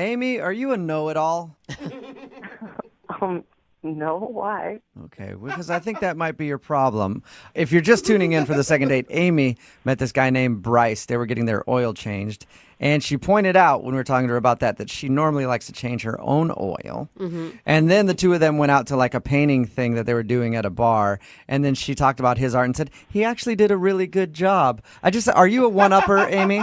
Amy, are you a know-it-all? No, why? Okay, because I think that might be your problem. If you're just tuning in for the second date, Amy met this guy named Bryce. They were getting their oil changed. And she pointed out when we were talking to her about that she normally likes to change her own oil. Mm-hmm. And then the two of them went out to like a painting thing that they were doing at a bar. And then she talked about his art and said, he actually did a really good job. Are you a one-upper, Amy?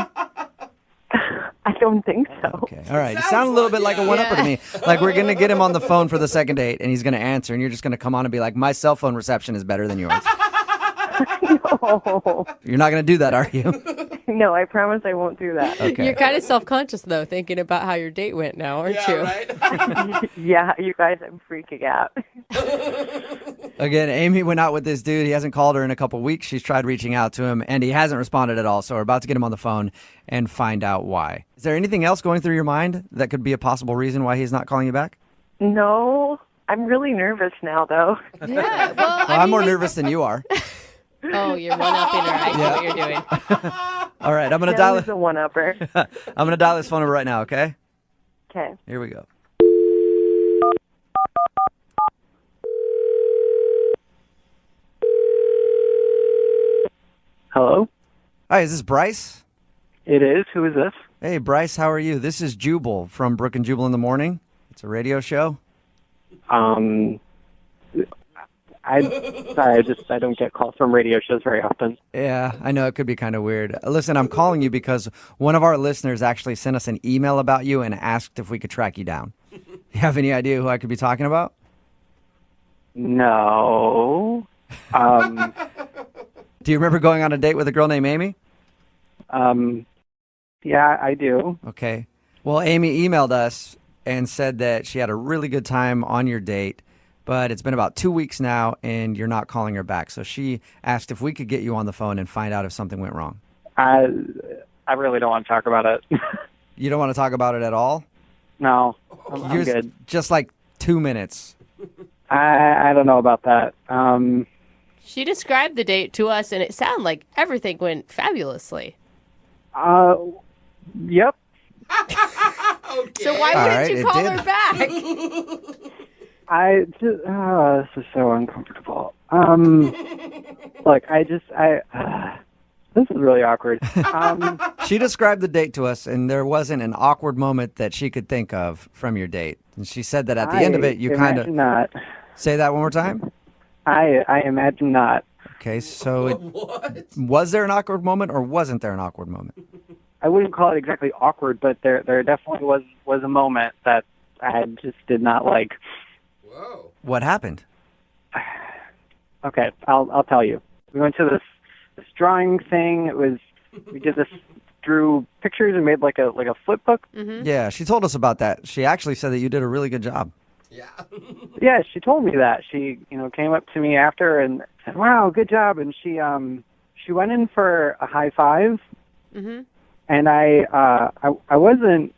I don't think so. Okay, all right. You sound a little bit like a one-upper to me. Like we're going to get him on the phone for the second date, and he's going to answer, and you're just going to come on and be like, my cell phone reception is better than yours. No. You're not going to do that, are you? No, I promise I won't do that. Okay. You're kind of self-conscious, though, thinking about how your date went now, aren't you? Right? Yeah, you guys, I'm freaking out. Again, Amy went out with this dude. He hasn't called her in a couple weeks. She's tried reaching out to him, and he hasn't responded at all. So we're about to get him on the phone and find out why. Is there anything else going through your mind that could be a possible reason why he's not calling you back? No, I'm really nervous now, though. Yeah, well, I'm more nervous than you are. Oh, you're one-upping her. I see what you're doing. All right, I'm going to That dial was a one-upper. I'm going to dial this phone number right now, okay? Okay. Here we go. Hello? Hi, is this Bryce? It is. Who is this? Hey, Bryce, how are you? This is Jubal from Brooke and Jubal in the Morning. It's a radio show. I don't get calls from radio shows very often. Yeah, I know it could be kind of weird. Listen, I'm calling you because one of our listeners actually sent us an email about you and asked if we could track you down. You have any idea who I could be talking about? No. Do you remember going on a date with a girl named Amy? Yeah, I do. Okay. Well, Amy emailed us and said that she had a really good time on your date, but it's been about 2 weeks now and you're not calling her back. So she asked if we could get you on the phone and find out if something went wrong. I really don't want to talk about it. You don't want to talk about it at all? No, I'm good. Just like 2 minutes. I don't know about that. She described the date to us, and it sounded like everything went fabulously. Yep. Okay. So why All wouldn't you right, call it her back? I just, this is so uncomfortable. Look, this is really awkward. She described the date to us, and there wasn't an awkward moment that she could think of from your date. And she said that at the end of it, you kind of... imagine not. Say that one more time? I imagine not. Okay, so What? was there an awkward moment or wasn't there an awkward moment? I wouldn't call it exactly awkward, but there definitely was a moment that I just did not like. Whoa. What happened? Okay, I'll tell you. We went to this drawing thing. We drew pictures and made like a flip book. Mm-hmm. Yeah, she told us about that. She actually said that you did a really good job. Yeah. Yeah, she told me that. She, came up to me after and said, "Wow, good job." And she went in for a high five. Mm-hmm. And I wasn't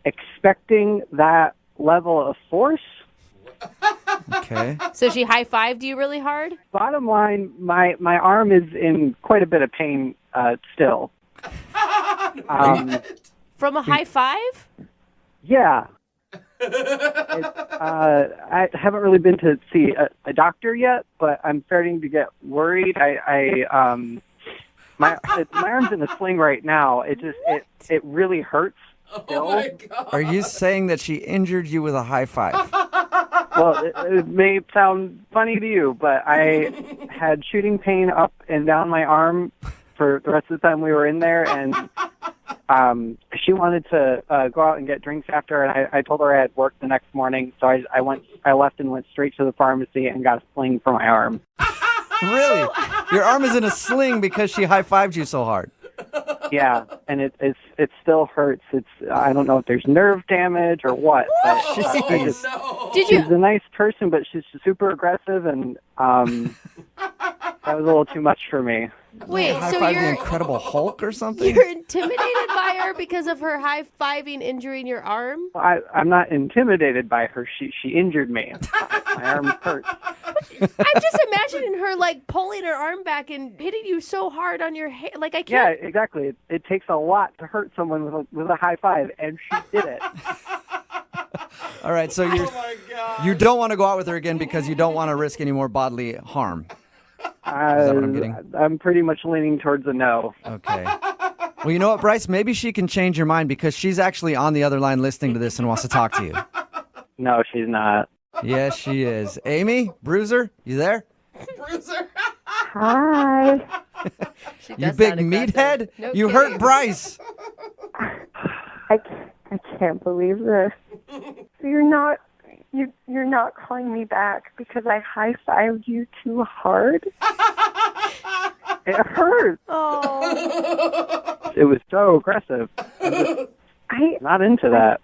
expecting that level of force. Okay. So she high-fived you really hard? Bottom line, my arm is in quite a bit of pain still. From a high five? Yeah. I haven't really been to see a doctor yet, but I'm starting to get worried. My arm's in a sling right now. It really hurts still. Oh my God. Are you saying that she injured you with a high five? Well, it may sound funny to you, but I had shooting pain up and down my arm for the rest of the time we were in there, and she wanted to go out and get drinks after, and I told her I had work the next morning, so I left and went straight to the pharmacy and got a sling for my arm. Really? Your arm is in a sling because she high-fived you so hard. Yeah, and it still hurts. I don't know if there's nerve damage or what. But, Jeez. No. Did you? she's a nice person, but she's super aggressive, and That was a little too much for me. Wait, High so five the you're Incredible Hulk or something? you're intimidated by her because of her high-fiving injuring your arm? I'm not intimidated by her. She injured me. My arm hurt. I'm just imagining her like pulling her arm back and hitting you so hard on your head. Like I Yeah, can't. exactly. It takes a lot to hurt someone with a high five, and she did it. All right, so Oh my God. you don't want to go out with her again because you don't want to risk any more bodily harm. Is that what I'm getting? I'm pretty much leaning towards a no. Okay. Well, you know what, Bryce? Maybe she can change your mind because she's actually on the other line listening to this and wants to talk to you. No, she's not. Yes, she is. Amy, Bruiser, you there? Bruiser. Hi. She You does big sound aggressive. meathead? No You kidding. hurt Bryce. I can't believe this. So you're not calling me back because I high-fived you too hard? It hurt. Oh. It was so aggressive. I Not into that.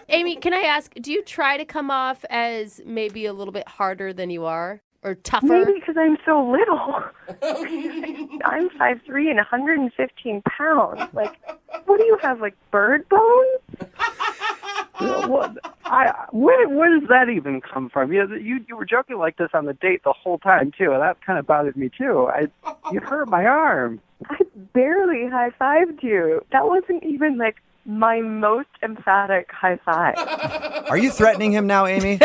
Amy, can I ask, do you try to come off as maybe a little bit harder than you are? Or tougher? Maybe because I'm so little. I'm 5'3" and 115 pounds. Like, what do you have, like bird bones? Where does that even come from? You were joking like this on the date the whole time too. That kind of bothered me too. You hurt my arm. I barely high-fived you. That wasn't even, like, my most emphatic high five. Are you threatening him now, Amy?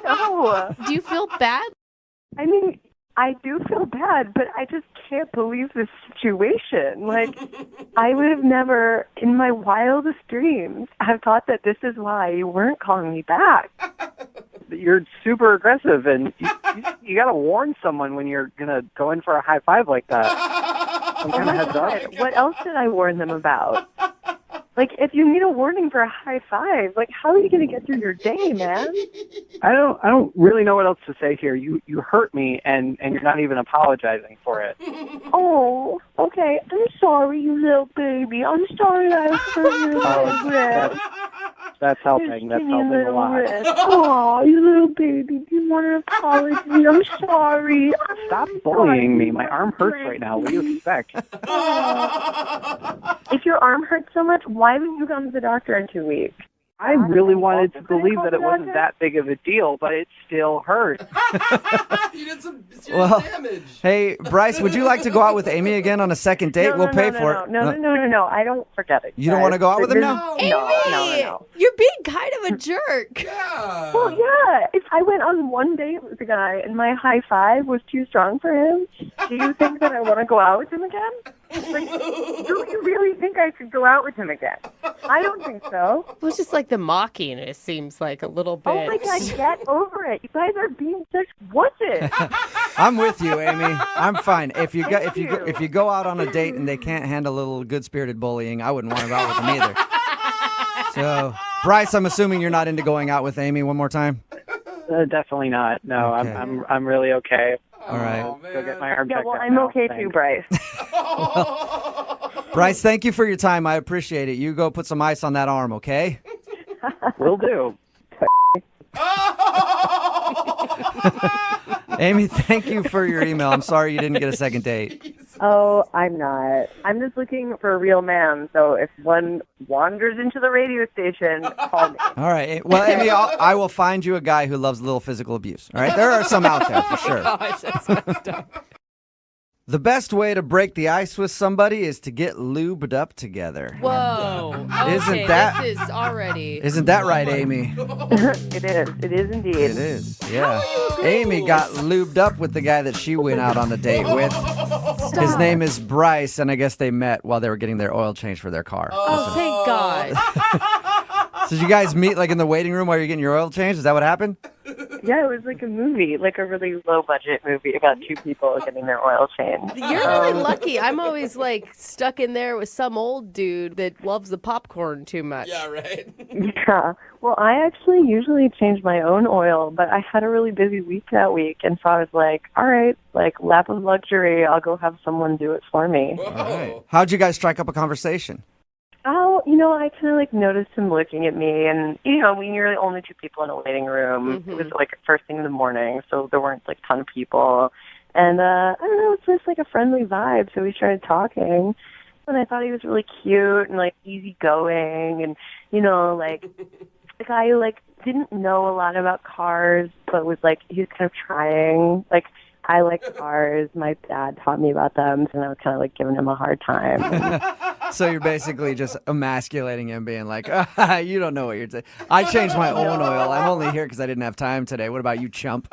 No. Do you feel bad? I mean, I do feel bad, but I just can't believe this situation. Like, I would have never, in my wildest dreams, have thought that this is why you weren't calling me back. You're super aggressive, and you got to warn someone when you're gonna go in for a high five like that. Some kind of heads up. What else did I warn them about? Like, if you need a warning for a high five, like, how are you going to get through your day, man? I don't really know what else to say here. You hurt me, and you're not even apologizing for it. Oh, okay. I'm sorry, you little baby. I'm sorry I hurt you Oh, like that. That's helping. That's helping a lot. Oh, you little baby. Do you want an apology? I'm sorry. Stop bullying me. My arm hurts right now. What do you expect? If your arm hurts so much, why haven't you gone to the doctor in 2 weeks? I really wanted to believe that it wasn't that big of a deal, but it still hurt. You did some serious Well, damage. hey, Bryce, would you like to go out with Amy again on a second date? We'll pay for it. No. I don't forget it. You don't want to go out with him now? No. You're being kind of a jerk. Yeah. Well, yeah. If I went on one date with a guy and my high five was too strong for him, do you think that I want to go out with him again? Like, do you really think I should go out with him again? I don't think so. It was just like the mocking, it seems like a little bit. Oh my God, get over it. You guys are being such wusses. I'm with you, Amy. I'm fine. If you go out on a date and they can't handle a little good-spirited bullying, I wouldn't want to go out with them either. So, Bryce, I'm assuming you're not into going out with Amy one more time? Definitely not. No, Okay. I'm really okay. All right. Oh, Go get my man. arm Yeah, checked well, out I'm now. okay Thanks. too, Bryce. Bryce, thank you for your time. I appreciate it. You go put some ice on that arm, okay? Will do. Amy, thank you for your email. I'm sorry you didn't get a second date. Oh, I'm not. I'm just looking for a real man. So if one wanders into the radio station, call me. All right. Well, Amy, I will find you a guy who loves a little physical abuse. All right? There are some out there for sure. Gosh, that's messed up. The best way to break the ice with somebody is to get lubed up together. Whoa. Okay, Isn't that- this is already. Isn't that right, Amy? It is. It is indeed. It is. Yeah. Amy got lubed up with the guy that she went out on the date with. His name is Bryce, and I guess they met while they were getting their oil change for their car. Oh, thank God. So did you guys meet like in the waiting room while you're getting your oil change? Is that what happened? Yeah, it was like a movie, like a really low-budget movie about two people getting their oil changed. You're really lucky. I'm always like stuck in there with some old dude that loves the popcorn too much. Yeah, right. Yeah. Well, I actually usually change my own oil, but I had a really busy week that week, and so I was like, all right, like lap of luxury, I'll go have someone do it for me. Whoa. All right. How'd you guys strike up a conversation? Oh, I kind of like noticed him looking at me, and when you're the only two people in a waiting room, it was like first thing in the morning, so there weren't like a ton of people, and I don't know, it's just like a friendly vibe. So we started talking, and I thought he was really cute and like easygoing, and like the guy who like didn't know a lot about cars, but was like he was kind of trying. Like I like cars. My dad taught me about them, and I was kind of like giving him a hard time. So you're basically just emasculating him, being like, you don't know what you're saying. I changed my own oil. I'm only here because I didn't have time today. What about you, chump?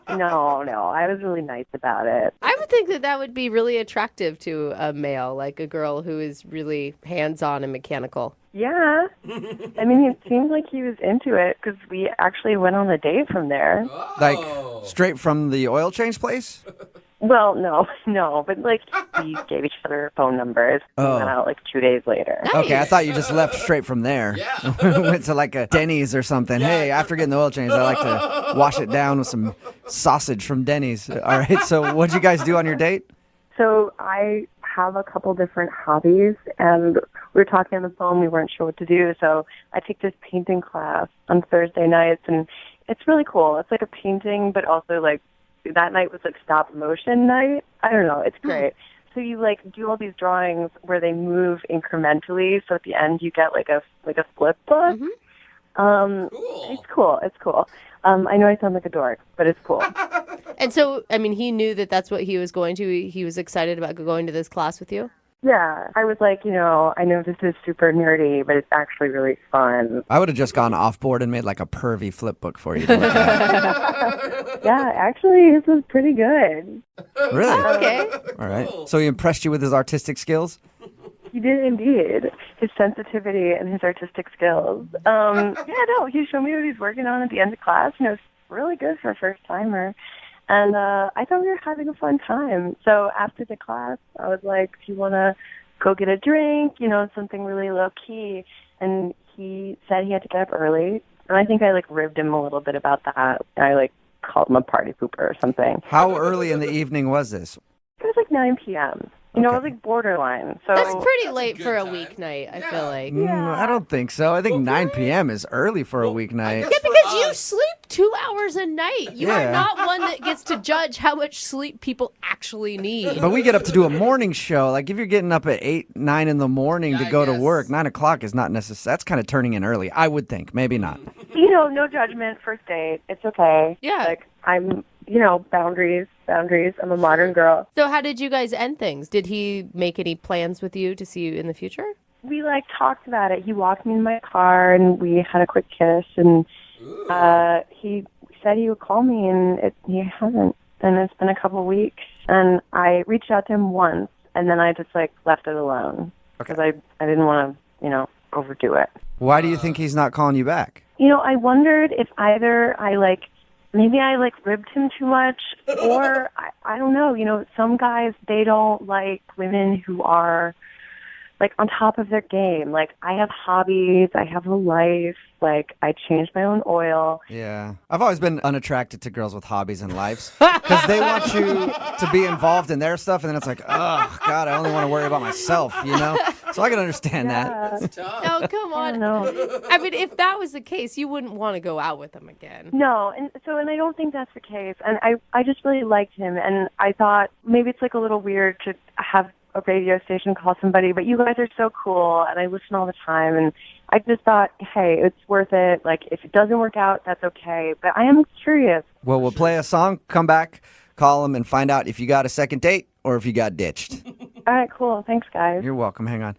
No, I was really nice about it. I would think that would be really attractive to a male, like a girl who is really hands-on and mechanical. Yeah. I mean, it seemed like he was into it because we actually went on a date from there. Like, straight from the oil change place? Well, no, but like we gave each other phone numbers and went out like 2 days later. Nice. Okay, I thought you just left straight from there. Yeah. Went to like a Denny's or something. Hey, after getting the oil change, I like to wash it down with some sausage from Denny's. All right, so what'd you guys do on your date? So I have a couple different hobbies, and we were talking on the phone. We weren't sure what to do, so I take this painting class on Thursday nights, and it's really cool. It's like a painting, but also like that night was like stop motion night. I don't know. It's great. So you like do all these drawings where they move incrementally. So at the end you get like a flip book. Cool. It's cool. I know I sound like a dork, but it's cool. And so, I mean, he knew that that's what he was going to. He was excited about going to this class with you? Yeah, I was like, I know this is super nerdy, but it's actually really fun. I would have just gone off board and made like a pervy flip book for you to look at. Yeah, actually, this was pretty good. Really? Okay. All right. So he impressed you with his artistic skills? He did indeed. His sensitivity and his artistic skills. He showed me what he's working on at the end of class, and it was really good for a first-timer. And I thought we were having a fun time. So after the class, I was like, do you want to go get a drink, something really low-key? And he said he had to get up early. And I think I, ribbed him a little bit about that. I, called him a party pooper or something. How early in the evening was this? It was 9 p.m. It was borderline. So That's pretty late good for a time. weeknight, I feel like. I don't think so. I think 9 p.m. is early for a weeknight. Yeah, because you sleep 2 hours a night. You Yeah. are not one that gets to judge how much sleep people actually need. But we get up to do a morning show. Like, if you're getting up at 8, 9 in the morning Yeah, to I go to guess. work, 9 o'clock is not necessary. That's kind of turning in early, I would think. Maybe not. no judgment, first date. It's okay. Yeah. I'm, boundaries. I'm a modern girl. So how did you guys end things? Did he make any plans with you to see you in the future? We talked about it. He walked me in my car and we had a quick kiss, and he said he would call me, and he hasn't. And it's been a couple weeks, and I reached out to him once, and then I just left it alone because I didn't want to overdo it. Why do you think he's not calling you back? I wondered if either maybe I ribbed him too much, or I don't know. Some guys, they don't like women who are on top of their game. I have hobbies, I have a life, I change my own oil. Yeah. I've always been unattracted to girls with hobbies and lives because they want you to be involved in their stuff, and then it's like, oh, God, I only want to worry about myself, So I can understand that. It's tough. Oh, come on. No. I mean, if that was the case, you wouldn't want to go out with him again. No, and I don't think that's the case. And I just really liked him, and I thought maybe it's a little weird to have a radio station call somebody, but you guys are so cool, and I listen all the time, and I just thought, hey, it's worth it. If it doesn't work out, that's okay. But I am curious. Well, we'll play a song, come back, call him, and find out if you got a second date or if you got ditched. All right, cool. Thanks, guys. You're welcome. Hang on.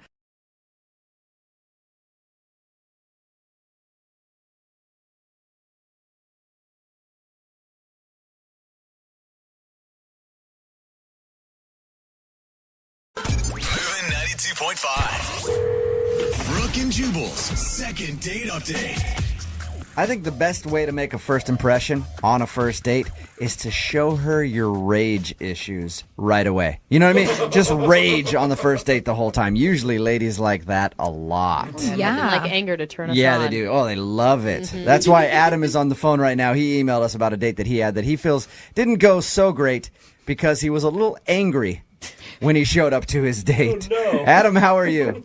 Moving 92.5. Brooke and Jubal's second date update. I think the best way to make a first impression on a first date is to show her your rage issues right away. You know what I mean? Just rage on the first date the whole time. Usually ladies like that a lot. Nothing like anger to turn us Yeah, on. they do. Oh, they love it. That's why Adam is on the phone right now. He emailed us about a date that he had that he feels didn't go so great because he was a little angry when he showed up to his date. Oh, no. Adam, how are you?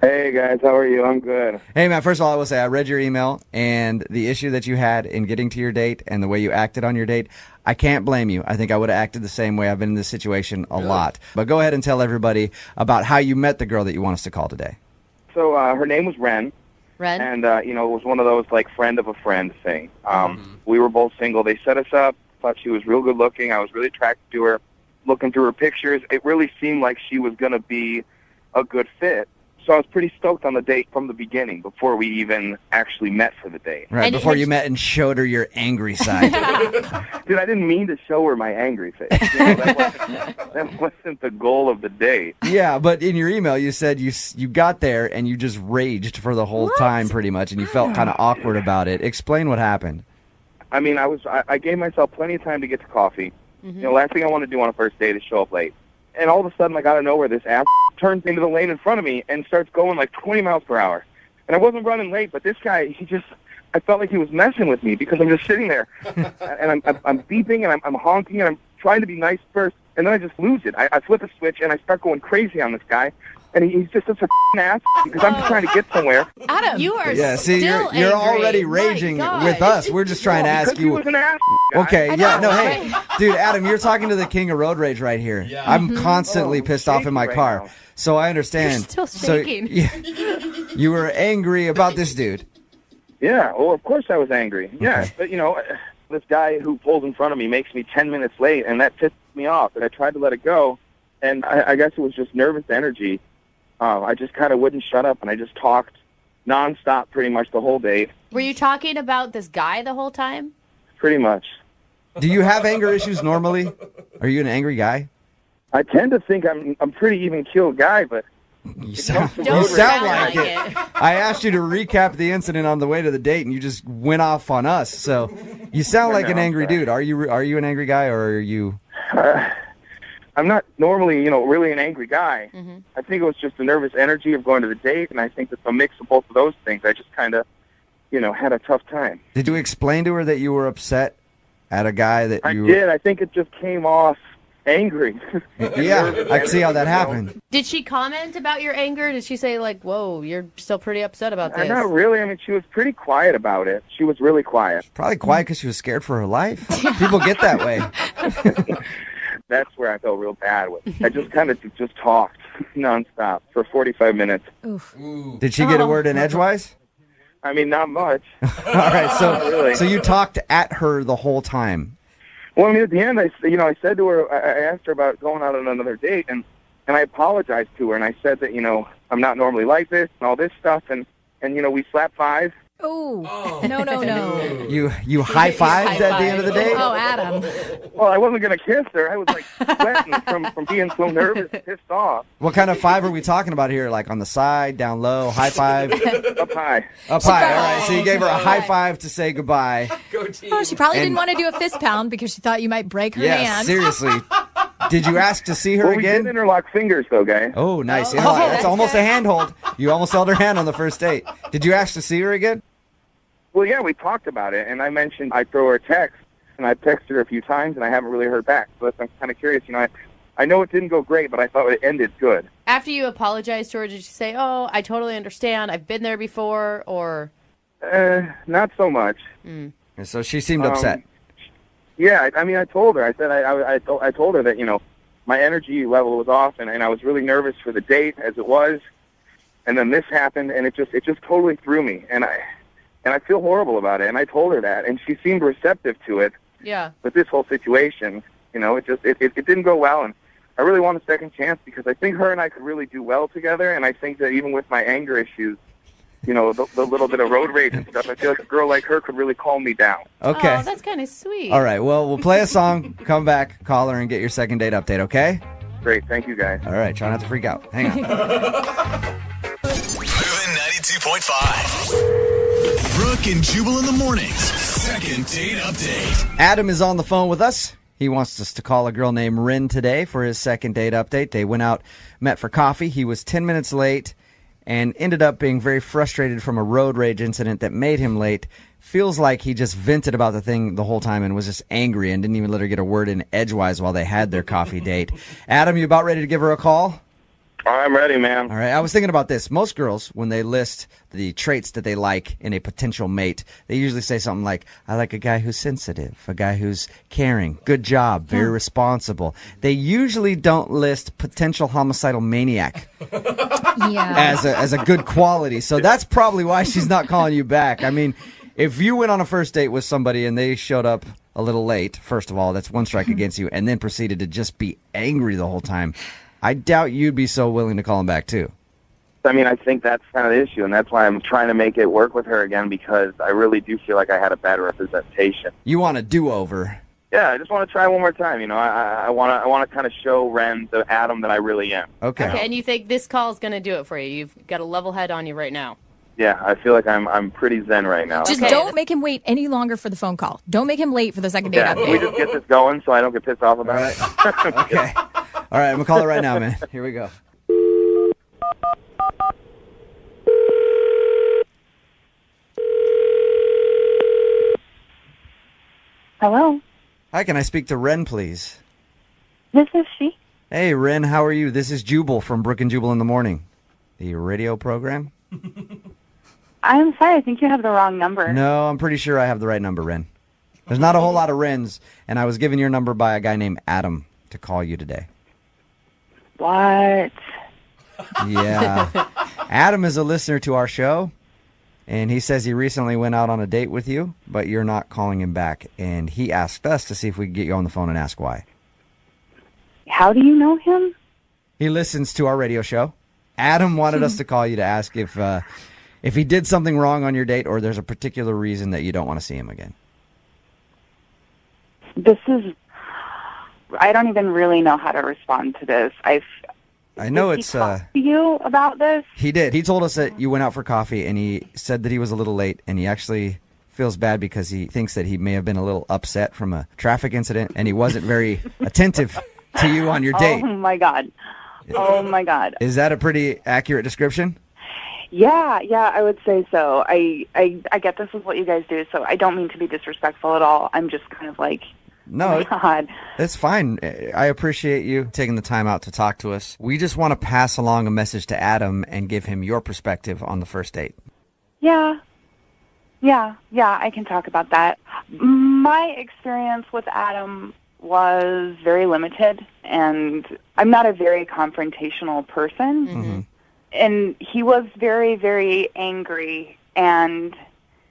Hey guys, how are you? I'm good. Hey, man, first of all, I will say I read your email, and the issue that you had in getting to your date and the way you acted on your date, I can't blame you. I think I would have acted the same way. I've been in this situation a lot. But go ahead and tell everybody about how you met the girl that you want us to call today. So her name was Ren, Ren? and it was one of those like friend of a friend thing. We were both single. They set us up. Thought she was real good looking. I was really attracted to her. Looking through her pictures, it really seemed like she was going to be a good fit. So I was pretty stoked on the date from the beginning before we even actually met for the date. Right, And before had you you- met and showed her your angry side. Dude, I didn't mean to show her my angry face. That wasn't the goal of the date. Yeah, but in your email, you said you got there and you just raged for the whole time pretty much, and you felt kind of awkward about it. Explain what happened. I mean, I gave myself plenty of time to get to coffee. Last thing I want to do on a first date is show up late. And all of a sudden, like out of nowhere, this ass turns into the lane in front of me and starts going like 20 miles per hour. And I wasn't running late, but this guy, I felt like he was messing with me because I'm just sitting there. And I'm beeping and I'm honking and I'm trying to be nice first. And then I just lose it. I flip a switch and I start going crazy on this guy. And he's just such a ass because I'm just trying to get somewhere. Adam, You are Yeah, see, still you're angry. already My raging God. with us. We're just trying to ask Because he you. was an ass guy. Okay, I yeah, know, no, hey, dude, Adam, you're talking to the king of road rage right here. Yeah. I'm constantly pissed off in my shaking car, right now. so I understand. You're still shaking. So, you were angry about this dude. Yeah, well, of course I was angry. Yeah, Okay. but, this guy who pulls in front of me makes me 10 minutes late, and that pissed me off. And I tried to let it go, and I guess it was just nervous energy. I just kind of wouldn't shut up, and I just talked nonstop pretty much the whole date, Were you talking about this guy the whole time? pretty much. Do you have anger issues normally? Are you an angry guy? I tend to think I'm pretty even-keeled guy, but You sound, Don't sound like it. I asked you to recap the incident on the way to the date, and you just went off on us. So you sound like an I'm angry sorry. dude. Are you an angry guy, or are you? I'm not normally, really an angry guy. I think it was just the nervous energy of going to the date, and I think it's a mix of both of those things. I just kind of, had a tough time. Did you explain to her that you were upset at a guy that I you? did. I think it just came off angry. Yeah, I can see how that happened. Did she comment about your anger? Did she say like, "Whoa, you're still pretty upset about this"? Not really. I mean, she was pretty quiet about it. She was really quiet. Probably quiet because she was scared for her life. People get that way. That's where I felt real bad with. I just kind of just talked nonstop for 45 minutes. Did she get a word in edgewise? I mean, not much. All right, Not really. so you talked at her the whole time. Well, I mean, at the end, I said to her, I asked her about going out on another date, and I apologized to her, and I said that, I'm not normally like this and all this stuff, and we slapped fives. oh, no. You high fived at the end of the date. Oh, Adam. Well, I wasn't going to kiss her. I was, sweating from being so nervous and pissed off. What kind of five are we talking about here? Like on the side, down low, high five, Up high. up high. All right, so you gave her a high five to say goodbye. Go team. Oh, she probably And- didn't want to do a fist pound because she thought you might break her Yeah, hand. seriously. Did you ask to see her Well, we did again? interlock fingers, though, guy. Oh, nice. Interlock. That's that's almost a good. handhold. You almost held her hand on the first date. Did you ask to see her again? Well, yeah, we talked about it, and I mentioned I'd throw her a text, and I texted her a few times, and I haven't really heard back. So I'm kind of curious. I know it didn't go great, but I thought it ended good. After you apologized to her, did you say, "Oh, I totally understand. I've been there before," or? Not so much. And so she seemed upset. Yeah, I mean, I told her. I said I told her that my energy level was off, and I was really nervous for the date as it was, and then this happened, and it just totally threw me, and I feel horrible about it. And I told her that, and she seemed receptive to it. Yeah. But this whole situation, it didn't go well, and I really want a second chance because I think her and I could really do well together, and I think that even with my anger issues, the little bit of road rage and stuff, I feel like a girl like her could really calm me down. Okay. Oh, that's kind of sweet. All right. Well, we'll play a song, come back, call her, and get your second date update, okay? Great, thank you guys. All right. Try not to freak out. Hang on. Moving 92.5. Brooke and Jubal in the mornings. Second date update. Adam is on the phone with us. He wants us to call a girl named Rin today for his second date update. They went out, met for coffee. He was 10 minutes late and ended up being very frustrated from a road rage incident that made him late. Feels like he just vented about the thing the whole time and was just angry and didn't even let her get a word in edgewise while they had their coffee date. Adam, you about ready to give her a call? I'm ready, man. All right, I was thinking about this. Most girls, when they list the traits that they like in a potential mate, they usually say something like, I like a guy who's sensitive, a guy who's caring, good job, very responsible. They usually don't list potential homicidal maniac Yeah. as a good quality. So that's probably why she's not calling you back. I mean, if you went on a first date with somebody and they showed up a little late, first of all, that's one strike against you, and then proceeded to just be angry the whole time, I doubt you'd be so willing to call him back, too. I mean, I think that's kind of the issue, and that's why I'm trying to make it work with her again, because I really do feel like I had a bad representation. You want a do-over. Yeah, I just want to try one more time. You know, I want to kind of show Ren the Adam that I really am. Okay. Okay, and you think this call is going to do it for you? You've got a level head on you right now. Yeah, I feel like I'm pretty zen right now. Just Okay. don't make him wait any longer for the phone call. Don't make him late for the second date Yeah, can we update. just get this going so I don't get pissed off about it? Okay. All right, I'm going to call it right now, man. Here we go. Hello, Hi, can I speak to Ren, please? this is she. Hey, Ren, how are you? This is Jubal from Brooke and Jubal in the Morning, the radio program. I'm sorry, I think you have the wrong number. No, I'm pretty sure I have the right number, Ren. There's not a whole lot of Rens, and I was given your number by a guy named Adam to call you today. What? Yeah. Adam is a listener to our show, and he says he recently went out on a date with you, but you're not calling him back. And he asked us to see if we could get you on the phone and ask why. How do you know him? He listens to our radio show. Adam wanted us to call you to ask if he did something wrong on your date, or there's a particular reason that you don't want to see him again. I don't even really know how to respond to this. I know Did it's he talk to you about this? He did. He told us that you went out for coffee, and he said that he was a little late, and he actually feels bad because he thinks that he may have been a little upset from a traffic incident, and he wasn't very attentive to you on your date. Oh my god. Oh my god. Is that a pretty accurate description? Yeah, I would say so. I get this is what you guys do, so I don't mean to be disrespectful at all. I'm just kind of like, No, oh my god. it's fine. I appreciate you taking the time out to talk to us. We just want to pass along a message to Adam and give him your perspective on the first date. Yeah, I can talk about that. My experience with Adam was very limited, and I'm not a very confrontational person. Mm-hmm. And he was very, very angry, and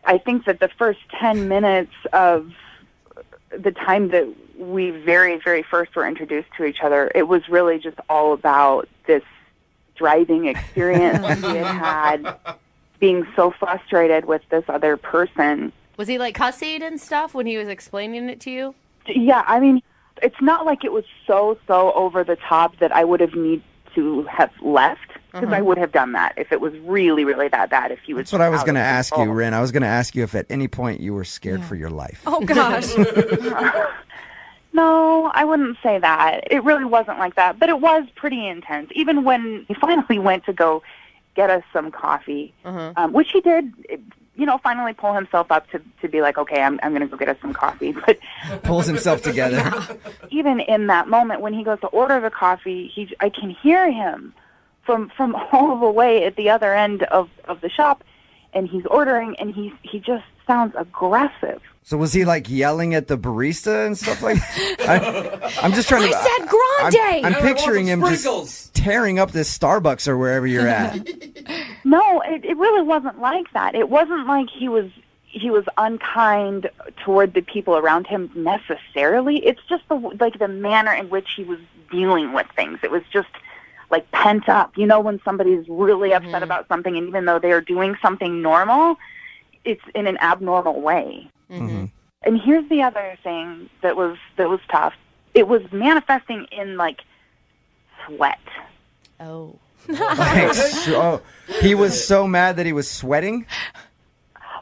I think that the first 10 minutes of the time that we very, very first were introduced to each other, it was really just all about this driving experience he had being so frustrated with this other person. Was he like cussing and stuff when he was explaining it to you? Yeah, I mean, it's not like it was so over the top that I would have need to have left, because I would have done that if it was really, really that bad. If he was That's what I was out going to of ask you, control. Ren. I was going to ask you if at any point you were scared for your life. Oh, gosh. No, I wouldn't say that. It really wasn't like that, but it was pretty intense. Even when he finally went to go get us some coffee, which he did, finally pull himself up to be like, okay, I'm going to go get us some coffee. But Pulls himself together. even in that moment when he goes to order the coffee, I can hear him from all the way at the other end of the shop, and he's ordering, and he just sounds aggressive. So was he like yelling at the barista and stuff like I'm just trying to... I said grande! I'm picturing him just Sprinkles. tearing up this Starbucks or wherever you're at. No, it really wasn't like that. It wasn't like he was unkind toward the people around him necessarily. It's just the manner in which he was dealing with things. It was just like pent up. You know, when somebody's really upset about something, and even though they are doing something normal, it's in an abnormal way. Mm-hmm. And here's the other thing that was tough. It was manifesting in like sweat. Oh. Like, so, he was so mad that he was sweating?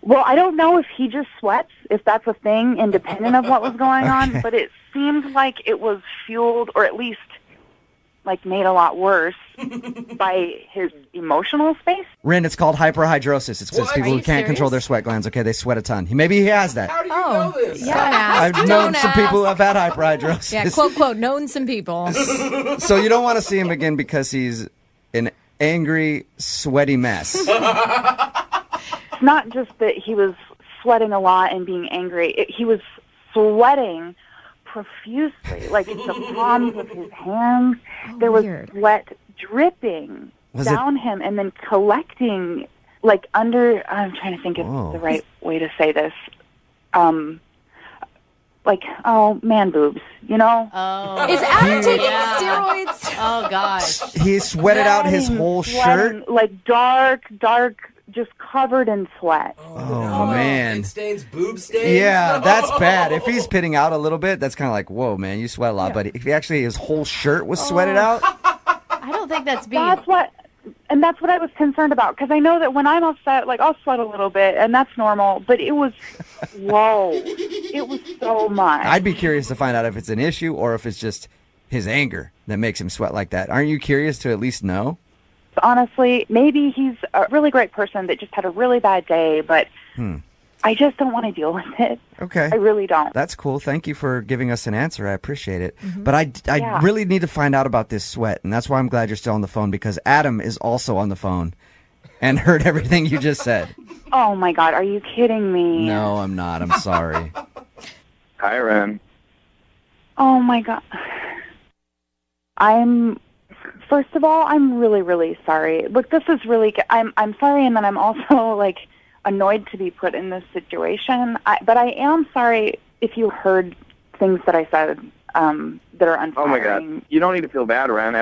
Well, I don't know if he just sweats, if that's a thing, independent of what was going on, but it seemed like it was fueled, or at least like made a lot worse by his emotional space. Ren, it's called hyperhidrosis. It's What? people Are who you can't control their serious? sweat glands. Okay, they sweat a ton. Maybe he has that. How do you Oh, know this? Don't ask. I've known Don't some people who ask. have had hyperhidrosis. Yeah, quote, known some people. So you don't want to see him again because he's an angry, sweaty mess. It's not just that he was sweating a lot and being angry. He was sweating profusely, like the palms of his hands. There was sweat dripping down him and then collecting, like under. I'm trying to think of the right way to say this. Like, man boobs, you know? Oh. Is Adam taking steroids? Oh, gosh. He sweated out his whole shirt? Like dark, just covered in sweat. Oh, man. It stains, boob stains? Yeah, that's bad. If he's pitting out a little bit, that's kind of like, whoa, man, you sweat a lot. But if he actually, his whole shirt was sweated out? I don't think that's being... That's what I was concerned about, because I know that when I'm upset, like, I'll sweat a little bit, and that's normal, but it was, whoa, it was so much. I'd be curious to find out if it's an issue or if it's just his anger that makes him sweat like that. Aren't you curious to at least know? Honestly, maybe he's a really great person that just had a really bad day, but I just don't want to deal with it. Okay. I really don't. That's cool. Thank you for giving us an answer. I appreciate it. But I really need to find out about this sweat, and that's why I'm glad you're still on the phone, because Adam is also on the phone and heard everything you just said. Oh, my God. Are you kidding me? No, I'm not. I'm sorry. Hi, Ren. Oh, my God. First of all, I'm really, really sorry. Look, this is really, I'm sorry, and then I'm also, like, annoyed to be put in this situation. But I am sorry if you heard things that I said that are unflattering. Oh, my God. You don't need to feel bad, Ren.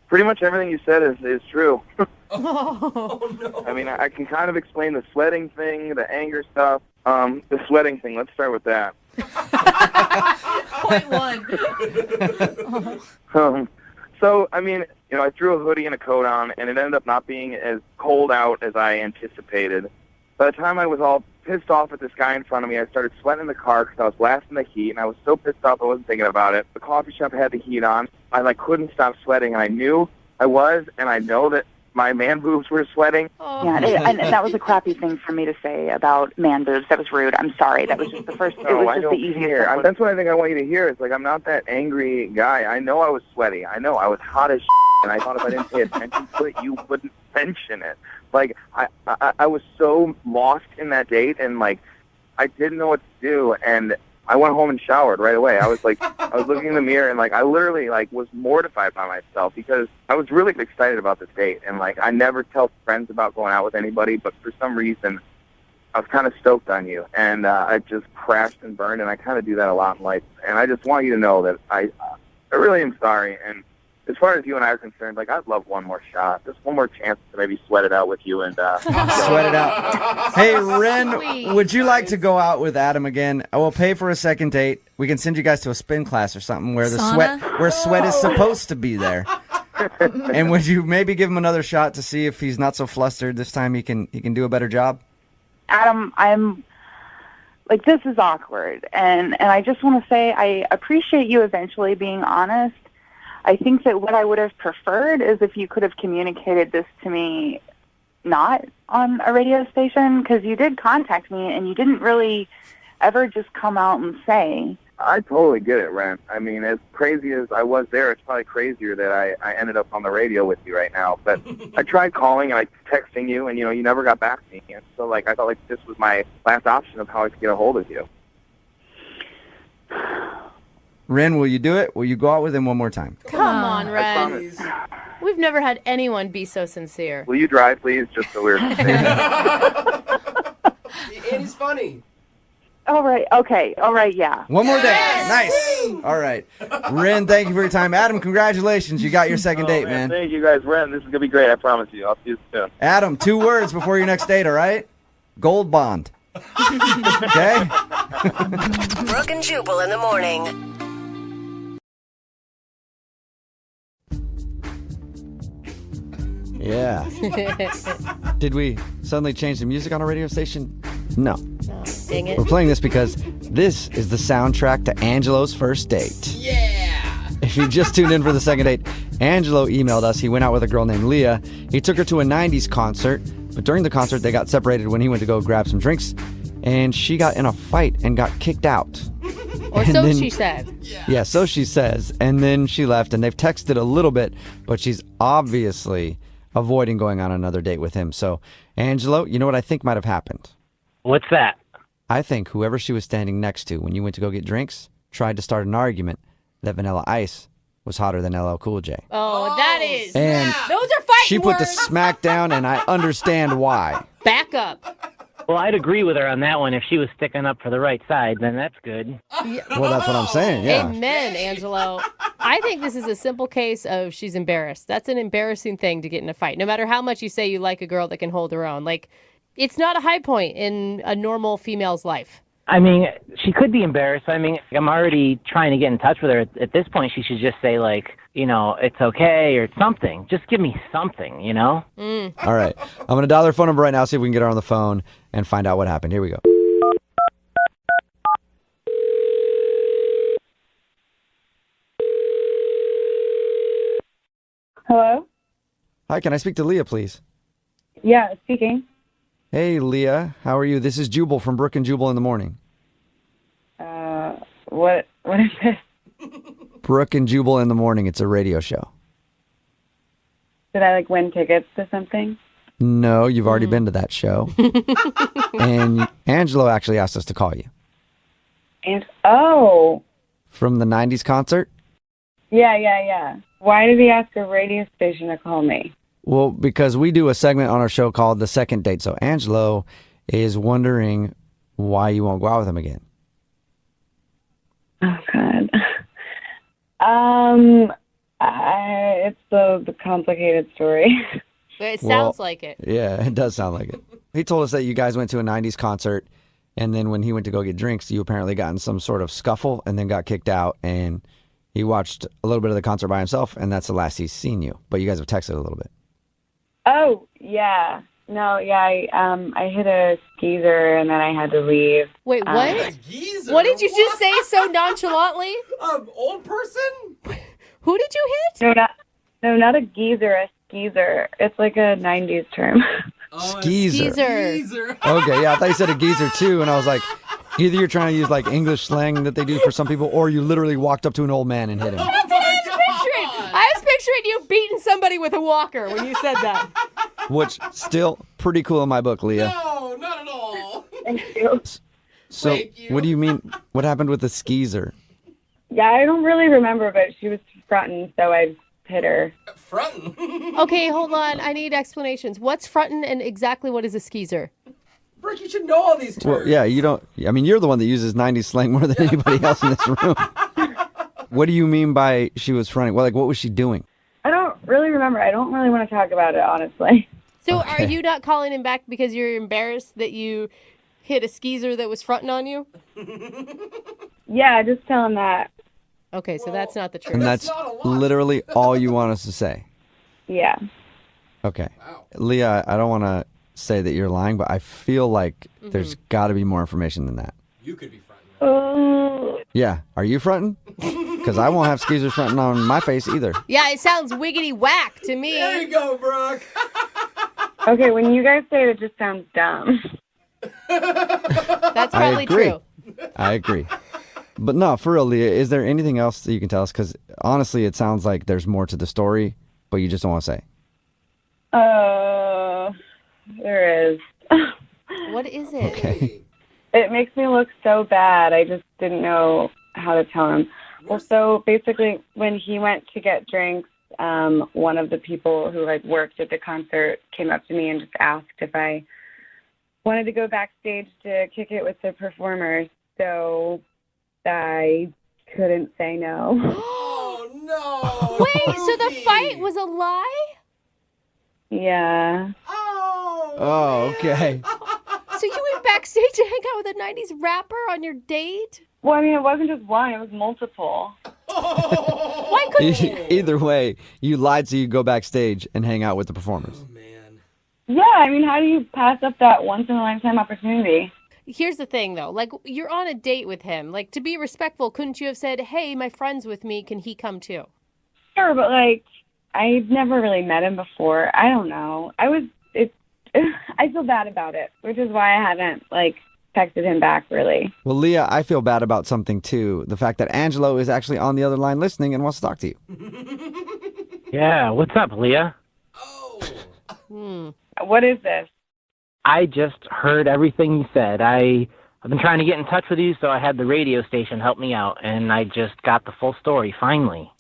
Pretty much everything you said is true. Oh, no. I mean, I can kind of explain the sweating thing, the anger stuff. The sweating thing, let's start with that. Point one. So, I mean, I threw a hoodie and a coat on, and it ended up not being as cold out as I anticipated. By the time I was all pissed off at this guy in front of me, I started sweating in the car because I was blasting the heat, and I was so pissed off I wasn't thinking about it. The coffee shop had the heat on. I, couldn't stop sweating, and I knew I was, and I know that my man boobs were sweating. Yeah, and that was a crappy thing for me to say about man boobs. That was rude. I'm sorry. That was just the first. No, it was I just don't the easiest. care. That's what I think I want you to hear. It's like, I'm not that angry guy. I know I was sweaty. I know I was hot as and I thought if I didn't pay attention to it, you wouldn't mention it. Like, I was so lost in that date, and, I didn't know what to do, and I went home and showered right away. I was I was looking in the mirror, and I literally was mortified by myself because I was really excited about this date, and I never tell friends about going out with anybody, but for some reason I was kind of stoked on you, and I just crashed and burned, and I kind of do that a lot in life, and I just want you to know that I really am sorry. And as far as you and I are concerned, I'd love one more shot, just one more chance to maybe sweat it out with you and sweat it out. Hey, Ren, would you like to go out with Adam again? I will pay for a second date. We can send you guys to a spin class or something where sweat is supposed to be there. And would you maybe give him another shot to see if he's not so flustered this time? He can do a better job. Adam, I'm this is awkward, and I just want to say I appreciate you eventually being honest. I think that what I would have preferred is if you could have communicated this to me not on a radio station, because you did contact me and you didn't really ever just come out and say. I totally get it, Ren. I mean, as crazy as I was there, it's probably crazier that I ended up on the radio with you right now. But I tried calling and texting you, and, you never got back to me. And so, I felt this was my last option of how I could get a hold of you. Ren, will you do it? Will you go out with him one more time? Come on, Ren. We've never had anyone be so sincere. Will you drive, please? Just so we're safe. And he's funny. All right. Okay. All right. Yeah. One more day. Nice. All right. Ren, thank you for your time. Adam, congratulations. You got your second date, man. Thank you, guys. Ren, this is going to be great. I promise you. I'll see you soon. Adam, 2 words before your next date, all right? Gold bond. Okay? Brooke and Jubal in the morning. Yeah. Did we suddenly change the music on our radio station? No. Dang it. We're playing this because this is the soundtrack to Angelo's first date. Yeah. If you just tuned in for the second date, Angelo emailed us. He went out with a girl named Leah. He took her to a 90s concert, but during the concert, they got separated when he went to go grab some drinks, and she got in a fight and got kicked out. Or And so then- she said. Yeah, so she says. And then she left, and they've texted a little bit, but she's obviously avoiding going on another date with him. So, Angelo, you know what I think might have happened? What's that? I think whoever she was standing next to when you went to go get drinks tried to start an argument that Vanilla Ice was hotter than LL Cool J. Oh, that is. And those are fighting she put the words. smack down, and I understand why. Back up. Well, I'd agree with her on that one. If she was sticking up for the right side, then that's good. Well, that's what I'm saying, yeah. Amen, Angelo. I think this is a simple case of she's embarrassed. That's an embarrassing thing to get in a fight. No matter how much you say you like a girl that can hold her own. Like, it's not a high point in a normal female's life. I mean, she could be embarrassed. I mean, I'm already trying to get in touch with her. At this point, she should just say, like, it's okay or something. Just give me something, All right. I'm going to dial her phone number right now, see if we can get her on the phone and find out what happened. Here we go. Hello? Hi, can I speak to Leah, please? Yeah, speaking. Hey, Leah. How are you? This is Jubal from Brooke and Jubal in the Morning. What is this? Brooke and Jubal in the Morning. It's a radio show. Did I, win tickets to something? No, you've already been to that show. And Angelo actually asked us to call you. Oh. From the 90s concert? Yeah. Why did he ask a radio station to call me? Well, because we do a segment on our show called The Second Date. So Angelo is wondering why you won't go out with him again. Oh, God. It's the complicated story. It sounds like it. Yeah, it does sound like it. He told us that you guys went to a 90s concert, and then when he went to go get drinks, you apparently got in some sort of scuffle and then got kicked out, and he watched a little bit of the concert by himself, and that's the last he's seen you. But you guys have texted a little bit. Oh, yeah. No, yeah, I hit a skeezer and then I had to leave. Wait, what? Geezer? What did you just say so nonchalantly? Old person? Who did you hit? No, not a geezer, a skeezer. It's like a 90s term. Skeezer. Geezer. Okay, yeah, I thought you said a geezer too, and I was like, either you're trying to use like English slang that they do for some people, or you literally walked up to an old man and hit him. That's what I was picturing. I was picturing you beating somebody with a walker when you said that. Which, still pretty cool in my book, Leah. No, not at all. Thank you. So, Thank you. what do you mean? What happened with the skeezer? Yeah, I don't really remember, but she was frontin', so I hit her. Frontin'. Okay, hold on. I need explanations. What's frontin' and exactly what is a skeezer? Brooke, you should know all these terms. Well, yeah, you don't. I mean, you're the one that uses 90s slang more than anybody else in this room. What do you mean by she was fronting? Well, what was she doing? I don't really remember. I don't really want to talk about it, honestly. So Okay. are you not calling him back because you're embarrassed that you hit a skeezer that was fronting on you? Yeah, just tell him that. Okay, so that's not the truth. And that's literally all you want us to say. Yeah. Okay. Leah, I don't want to say that you're lying, but I feel like there's got to be more information than that. You could be frontin'. Oh. Yeah. Are you fronting? Because I won't have skeezers fronting on my face either. Yeah, it sounds wiggity whack to me. There you go, Brooke. Okay, when you guys say it, it just sounds dumb. That's I probably agree. true. I agree. But no, for real, Leah, is there anything else that you can tell us? Because honestly, it sounds like there's more to the story, but you just don't want to say. There is. What is it? Okay. It makes me look so bad. I just didn't know how to tell him. Well, so basically, when he went to get drinks, one of the people who worked at the concert came up to me and just asked if I wanted to go backstage to kick it with the performers. So I couldn't say no. Oh, no. Wait, so the fight was a lie? Yeah. Oh, okay. So you went backstage to hang out with a 90s rapper on your date? Well, I mean, it wasn't just one. It was multiple. Why couldn't you? Either way, you lied so you go backstage and hang out with the performers. Oh, man. Yeah, I mean, how do you pass up that once-in-a-lifetime opportunity? Here's the thing, though. Like, you're on a date with him. Like, to be respectful, couldn't you have said, hey, my friend's with me. Can he come too? Sure, but, I've never really met him before. I don't know. I feel bad about it, which is why I haven't, texted him back, really. Well, Leah, I feel bad about something, too. The fact that Angelo is actually on the other line listening and wants to talk to you. Yeah, what's up, Leah? What is this? I just heard everything you said. I've been trying to get in touch with you, so I had the radio station help me out, and I just got the full story, finally.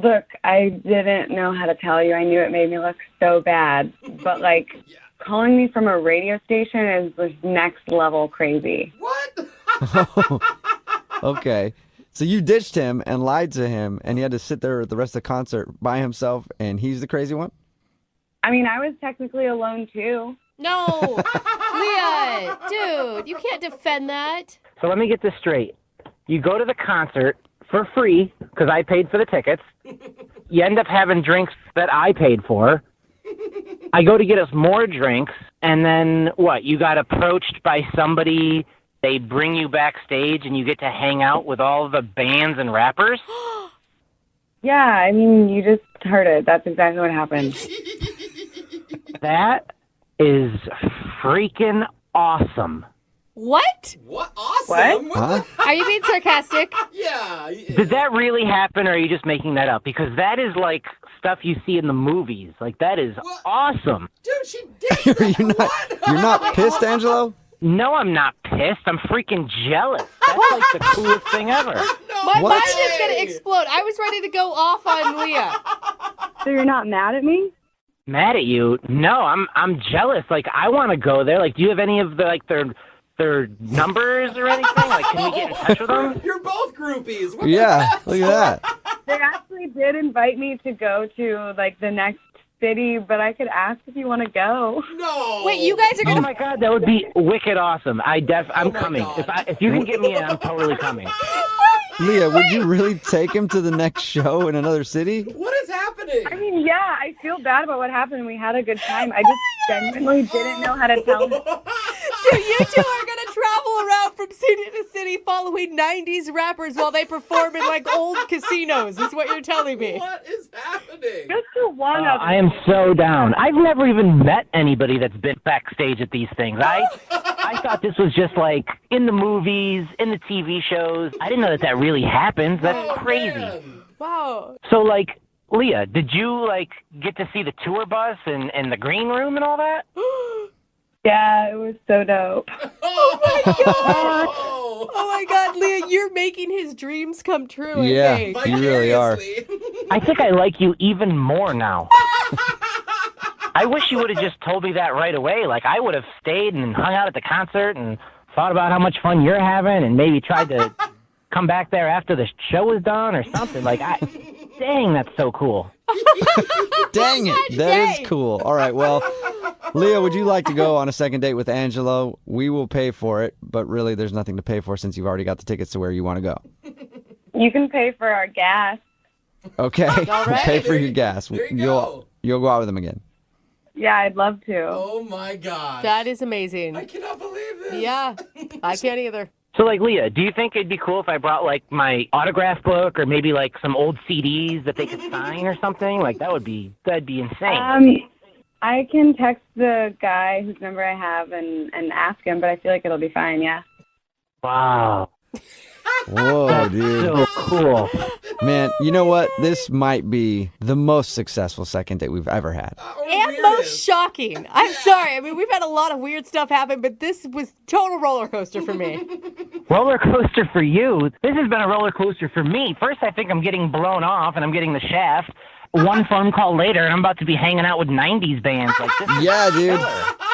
Look, I didn't know how to tell you. I knew it made me look so bad. But, like, calling me from a radio station is just next level crazy. What? Okay. So you ditched him and lied to him, and he had to sit there the rest of the concert by himself, and he's the crazy one? I mean, I was technically alone, too. No, Leah, dude, you can't defend that. So let me get this straight. You go to the concert for free, because I paid for the tickets. You end up having drinks that I paid for. I go to get us more drinks, and then what? You got approached by somebody. They bring you backstage, and you get to hang out with all the bands and rappers? Yeah, I mean, you just heard it. That's exactly what happened. That is freaking awesome. What? What? Awesome. Huh? Are you being sarcastic? Yeah. Did that really happen, or are you just making that up? Because that is like stuff you see in the movies. Like, that is awesome. Dude, she did that. You're not pissed, Angelo? No, I'm not pissed. I'm freaking jealous. That's like the coolest thing ever. My mind is going to explode. I was ready to go off on Leah. So you're not mad at me? Mad at you? No, I'm jealous. Like, I want to go there. Like, do you have any of the like their numbers or anything? Like, can we get in touch with them? You're both groupies. What Yeah, look at that. They actually did invite me to go to, like, the next city, but I could ask if you want to go. No. Wait, you guys are going Oh to... my God, that would be wicked awesome. I'm coming. God. If you can get me in, I'm totally coming. Leah, would you really take him to the next show in another city? What is happening? I mean, yeah, I feel bad about what happened. We had a good time. I just genuinely didn't know how to tell him. So you two are going to travel around from city to city following 90s rappers while they perform in, like, old casinos, is what you're telling me. What is happening? Just to one of I am so down. I've never even met anybody that's been backstage at these things. I thought this was just like in the movies, in the TV shows. I didn't know that really happens. That's crazy. Man. Wow. So, like, Leah, did you, like, get to see the tour bus and the green room and all that? Yeah, it was so dope. Oh my God. Oh my God, Leah, you're making his dreams come true. I Yeah, think. you really are. I think I like you even more now. I wish you would have just told me that right away. Like, I would have stayed and hung out at the concert and thought about how much fun you're having and maybe tried to come back there after the show was done or something. Like, dang, that's so cool. Dang it, that is cool. All right, well, Leah, would you like to go on a second date with Angelo? We will pay for it, but really there's nothing to pay for since you've already got the tickets to where you want to go. You can pay for our gas. Okay, All right. pay for your gas. There you go. You'll go out with him again. Yeah, I'd love to. Oh my God. That is amazing. I cannot believe this. Yeah, I can't either. So, like, Leah, do you think it'd be cool if I brought, like, my autograph book or maybe, like, some old CDs that they could sign or something? Like, that'd be insane. I can text the guy whose number I have and ask him, but I feel like it'll be fine, yeah. Wow. Whoa, dude. So cool. Man, you know what? This might be the most successful second date we've ever had. And most shocking. I'm sorry. I mean, we've had a lot of weird stuff happen, but this was total roller coaster for me. Roller coaster for you? This has been a roller coaster for me. First, I think I'm getting blown off and I'm getting the shaft. One phone call later, and I'm about to be hanging out with 90s bands like this. Yeah, dude.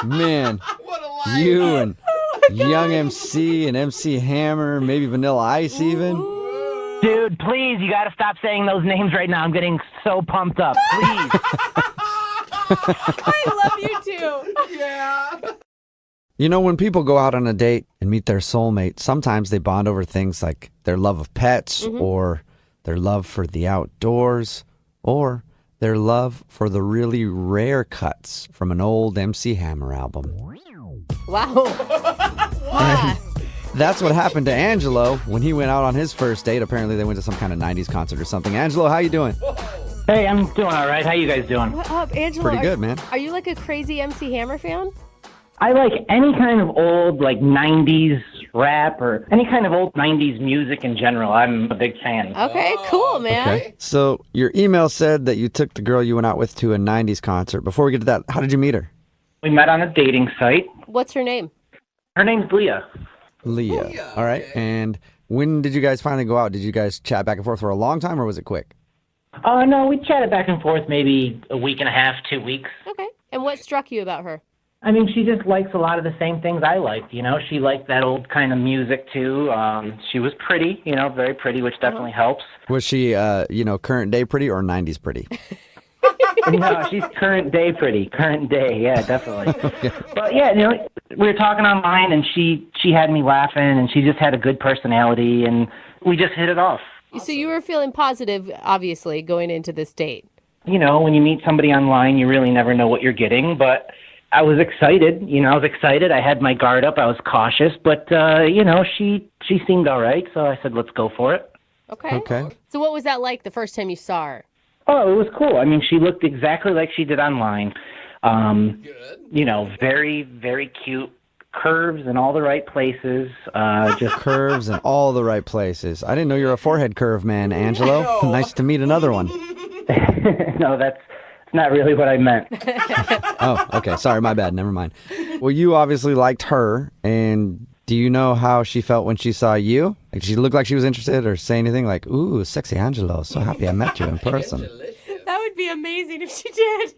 Man, What a life. you and Young MC and MC Hammer, maybe Vanilla Ice even. Dude, please, you got to stop saying those names right now. I'm getting so pumped up. Please. I love you too. Yeah. You know, when people go out on a date and meet their soulmate, sometimes they bond over things like their love of pets or their love for the outdoors or their love for the really rare cuts from an old MC Hammer album. Wow. Wow. That's what happened to Angelo when he went out on his first date. Apparently they went to some kind of 90s concert or something. Angelo, how you doing? Hey, I'm doing all right. How you guys doing? What up, Angelo? Pretty good, man. Are you like a crazy MC Hammer fan? I like any kind of old, like, 90s rap or any kind of old 90s music in general. I'm a big fan. Okay, cool, man. Okay. So your email said that you took the girl you went out with to a 90s concert. Before we get to that, how did you meet her? We met on a dating site. What's her name? Her name's Leah. Leah. All right. And when did you guys finally go out? Did you guys chat back and forth for a long time, or was it quick? Oh, no, we chatted back and forth maybe a week and a half, 2 weeks. Okay. And what struck you about her? I mean, she just likes a lot of the same things I liked, you know. She liked that old kind of music, too. She was pretty, you know, very pretty, which definitely helps. Was she, current day pretty or 90s pretty? No, she's current day pretty. Current day, yeah, definitely. But, yeah, you know, we were talking online, and she had me laughing, and she just had a good personality, and we just hit it off. So you were feeling positive, obviously, going into this date. You know, when you meet somebody online, you really never know what you're getting, but I was excited. You know, I was excited. I had my guard up. I was cautious, but, she seemed all right, so I said, let's go for it. Okay. So what was that like the first time you saw her? Oh, it was cool. I mean, she looked exactly like she did online. Good. You know, very, very cute. Curves in all the right places. Just curves in all the right places. I didn't know you're a forehead curve man, Angelo. Nice to meet another one. No, that's not really what I meant. Oh, okay. Sorry, my bad. Never mind. Well, you obviously liked her, and do you know how she felt when she saw you? Like, she looked like she was interested or say anything like, ooh, sexy Angelo. So happy I met you in person. That would be amazing if she did.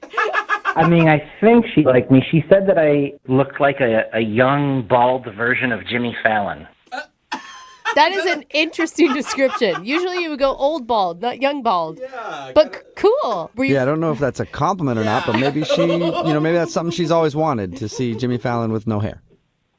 I mean, I think she liked me. She said that I looked like a young, bald version of Jimmy Fallon. That is an interesting description. Usually you would go old bald, not young bald. Yeah. But cool. Yeah, I don't know if that's a compliment or not, but maybe maybe that's something she's always wanted, to see Jimmy Fallon with no hair.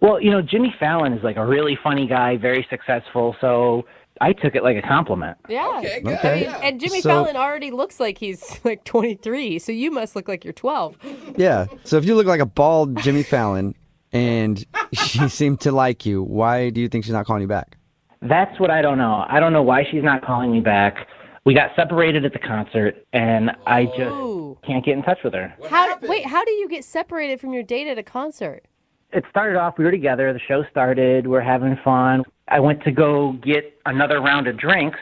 Well, you know, Jimmy Fallon is like a really funny guy, very successful, so I took it like a compliment. Yeah. Okay, good. Okay. I mean, and Jimmy So- Fallon already looks like he's like 23, so you must look like you're 12. Yeah. So if you look like a bald Jimmy Fallon and she seemed to like you, why do you think she's not calling you back? That's what I don't know. I don't know why she's not calling me back. We got separated at the concert, and I just Ooh. can't get in touch with her. How do you get separated from your date at a concert? It started off, we were together, the show started, we're having fun. I went to go get another round of drinks,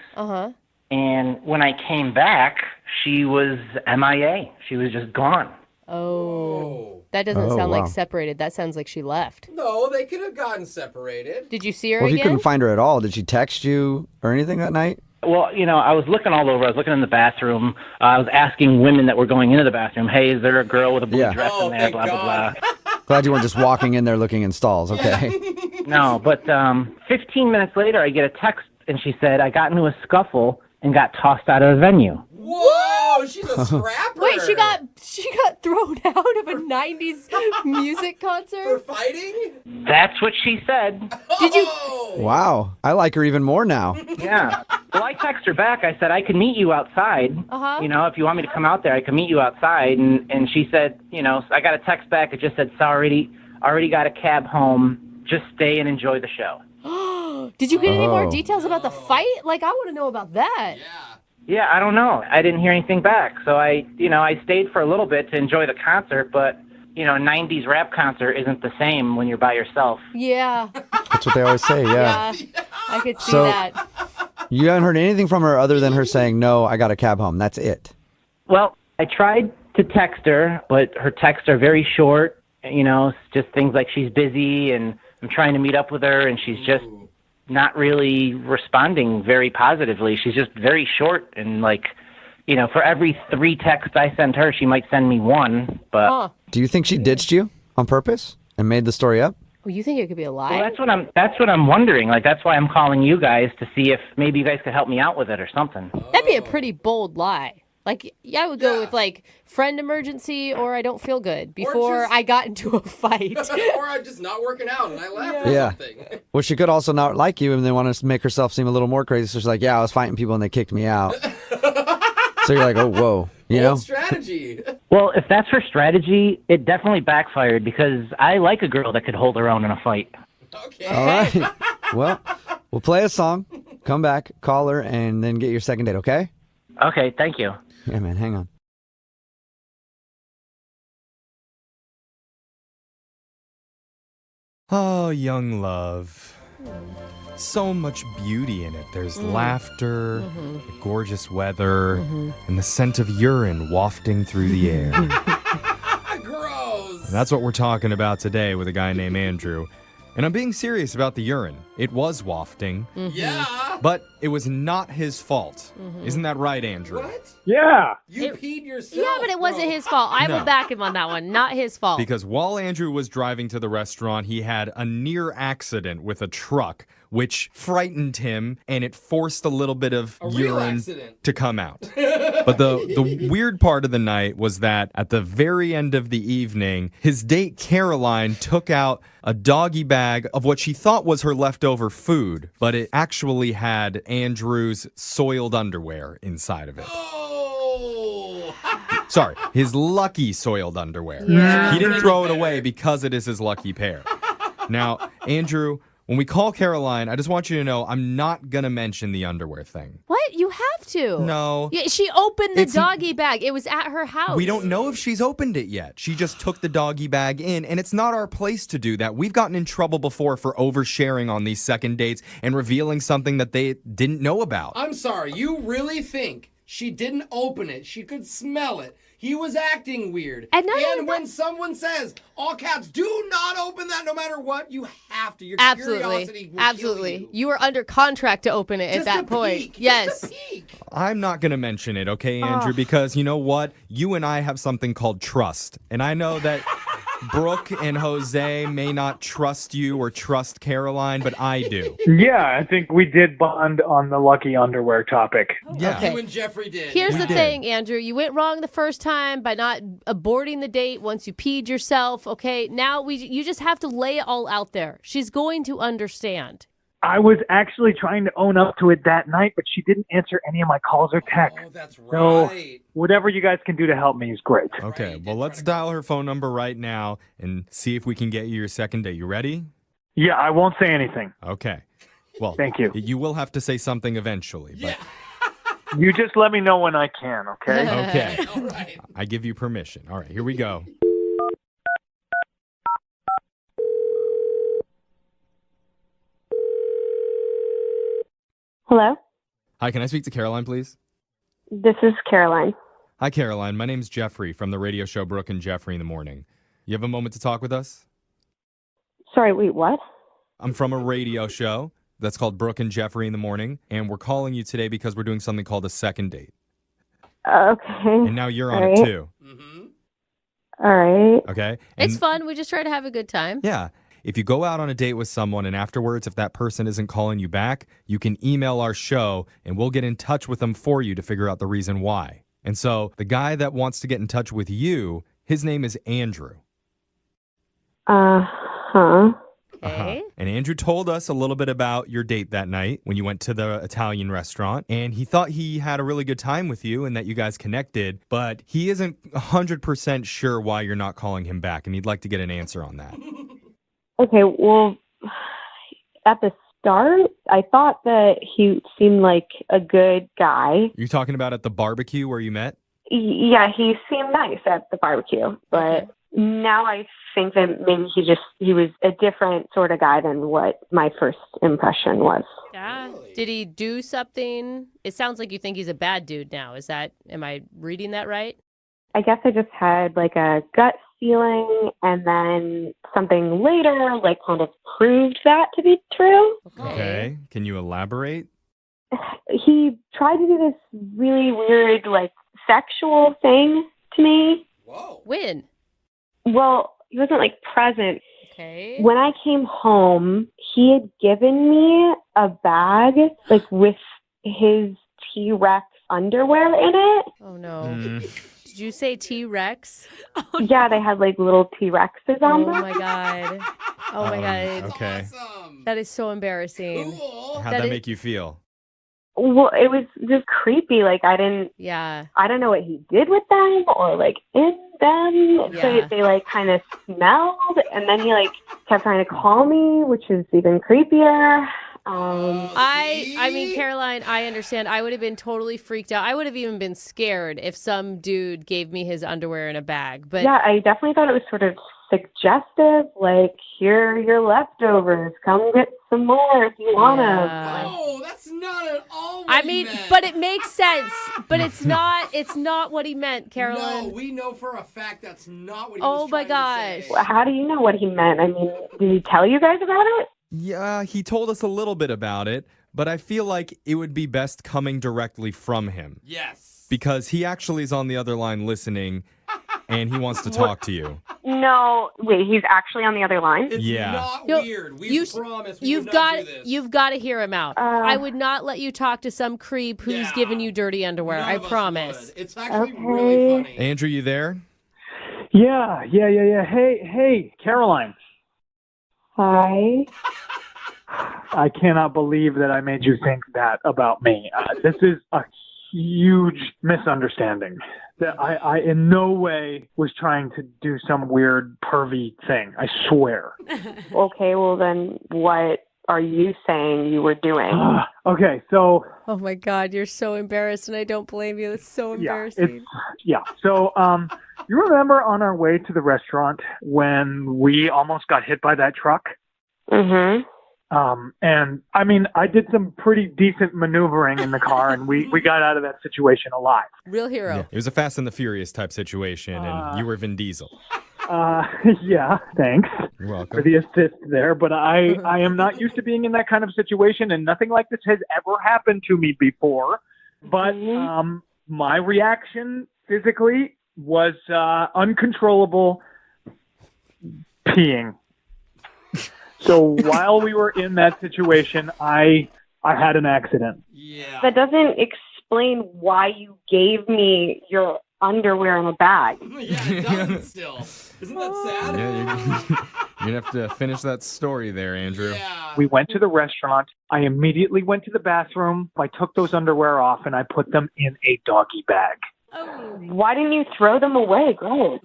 and when I came back, she was MIA. She was just gone. Oh. That doesn't sound like separated. That sounds like she left. No, they could have gotten separated. Did you see her Well, if you again? couldn't find her at all, did she text you or anything that night? Well, you know, I was looking all over. I was looking in the bathroom. I was asking women that were going into the bathroom, hey, is there a girl with a blue dress in there, thank blah, blah, God. blah. Glad you weren't just walking in there looking in stalls, okay? No, but 15 minutes later, I get a text, and she said, I got into a scuffle and got tossed out of the venue. Whoa, she's a scrapper. Wait, she got thrown out of a 90s music For concert? fighting? That's what she said. Did you? Wow. I like her even more now. Yeah. Well, I texted her back. I said, I can meet you outside. You know, if you want me to come out there, I can meet you outside. And she said, you know, I got a text back. It just said, sorry, already got a cab home. Just stay and enjoy the show. Did you get any more Oh. details about the fight? Like, I want to know about that. Yeah, I don't know. I didn't hear anything back. So I stayed for a little bit to enjoy the concert, but, you know, a 90s rap concert isn't the same when you're by yourself. Yeah. That's what they always say, yeah. I could see So- that. You haven't heard anything from her other than her saying, no, I got a cab home. That's it. Well, I tried to text her, but her texts are very short. You know, it's just things like she's busy and I'm trying to meet up with her and she's just not really responding very positively. She's just very short and like, you know, for every 3 texts I send her, she might send me 1. But Do you think she ditched you on purpose and made the story up? Well, you think it could be a lie? well, that's what I'm wondering. Like, that's why I'm calling you guys to see if maybe you guys could help me out with it or something. That'd be a pretty bold lie. Like, I would go with, like, friend emergency or I don't feel good before I got into a fight. Or I'm just not working out and I left or Yeah. something. Well, she could also not like you and then want to make herself seem a little more crazy. So she's like, yeah, I was fighting people and they kicked me out. So you're like, oh, whoa. You know? Old strategy. Well, if that's her strategy, it definitely backfired because I like a girl that could hold her own in a fight. Okay. All right. Well, we'll play a song, come back, call her, and then get your second date, okay? Okay, thank you. Yeah, man, hang on. Oh, young love. So much beauty in it. There's laughter, the gorgeous weather, and the scent of urine wafting through the air. Gross. And that's what we're talking about today with a guy named Andrew. And I'm being serious about the urine. It was wafting. Yeah. But it was not his fault. Isn't that right, Andrew? What? Yeah. You peed yourself. Yeah, but it wasn't his fault. I will No. back him on that one. Not his fault. Because while Andrew was driving to the restaurant, he had a near accident with a truck, which frightened him, and it forced a little bit of A real urine accident. to come out. But the weird part of the night was that at the very end of the evening, his date Caroline took out a doggy bag of what she thought was her leftover food, but it actually had Andrew's soiled underwear inside of it. Oh. Sorry, his lucky soiled underwear. Yeah. He didn't throw it away because it is his lucky pair. Now, Andrew, when we call Caroline, I just want you to know I'm not going to mention the underwear thing. What? You have to. No. Yeah, she opened the It's- doggy bag. It was at her house. We don't know if she's opened it yet. She just took the doggy bag in, and it's not our place to do that. We've gotten in trouble before for oversharing on these second dates and revealing something that they didn't know about. I'm sorry. You really think she didn't open it? She could smell it. He was acting weird. And not only when someone says, all caps, do not open that no matter what, you have to. Your Absolutely. curiosity will Absolutely. kill you. You were under contract to open it Just at that a point. peek. Yes. Just a peek. I'm not going to mention it, okay, Andrew? Because you know what? You and I have something called trust. And I know that Brooke and Jose may not trust you or trust Caroline, but I do. Yeah, I think we did bond on the lucky underwear topic. Yeah. Okay. You and Jeffrey did. Here's We the did. thing, Andrew. You went wrong the first time by not aborting the date once you peed yourself. Okay, now you just have to lay it all out there. She's going to understand. I was actually trying to own up to it that night, but she didn't answer any of my calls or texts. Oh, that's So right. whatever you guys can do to help me is great. Okay, Right, well, let's dial her phone number right now and see if we can get you your second date. You ready? Yeah, I won't say anything. Okay. Well, Thank you. You will have to say something eventually, but Yeah. You just let me know when I can, okay? okay. All right. I give you permission. All right, here we go. Hello? Hi, can I speak to Caroline, please? This is Caroline. Hi, Caroline. My name's Jeffrey from the radio show Brooke and Jeffrey in the Morning. You have a moment to talk with us? Sorry, wait, what? I'm from a radio show that's called Brooke and Jeffrey in the Morning, and we're calling you today because we're doing something called a second date. Okay. And now you're on All it right. too. All right. Okay? It's And- fun. We just try to have a good time. Yeah. If you go out on a date with someone and afterwards, if that person isn't calling you back, you can email our show and we'll get in touch with them for you to figure out the reason why. And so the guy that wants to get in touch with you, his name is Andrew. Huh. Okay. And Andrew told us a little bit about your date that night when you went to the Italian restaurant. And he thought he had a really good time with you and that you guys connected, but he isn't 100% sure why you're not calling him back. And he'd like to get an answer on that. Okay, well, at the start, I thought that he seemed like a good guy. You're talking about at the barbecue where you met? Yeah, he seemed nice at the barbecue, but now I think that maybe he was a different sort of guy than what my first impression was. Yeah. Did he do something? It sounds like you think he's a bad dude now. Am I reading that right? I guess I just had like a gut feeling, and then something later like kind of proved that to be true. Okay. Can you elaborate? He tried to do this really weird like sexual thing to me. Whoa. When? Well, he wasn't like present. Okay. When I came home, he had given me a bag like with his T-Rex underwear in it. Oh, no. Did you say T-Rex? Yeah, they had like little T-Rexes on Oh, them. my God. Oh, my God. Okay. Awesome. That is so embarrassing. Cool. How'd that make you feel? Well, it was just creepy. Like I don't know what he did with them or like in them. So Yeah. they like kind of smelled, and then he like kept trying to call me, which is even creepier. I mean, Caroline, I understand. I would have been totally freaked out. I would have even been scared if some dude gave me his underwear in a bag. But yeah, I definitely thought it was sort of suggestive, like, here are your leftovers. Come get some more if you want them. No, that's not at all what I he mean, meant. but it makes sense. But it's not what he meant, Carolyn. No, we know for a fact that's not what he Oh was my trying to say. gosh. How do you know what he meant? I mean, did he tell you guys about it? Yeah, he told us a little bit about it, but I feel like it would be best coming directly from him. Yes. Because he actually is on the other line listening, and he wants to talk to you. No, wait, he's actually on the other line? It's not weird. We promise we would not do this. You've got to hear him out. I would not let you talk to some creep who's giving you dirty underwear. None I of us promise. would. It's actually really funny. Andrew, you there? Yeah. Hey, Caroline. Hi. I cannot believe that I made you think that about me. This is a huge misunderstanding. That I in no way was trying to do some weird pervy thing. I swear. Okay, well then what are you saying you were doing? Okay, so Oh my God, you're so embarrassed, and I don't blame you. It's so embarrassing. So you remember on our way to the restaurant when we almost got hit by that truck? Mm-hmm. And I mean, I did some pretty decent maneuvering in the car, and we got out of that situation alive. Real hero. Yeah, it was a Fast and the Furious type situation, and you were Vin Diesel. Yeah, thanks. You're welcome. For the assist there, but I am not used to being in that kind of situation, and nothing like this has ever happened to me before. But my reaction physically was uncontrollable peeing. So while we were in that situation, I had an accident. Yeah. That doesn't explain why you gave me your underwear in a bag. Yeah, it doesn't still. Isn't that sad? Yeah, you're going to have to finish that story there, Andrew. Yeah. We went to the restaurant. I immediately went to the bathroom. I took those underwear off, and I put them in a doggy bag. Oh. Why didn't you throw them away? Great.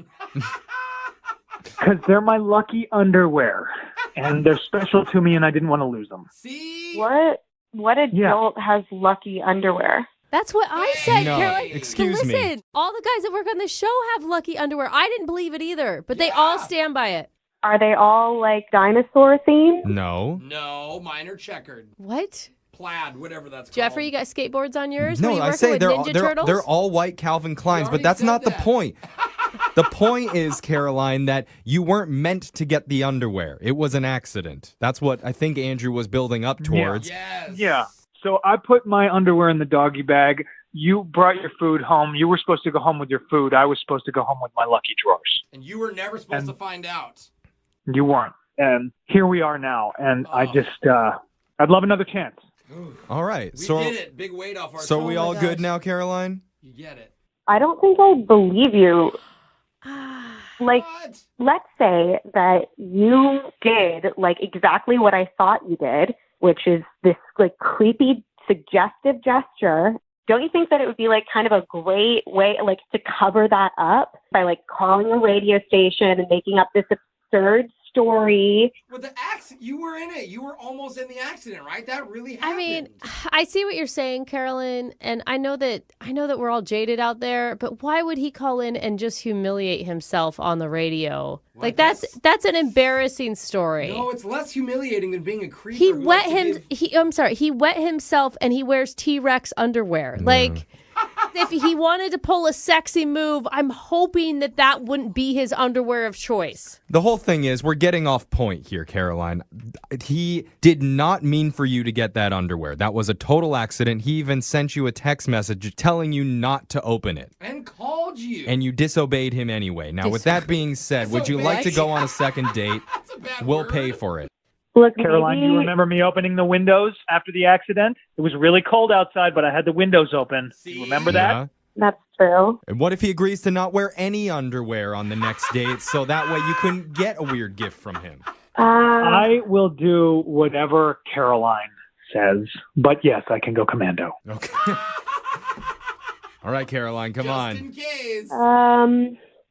Because they're my lucky underwear, and they're special to me, and I didn't want to lose them. See? What adult has lucky underwear? That's what I said, No, Caroline. excuse but me. listen, all the guys that work on the show have lucky underwear. I didn't believe it either, but they all stand by it. Are they all like dinosaur themed? No. No, mine are checkered. What? Plaid, whatever that's Jeffrey, you got skateboards on yours? No, Were you I working say with they're Ninja Turtles? they're all white Calvin Kleins, but already that's said not the that. point. The point is, Caroline, that you weren't meant to get the underwear. It was an accident. That's what I think Andrew was building up towards. Yes. Yeah. So I put my underwear in the doggy bag. You brought your food home. You were supposed to go home with your food. I was supposed to go home with my lucky drawers. And you were never supposed to find out. You weren't. And here we are now. And I just, I'd love another chance. All right. We so did it. Big weight off our So shoulders. we all good now, Caroline? You get it. I don't think I believe you. Like, What? let's say that you did like exactly what I thought you did, which is this like creepy suggestive gesture. Don't you think that it would be like kind of a great way like to cover that up by like calling a radio station and making up this absurd story? But the accident, you were in it. You were almost in the accident, right? That really happened. I mean, I see what you're saying, Carolyn, and I know that we're all jaded out there, but why would he call in and just humiliate himself on the radio? Well, Like that's an embarrassing story. no, it's less humiliating than being a creeper. He who wet likes to him. He wet himself, and he wears T-Rex underwear. Like, if he wanted to pull a sexy move, I'm hoping that wouldn't be his underwear of choice. The whole thing is, we're getting off point here, Caroline. He did not mean for you to get that underwear. That was a total accident. He even sent you a text message telling you not to open it. And called you. And you disobeyed him anyway. Now, with that being said, would you like to go on a second date? That's a bad We'll word. pay for it. Look, Caroline, do you remember me opening the windows after the accident? It was really cold outside, but I had the windows open. You remember that? Yeah. That's true. And what if he agrees to not wear any underwear on the next date, so that way you couldn't get a weird gift from him? I will do whatever Caroline says, but yes, I can go commando. Okay. All right, Caroline, come on. In case.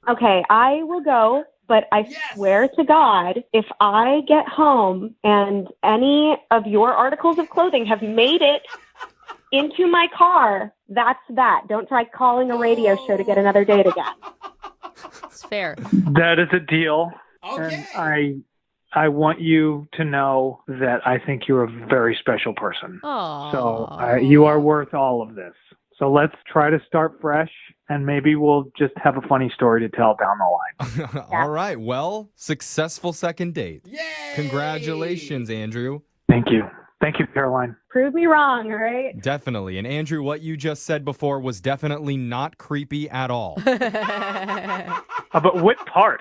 Okay, I will go, but I swear to God, if I get home and any of your articles of clothing have made it into my car, that's that. Don't try calling a radio show to get another date again. It's fair. That is a deal. Okay. And I want you to know that I think you're a very special person. Aww. So you are worth all of this. So let's try to start fresh, and maybe we'll just have a funny story to tell down the line. All right. Well, successful second date. Yay! Congratulations, Andrew. Thank you. Thank you, Caroline. Prove me wrong, all right? Definitely. And Andrew, what you just said before was definitely not creepy at all. But what part?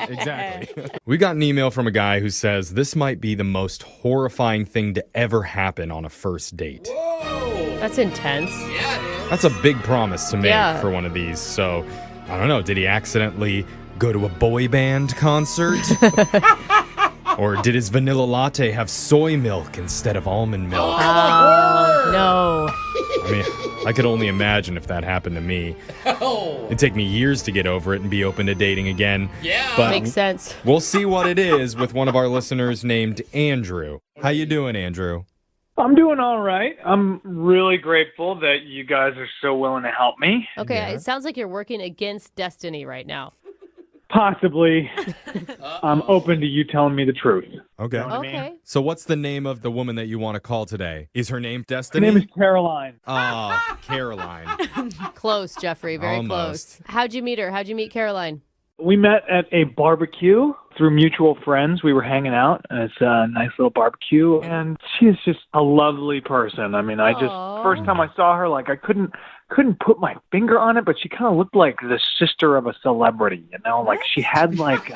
Exactly. We got an email from a guy who says this might be the most horrifying thing to ever happen on a first date. Whoa. That's intense. Yeah, it is. That's a big promise to make Yeah. for one of these. So, I don't know. Did he accidentally go to a boy band concert? Or did his vanilla latte have soy milk instead of almond milk? No. I mean, I could only imagine if that happened to me. Oh. It'd take me years to get over it and be open to dating again. Yeah. But Makes sense. we'll see what it is with one of our listeners named Andrew. How you doing, Andrew? I'm doing all right. I'm really grateful that you guys are so willing to help me. Okay, it sounds like you're working against destiny right now. Possibly. I'm open to you telling me the truth. Okay. Know what I mean? Okay. So what's the name of the woman that you want to call today? Is her name Her Destiny? name is Caroline. Caroline. Close, Jeffrey. Very Almost. close. How'd you meet her? How'd you meet Caroline? We met at a barbecue through mutual friends. We were hanging out. It's a nice little barbecue, and she is just a lovely person. I mean, first time I saw her, like I couldn't put my finger on it, but she kind of looked like the sister of a celebrity, you know? Like she had like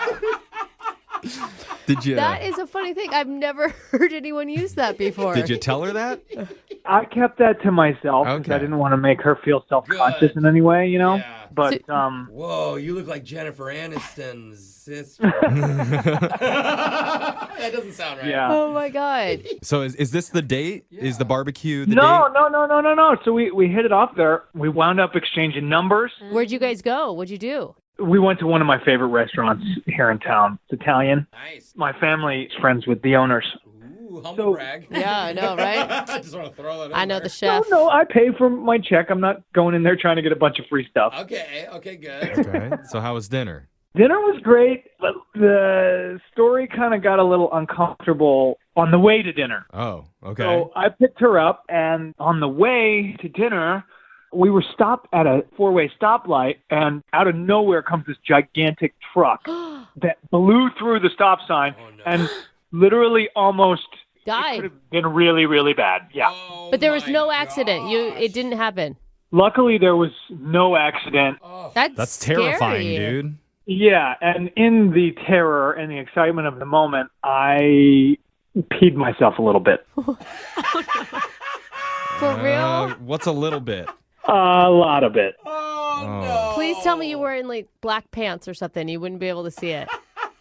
Did you That is a funny thing. I've never heard anyone use that before. Did you tell her that? I kept that to myself because I didn't want to make her feel self-conscious in any way, you know? Yeah. But Whoa, you look like Jennifer Aniston's sister. That doesn't sound right. Yeah. Oh my God. So is this the date? Yeah. Is the barbecue the No. date? So we hit it off there. We wound up exchanging numbers. Where'd you guys go? What'd you do? We went to one of my favorite restaurants here in town. It's Italian. Nice. My family is friends with the owners. Ooh, humble brag. Yeah, I know, right? I just want to throw that in I know there. the chef. No, I pay for my check. I'm not going in there trying to get a bunch of free stuff. Okay, good. Okay. So how was dinner? Dinner was great, but the story kind of got a little uncomfortable on the way to dinner. Oh, okay. So I picked her up, and on the way to dinner, we were stopped at a four-way stoplight, and out of nowhere comes this gigantic truck that blew through the stop sign and literally almost died. It could have been really, really bad. Yeah. But there was no accident. It didn't happen. Luckily, there was no accident. That's terrifying, scary. dude. Yeah, and in the terror and the excitement of the moment, I peed myself a little bit. For real? What's a little bit? A lot of it. Please tell me you were in like black pants or something. You wouldn't be able to see it.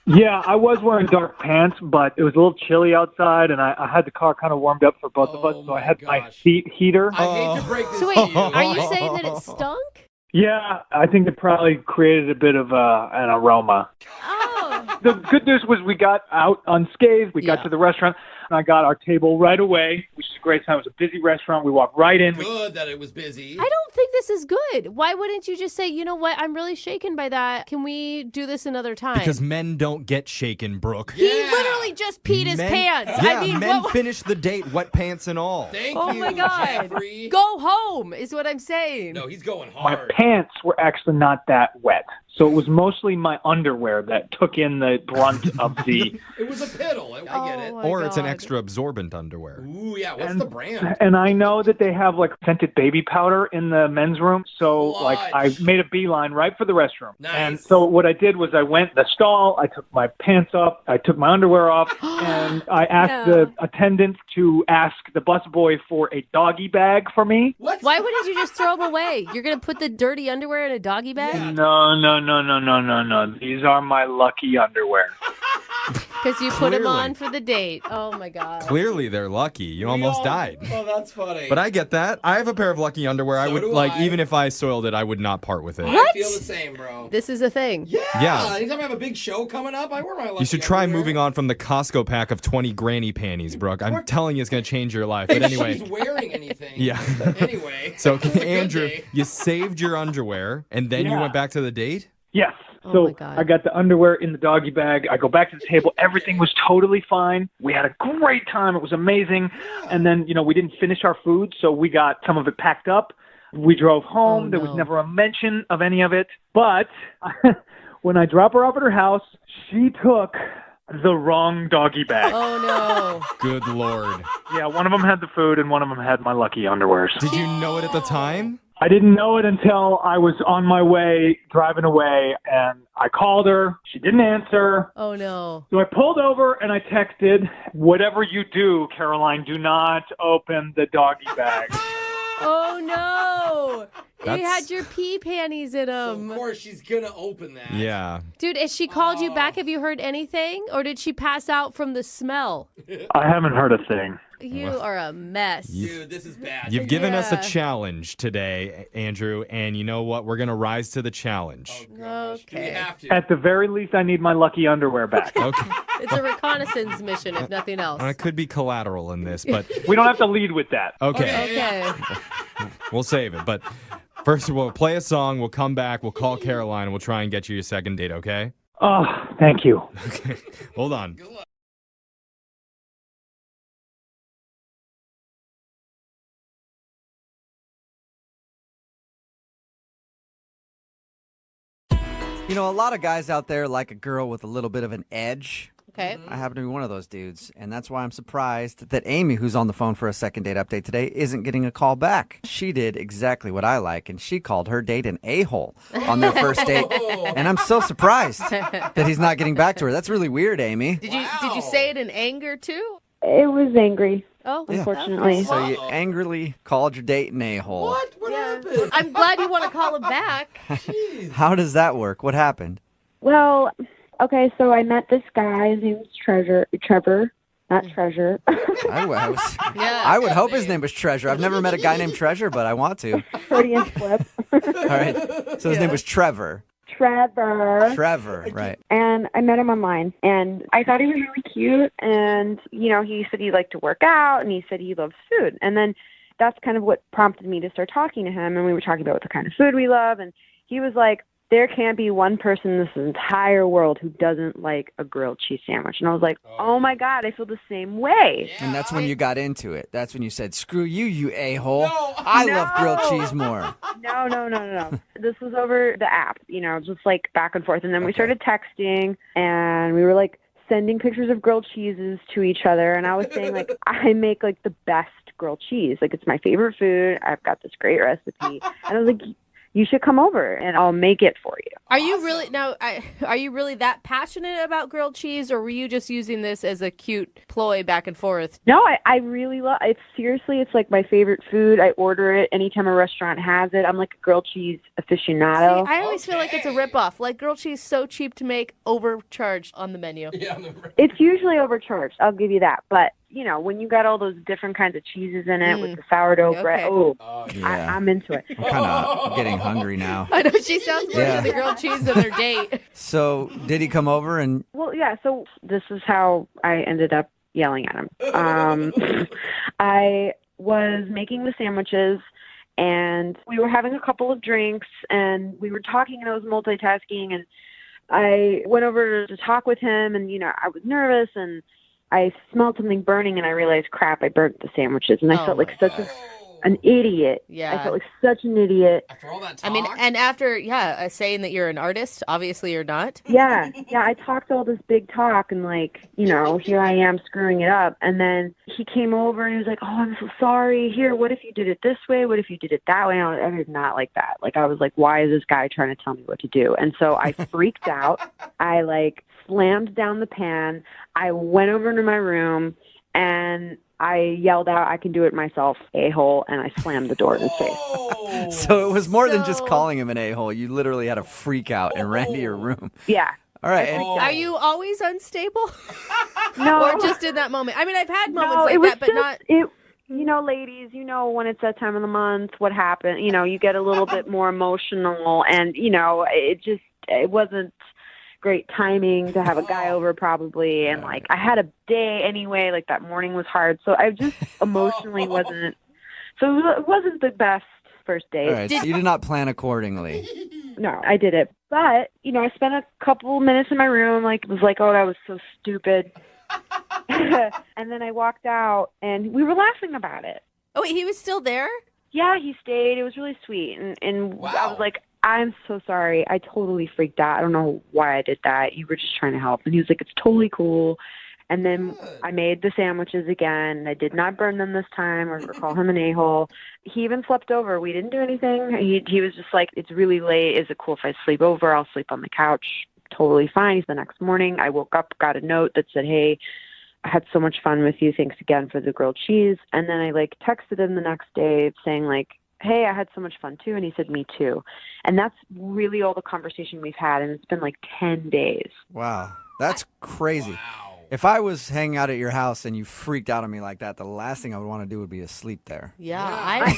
Yeah, I was wearing dark pants, but it was a little chilly outside, and I had the car kind of warmed up for both of us, so I had my seat heater. I hate to break this So wait, to you. are you saying that it stunk? Yeah, I think it probably created a bit of an aroma. Oh. The good news was we got out unscathed. We got to the restaurant, and I got our table right away, which is a great time. It was a busy restaurant. We walked right in. Good that it was busy. I don't think this is good. Why wouldn't you just say, you know what? I'm really shaken by that. Can we do this another time? Because men don't get shaken, Brooke. He literally just peed his pants. Yeah, I mean, men what? finish the date wet pants and all. Thank Oh you, my God. Jeffrey. Go home is what I'm saying. No, he's going My hard. pants were actually not that wet. So it was mostly my underwear that took in the brunt of the... It was a piddle. I get it. Or it's an extra absorbent underwear. Ooh, yeah. What's the brand? And I know that they have like scented baby powder in the men's room. So like I made a beeline right for the restroom. Nice. And so what I did was I went in the stall, I took my pants off, I took my underwear off, and I asked the attendant to ask the busboy for a doggy bag for me. What? Why wouldn't you just throw them away? You're going to put the dirty underwear in a doggy bag? No. These are my lucky underwear. Because you put them Clearly. on for the date. Oh my God. Clearly, they're lucky. You almost died. Oh, that's funny. But I get that. I have a pair of lucky underwear. I So would do like I. even if I soiled it, I would not part with it. I feel the same, bro. This is a thing. Yeah. Anytime I have a big show coming up, I wear my lucky You should try underwear. moving on from the Costco pack of 20 granny panties, Brooke. I'm telling you, it's going to change your life. But anyway. She's wearing anything. Yeah. Anyway. So, It's a good Andrew, day. you saved your underwear, and then you Yeah. went back to the date? Yes. Oh So my God. I got the underwear in the doggy bag. I go back to the table. Everything was totally fine. We had a great time. It was amazing. And then, we didn't finish our food, so we got some of it packed up. We drove home. Oh, There was no. never a mention of any of it. But when I drop her off at her house, she took the wrong doggy bag. Oh no. Good Lord. Yeah, one of them had the food and one of them had my lucky underwears. Did you know it at the time? I didn't know it until I was on my way, driving away, and I called her. She didn't answer. Oh no. So I pulled over and I texted, "Whatever you do, Caroline, do not open the doggy bag." Oh no. You That's- had your pee panties in them. Of course, she's gonna open that. Yeah. Dude, has she called you back? Have you heard anything? Or did she pass out from the smell? I haven't heard a thing. You are a mess. Dude, this is bad. You've given us a Yeah. challenge today, Andrew, and you know what? We're going to rise to the challenge. Okay. We have to. At the very least, I need my lucky underwear back. Okay. It's a reconnaissance mission, if nothing else. I could be collateral in this, but We don't have to lead with that. okay. Okay. We'll save it. But first, we'll play a song. We'll come back. We'll call Caroline. And we'll try and get you your second date, okay? Oh, thank you. Okay. Hold on. A lot of guys out there like a girl with a little bit of an edge. Okay. I happen to be one of those dudes, and that's why I'm surprised that Amy, who's on the phone for a second date update today, isn't getting a call back. She did exactly what I like, and she called her date an a-hole on their first date, and I'm so surprised that he's not getting back to her. That's really weird, Amy. Did you say it in anger too? It was angry, Oh, unfortunately. So you angrily called your date an a-hole. What? What happened? I'm glad you want to call him back. How does that work? What happened? Well, okay, so I met this guy. His name's Trevor, not Treasure. I would hope his name was Treasure. I've never met a guy named Treasure, but I want to. Freudian slip. All right. So his name was Trevor. Trevor, right. And I met him online, and I thought he was really cute. And, he said he liked to work out, and he said he loves food. And then that's kind of what prompted me to start talking to him, and we were talking about the kind of food we love. And he was like, there can't be one person in this entire world who doesn't like a grilled cheese sandwich. And I was like, oh my God, I feel the same way. And that's when you got into it. That's when you said, screw you, you a-hole. I love grilled cheese more. No. This was over the app, just like back and forth. And then we started texting, and we were like sending pictures of grilled cheeses to each other. And I was saying, like, I make like the best grilled cheese. Like, it's my favorite food. I've got this great recipe. And I was like, you should come over and I'll make it for you. Are you really are you really that passionate about grilled cheese, or were you just using this as a cute ploy back and forth? No, I really love it. Seriously, it's like my favorite food. I order it anytime a restaurant has it. I'm like a grilled cheese aficionado. See, I always feel like it's a ripoff. Like grilled cheese so cheap to make, overcharged on the menu. It's usually overcharged. I'll give you that. But when you got all those different kinds of cheeses in it with the sourdough bread, I'm into it. I'm kind of getting hungry now. I know, she sounds more into the grilled cheese than their date. So did he come over and... Well, yeah, so this is how I ended up yelling at him. I was making the sandwiches, and we were having a couple of drinks, and we were talking, and I was multitasking, and I went over to talk with him, and, I was nervous, and I smelled something burning, and I realized, crap, I burnt the sandwiches, and I felt like such an idiot. Yeah. I felt like such an idiot. After all that I mean, and after, saying that you're an artist, obviously you're not. Yeah, I talked all this big talk, and here I am screwing it up. And then he came over and he was like, oh, I'm so sorry. Here, what if you did it this way? What if you did it that way? And I did not like that. I was like, why is this guy trying to tell me what to do? And so I freaked out. I slammed down the pan. I went over into my room and I yelled out, I can do it myself, a-hole, and I slammed the door in his face. So it was more than just calling him an a-hole. You literally had a freak out and ran to your room. Yeah. All right. Are you always unstable? No. Or just in that moment? I mean, I've had moments like that, but not... ladies, when it's that time of the month, what happened, you get a little bit more emotional, and, it wasn't great timing to have a guy over probably, and I had a day anyway, that morning was hard, so I just emotionally wasn't, so it wasn't the best first date. All right, so you did not plan accordingly. No, I did it. But, I spent a couple minutes in my room, was like, oh, that was so stupid. And then I walked out, and we were laughing about it. Oh, wait, he was still there? Yeah, he stayed. It was really sweet. And I was like, I'm so sorry. I totally freaked out. I don't know why I did that. You were just trying to help. And he was like, it's totally cool. And then I made the sandwiches again. I did not burn them this time or call him an a-hole. He even slept over. We didn't do anything. He was just like, it's really late. Is it cool if I sleep over? I'll sleep on the couch. Totally fine. The next morning, I woke up, got a note that said, hey, I had so much fun with you. Thanks again for the grilled cheese. And then I texted him the next day saying hey, I had so much fun too. And he said, me too. And that's really all the conversation we've had. And it's been 10 days. Wow. That's crazy. Wow. If I was hanging out at your house and you freaked out on me like that, the last thing I would want to do would be to sleep there. Yeah. I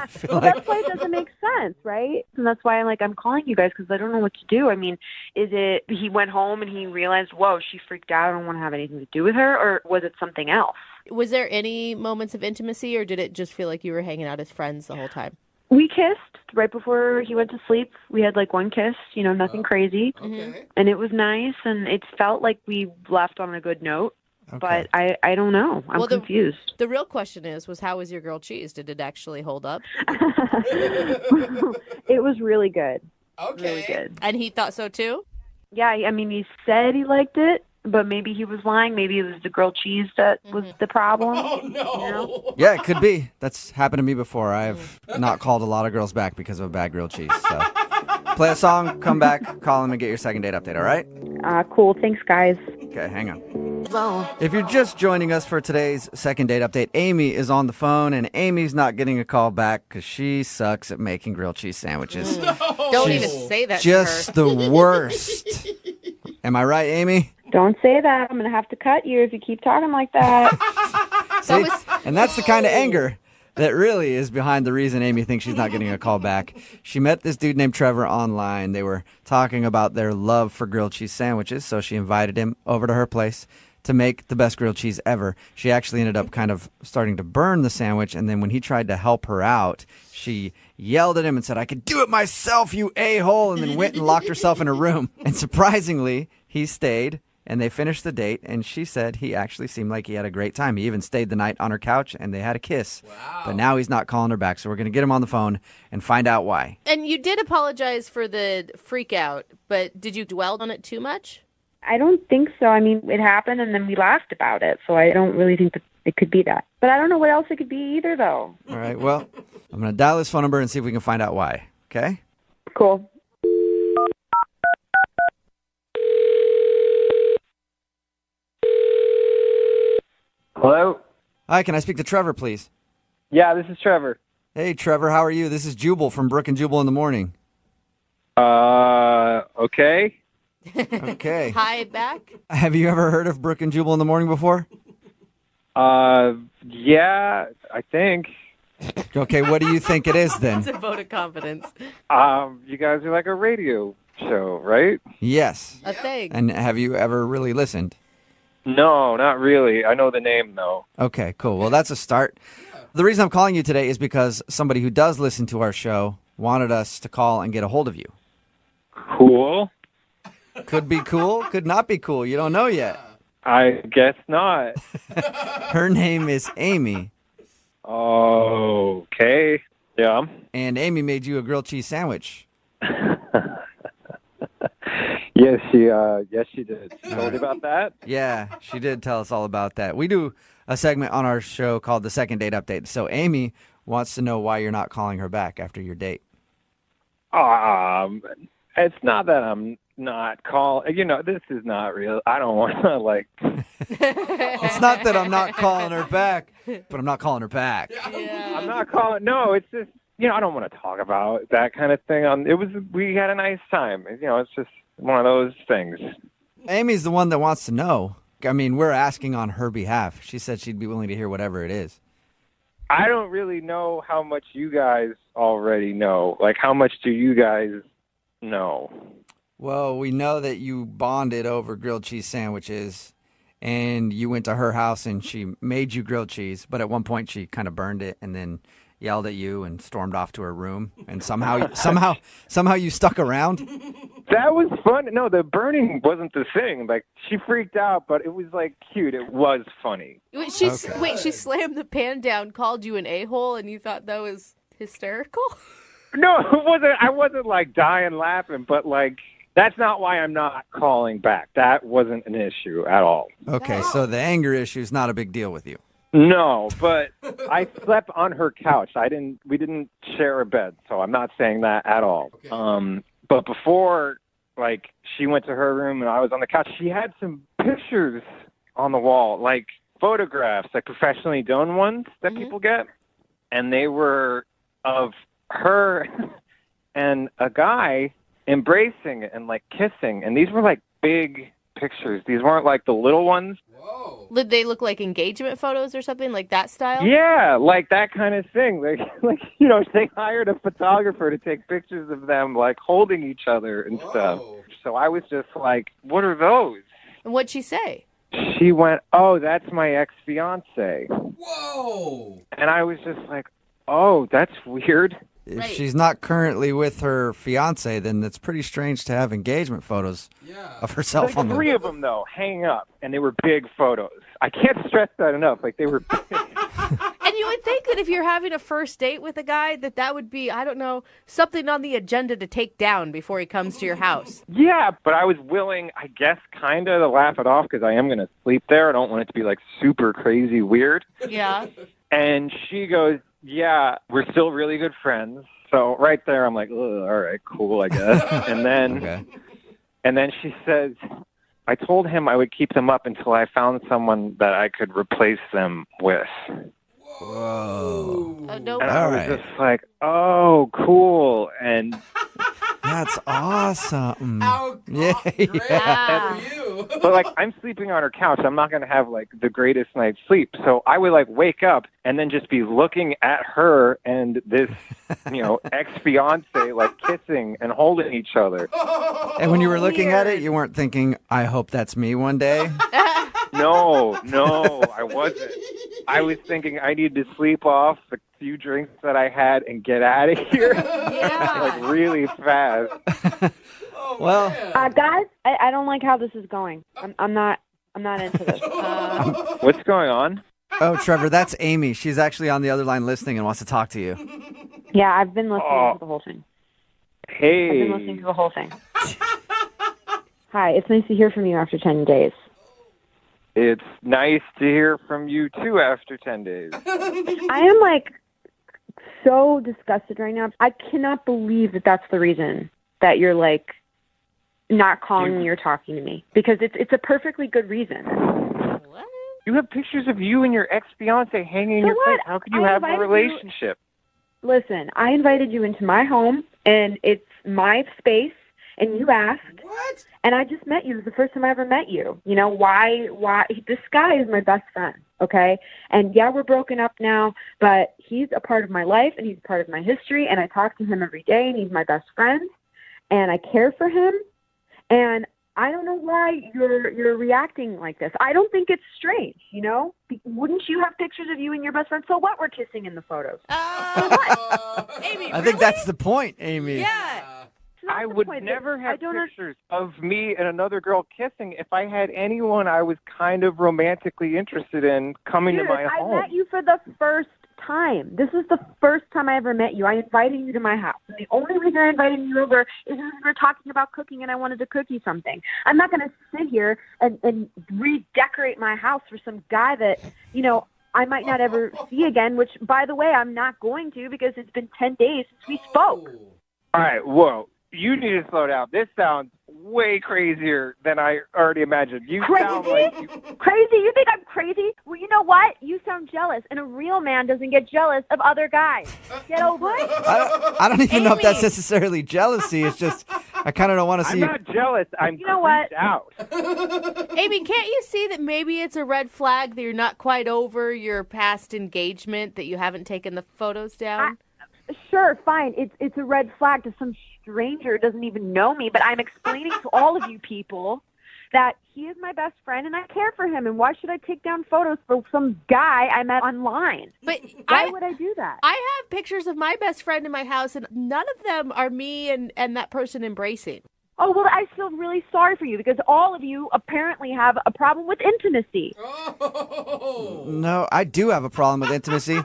feel Well, that's why it doesn't make sense, right? And that's why I'm calling you guys because I don't know what to do. I mean, is it he went home and he realized, whoa, she freaked out. I don't want to have anything to do with her. Or was it something else? Was there any moments of intimacy or did it just feel like you were hanging out as friends the whole time? We kissed right before he went to sleep. We had one kiss, nothing crazy. Okay. And it was nice, and it felt like we left on a good note. Okay. But I don't know. I'm confused. The real question was how was your grilled cheese? Did it actually hold up? It was really good. Okay. Really good. And he thought so too? Yeah, I mean, he said he liked it, but maybe he was lying. Maybe it was the grilled cheese that was the problem. Oh, no. Yeah, it could be. That's happened to me before. I've not called a lot of girls back because of a bad grilled cheese. So play a song, come back, call them, and get your second date update, all right? Cool. Thanks, guys. Okay, hang on. If you're just joining us for today's second date update, Amy is on the phone, and Amy's not getting a call back because she sucks at making grilled cheese sandwiches. No. Don't even say that Just to her. the worst. Am I right, Amy? Don't say that. I'm going to have to cut you if you keep talking like that. See? And that's the kind of anger that really is behind the reason Amy thinks she's not getting a call back. She met this dude named Trevor online. They were talking about their love for grilled cheese sandwiches, so she invited him over to her place to make the best grilled cheese ever. She actually ended up kind of starting to burn the sandwich, and then when he tried to help her out, she yelled at him and said, I could do it myself, you a-hole, and then went and locked herself in a room. And surprisingly, he stayed, and they finished the date, and she said he actually seemed like he had a great time. He even stayed the night on her couch, and they had a kiss. Wow. But now he's not calling her back, so we're going to get him on the phone and find out why. And you did apologize for the freak out, but did you dwell on it too much? I don't think so. I mean, it happened, and then we laughed about it, so I don't really think that it could be that. But I don't know what else it could be either, though. All right, well, I'm going to dial his phone number and see if we can find out why, okay? Cool. Hello? Hi, can I speak to Trevor, please? Yeah, this is Trevor. Hey, Trevor, how are you? This is Jubal from Brooke and Jubal in the Morning. Okay. Okay. Hi, back. Have you ever heard of Brooke and Jubal in the Morning before? Yeah, I think. Okay, what do you think it is then? It's a vote of confidence. You guys are like a radio show, right? Yes. A thing. And have you ever really listened? No, not really. I know the name, though. Okay, cool. Well, that's a start. The reason I'm calling you today is because somebody who does listen to our show wanted us to call and get a hold of you. Cool. Could be cool, could not be cool. You don't know yet. I guess not. Her name is Amy. Okay. Yeah. And Amy made you a grilled cheese sandwich. Yes, she did. You told you about that? Yeah, she did tell us all about that. We do a segment on our show called the Second Date Update. So Amy wants to know why you're not calling her back after your date. It's not that I'm not calling. This is not real. I don't want to, It's not that I'm not calling her back, but I'm not calling her back. Yeah. I'm not calling. No, it's just, I don't want to talk about that kind of thing. We had a nice time. It's just one of those things. Amy's the one that wants to know. I mean, we're asking on her behalf. She said she'd be willing to hear whatever it is. I don't really know how much you guys already know. How much do you guys know? Well, we know that you bonded over grilled cheese sandwiches, and you went to her house and she made you grilled cheese, but at one point she kind of burned it, and then yelled at you and stormed off to her room, and somehow you stuck around? That was fun. No, the burning wasn't the thing. Like, she freaked out, but it was, like, cute. It was funny. Wait, she slammed the pan down, called you an a-hole, and you thought that was hysterical? No, it wasn't. I wasn't, like, dying laughing, but, like, that's not why I'm not calling back. That wasn't an issue at all. Okay, so the anger issue is not a big deal with you. No, but I slept on her couch. We didn't share a bed, so I'm not saying that at all. Okay. But before, like, she went to her room and I was on the couch, she had some pictures on the wall, like photographs, like professionally done ones that people get. And they were of her and a guy embracing and, like, kissing. And these were, like, big pictures. These weren't, like, the little ones. Whoa. Did they look like engagement photos or something, like that style? Yeah, like that kind of thing. Like you know, they hired a photographer to take pictures of them, like, holding each other and stuff. So I was just like, what are those? And what'd she say? She went, oh, that's my ex-fiance. Whoa. And I was just like, oh, that's weird. If she's not currently with her fiance, then it's pretty strange to have engagement photos of herself on the... Three of them, though, hanging up, and they were big photos. I can't stress that enough. Like, they were big. And you would think that if you're having a first date with a guy, that would be, I don't know, something on the agenda to take down before he comes to your house. Yeah, but I was willing, I guess, kind of to laugh it off because I am going to sleep there. I don't want it to be, like, super crazy weird. Yeah. And she goes, yeah, we're still really good friends. So right there, I'm like, all right, cool, I guess. And then she says, I told him I would keep them up until I found someone that I could replace them with. Whoa. And I was just like, oh, cool. And that's awesome. How yeah. But, like, I'm sleeping on her couch. I'm not going to have, like, the greatest night's sleep. So I would, like, wake up and then just be looking at her and this, you know, ex-fiance, like, kissing and holding each other. And when you were looking at it, you weren't thinking, I hope that's me one day? No, I wasn't. I was thinking I need to sleep off the few drinks that I had and get out of here. Like, really fast. Well, guys, I don't like how this is going. I'm not into this. What's going on? Oh, Trevor, that's Amy. She's actually on the other line listening and wants to talk to you. Yeah, I've been listening to the whole thing. Hey. I've been listening to the whole thing. Hi, it's nice to hear from you after 10 days. It's nice to hear from you, too, after 10 days. I am, like, so disgusted right now. I cannot believe that that's the reason that you're, like, not calling me or talking to me. Because it's a perfectly good reason. What? You have pictures of you and your ex-fiance hanging in your place. How could you have a relationship? Listen, I invited you into my home, and it's my space, and you asked. What? And I just met you. It was the first time I ever met you. You know, why? This guy is my best friend, okay? And, yeah, we're broken up now, but he's a part of my life, and he's a part of my history, and I talk to him every day, and he's my best friend, and I care for him. And I don't know why you're reacting like this. I don't think it's strange, you know? Wouldn't you have pictures of you and your best friend? So what? We're kissing in the photos. Amy, I think that's the point, Amy. Yeah. I would never have pictures of me and another girl kissing if I had anyone I was kind of romantically interested in coming to my home. I met you for the first time. This is the first time I ever met you. I invited you to my house. And the only reason I invited you over is because we were talking about cooking and I wanted to cook you something. I'm not going to sit here and redecorate my house for some guy that, you know, I might not ever see again, which, by the way, I'm not going to because it's been 10 days since we spoke. All right, whoa. You need to slow down. This sounds way crazier than I already imagined. You sound like Crazy? You think I'm crazy? Well, you know what? You sound jealous, and a real man doesn't get jealous of other guys. Get over it. I don't even know if that's necessarily jealousy. It's just I kind of don't want to see. I'm not jealous. I'm what? out. Amy, can't you see that maybe it's a red flag that you're not quite over your past engagement, that you haven't taken the photos down? Sure, fine. It's a red flag to some stranger who doesn't even know me, but I'm explaining to all of you people that he is my best friend and I care for him. And why should I take down photos for some guy I met online? But why would I do that? I have pictures of my best friend in my house, and none of them are me and that person embracing. Oh, well, I feel really sorry for you because all of you apparently have a problem with intimacy. No, I do have a problem with intimacy.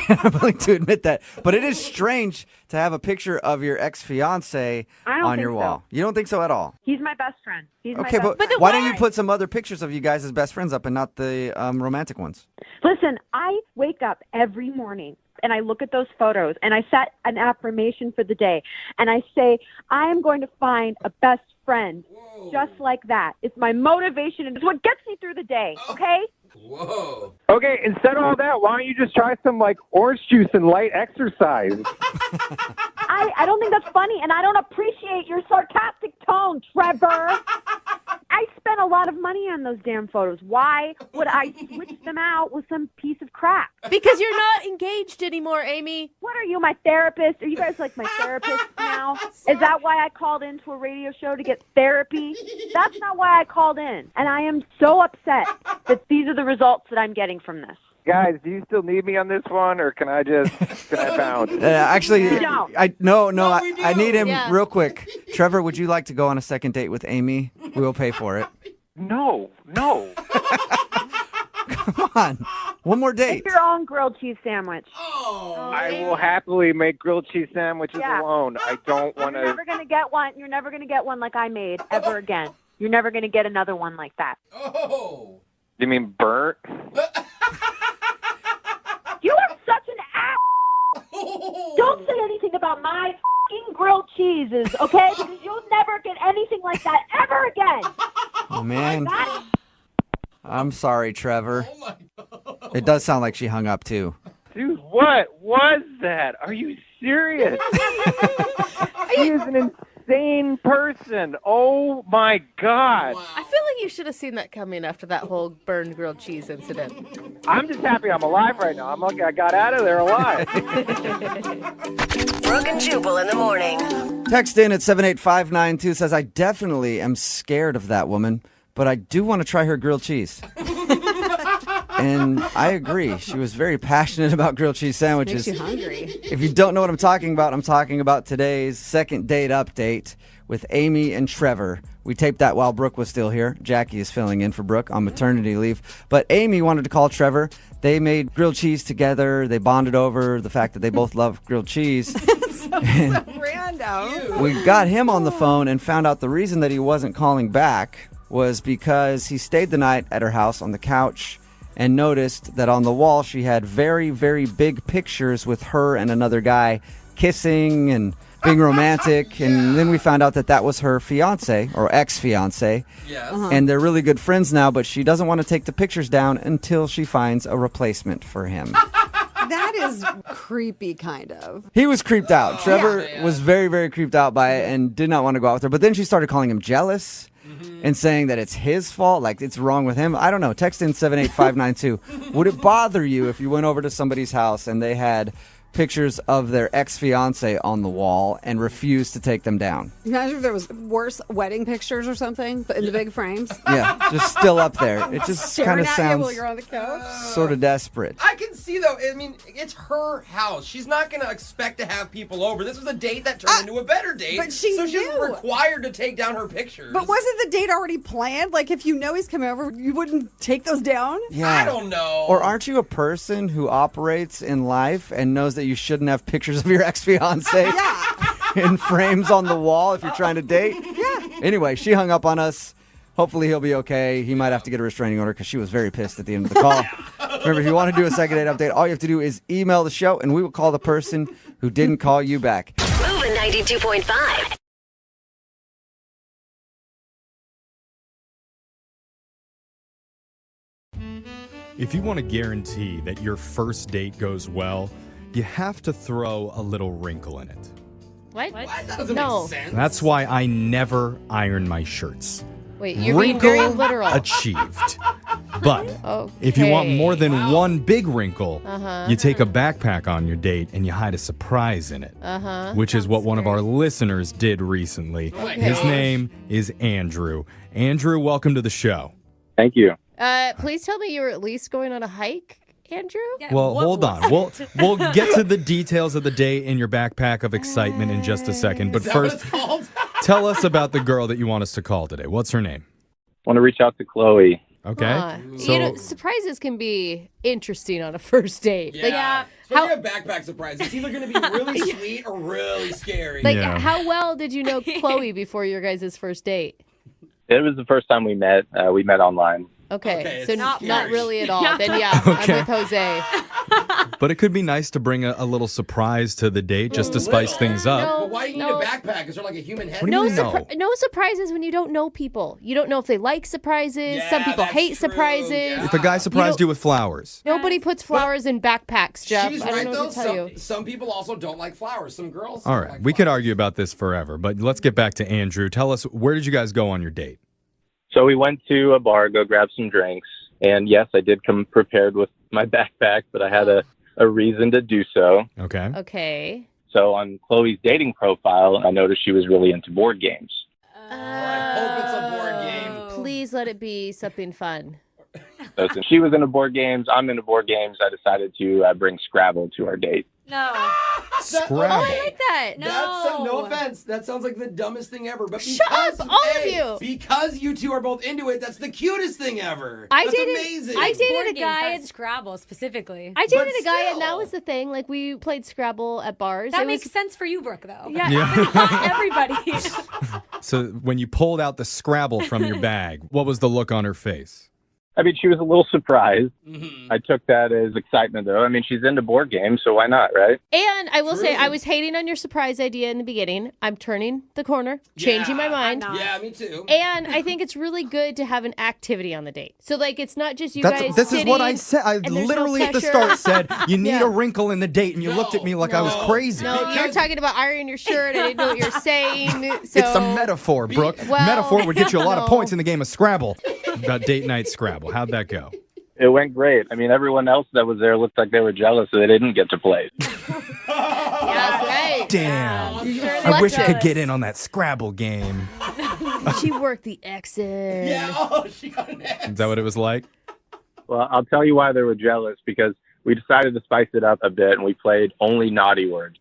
And I'm willing to admit that. But it is strange to have a picture of your ex-fiance on your wall. You don't think so at all? He's my best friend. He's Okay, my best but friend. why don't you put some other pictures of you guys as best friends up and not the romantic ones? Listen, I wake up every morning and I look at those photos and I set an affirmation for the day. And I say, I am going to find a best friend just like that. It's my motivation and it's what gets me through the day, okay? Whoa. Okay, instead of all that, why don't you just try some, like, orange juice and light exercise? I don't think that's funny, and I don't appreciate your sarcastic tone, Trevor. I spent a lot of money on those damn photos. Why would I switch them out with some piece of crap? Because you're not engaged anymore, Amy. What are you, my therapist? Are you guys like my therapist now? Is that why I called into a radio show to get therapy? That's not why I called in. And I am so upset that these are the results that I'm getting from this. Guys, do you still need me on this one, or can I bounce? Actually, No. I need him real quick. Trevor, would you like to go on a second date with Amy? We will pay for it. No. Come on. One more date. Make your own grilled cheese sandwich. I will happily make grilled cheese sandwiches alone. I don't want You're to. never going to get one. You're never going to get one like I made ever again. You're never going to get another one like that. Oh. You mean burnt? You are such an ass. Don't say anything about my f***ing grilled cheeses, okay? Because you'll never get anything like that ever again. Oh, man. I'm sorry, Trevor. Oh It does sound like she hung up, too. Dude, what was that? Are you serious? He is an insane person. Oh, my God. I feel like you should have seen that coming after that whole burned grilled cheese incident. I'm just happy I'm alive right now. I'm lucky I got out of there alive. Brooke and Jubal in the morning. Text in at 78592 says, I definitely am scared of that woman, but I do want to try her grilled cheese. And I agree. She was very passionate about grilled cheese sandwiches. Makes you hungry. If you don't know what I'm talking about today's second date update with Amy and Trevor. We taped that while Brooke was still here. Jackie is filling in for Brooke on maternity leave. But Amy wanted to call Trevor. They made grilled cheese together. They bonded over the fact that they both love grilled cheese. So random. We got him on the phone and found out the reason that he wasn't calling back was because he stayed the night at her house on the couch and noticed that on the wall she had very, very big pictures with her and another guy kissing and being romantic. And then we found out that that was her fiance or ex-fiance. Yes. And they're really good friends now, but she doesn't want to take the pictures down until she finds a replacement for him. That is creepy, kind of. He was creeped out. Trevor was very, very creeped out by it and did not want to go out with her. But then she started calling him jealous and saying that it's his fault, like it's wrong with him. I don't know. Text in 78592. Would it bother you if you went over to somebody's house and they had pictures of their ex-fiance on the wall and refused to take them down? Imagine if there was worse wedding pictures or something, but in the big frames. Yeah, just still up there. It just kind Staring of at you sounds while you're on the couch. sort of desperate. I can see, though, I mean, it's her house. She's not going to expect to have people over. This was a date that turned into a better date. But she so she's knew. required to take down her pictures. But wasn't the date already planned? Like, if you know he's coming over, you wouldn't take those down? Yeah. I don't know. Or aren't you a person who operates in life and knows that you shouldn't have pictures of your ex-fiance in frames on the wall if you're trying to date? Yeah. Anyway, she hung up on us. Hopefully he'll be okay. He might have to get a restraining order because she was very pissed at the end of the call. Remember, if you want to do a second date update, all you have to do is email the show and we will call the person who didn't call you back. Moving 92.5. If you want to guarantee that your first date goes well, you have to throw a little wrinkle in it. What? That doesn't No. make sense. That's why I never iron my shirts. Wait, you're being very literal. Achieved. But if you want more than one big wrinkle, Uh-huh. you take a backpack on your date and you hide a surprise in it. Uh-huh. Which is what one of our listeners did recently. my His gosh. name is Andrew. Andrew, welcome to the show. Thank you. Please tell me you were at least going on a hike, Andrew? Well, hold on. We'll get to the details of the day in your backpack of excitement in just a second. But first, tell us about the girl that you want us to call today. What's her name? I want to reach out to Chloe. Okay. You know, surprises can be interesting on a first date. Yeah. Especially a backpack surprise. It's either going to be really sweet or really scary. Like, how well did you know Chloe before your guys' first date? It was the first time we met. We met online. Okay, so not scary. really at all. Yeah. Then I'm with Jose. But it could be nice to bring a little surprise to the date just to spice things up. But why do you need a backpack? Is there like a human head? What do you mean, no? No surprises when you don't know people. You don't know if they like surprises. Yeah, Some people that's hate true. surprises. If a guy surprised you with flowers. Nobody puts flowers in backpacks, Jeff. She's I don't right, know though. what to tell you. Some people also don't like flowers. Some girls. All right. We could argue about this forever, but let's get back to Andrew. Tell us, where did you guys go on your date? So we went to a bar, go grab some drinks. And yes, I did come prepared with my backpack, but I had a reason to do so. Okay. Okay. So on Chloe's dating profile, I noticed she was really into board games. I hope it's a board game. Please let it be something fun. So since she was into board games, I'm into board games, I decided to bring Scrabble to our date. No. Scrabble. Oh, I like that. No offense. That sounds like the dumbest thing ever. But Shut because up, all of you. Because you two are both into it, that's the cutest thing ever. I That's dated- amazing. I dated Board a games, guy not Scrabble specifically. I dated a guy, and that was the thing. Like, we played Scrabble at bars. That It makes was, sense for you, Brooke, though. Yeah. Not everybody. So when you pulled out the Scrabble from your bag, what was the look on her face? I mean, she was a little surprised. I took that as excitement, though. I mean, she's into board games, so why not, right? And I will say, I was hating on your surprise idea in the beginning. I'm turning the corner, changing my mind. Yeah, me too. And I think it's really good to have an activity on the date. So, like, it's not just you guys This is what I sitting said. I and there's no literally at the pressure. start said, you need Yeah. a wrinkle in the date, and you looked at me like I was crazy. No, you're talking about ironing your shirt. I didn't know what you're saying. So. It's a metaphor, Brooke. Well, Metaphor would get you a lot of no. points in the game of Scrabble. About date night Scrabble. How'd that go? It went great. I mean, everyone else that was there looked like they were jealous that they didn't get to play. That's right. Damn. Sure I wish I could jealous. get in on that Scrabble game. She worked the exit. Yeah, she got an X. Is that what it was like? Well, I'll tell you why they were jealous, because we decided to spice it up a bit, and we played only naughty words.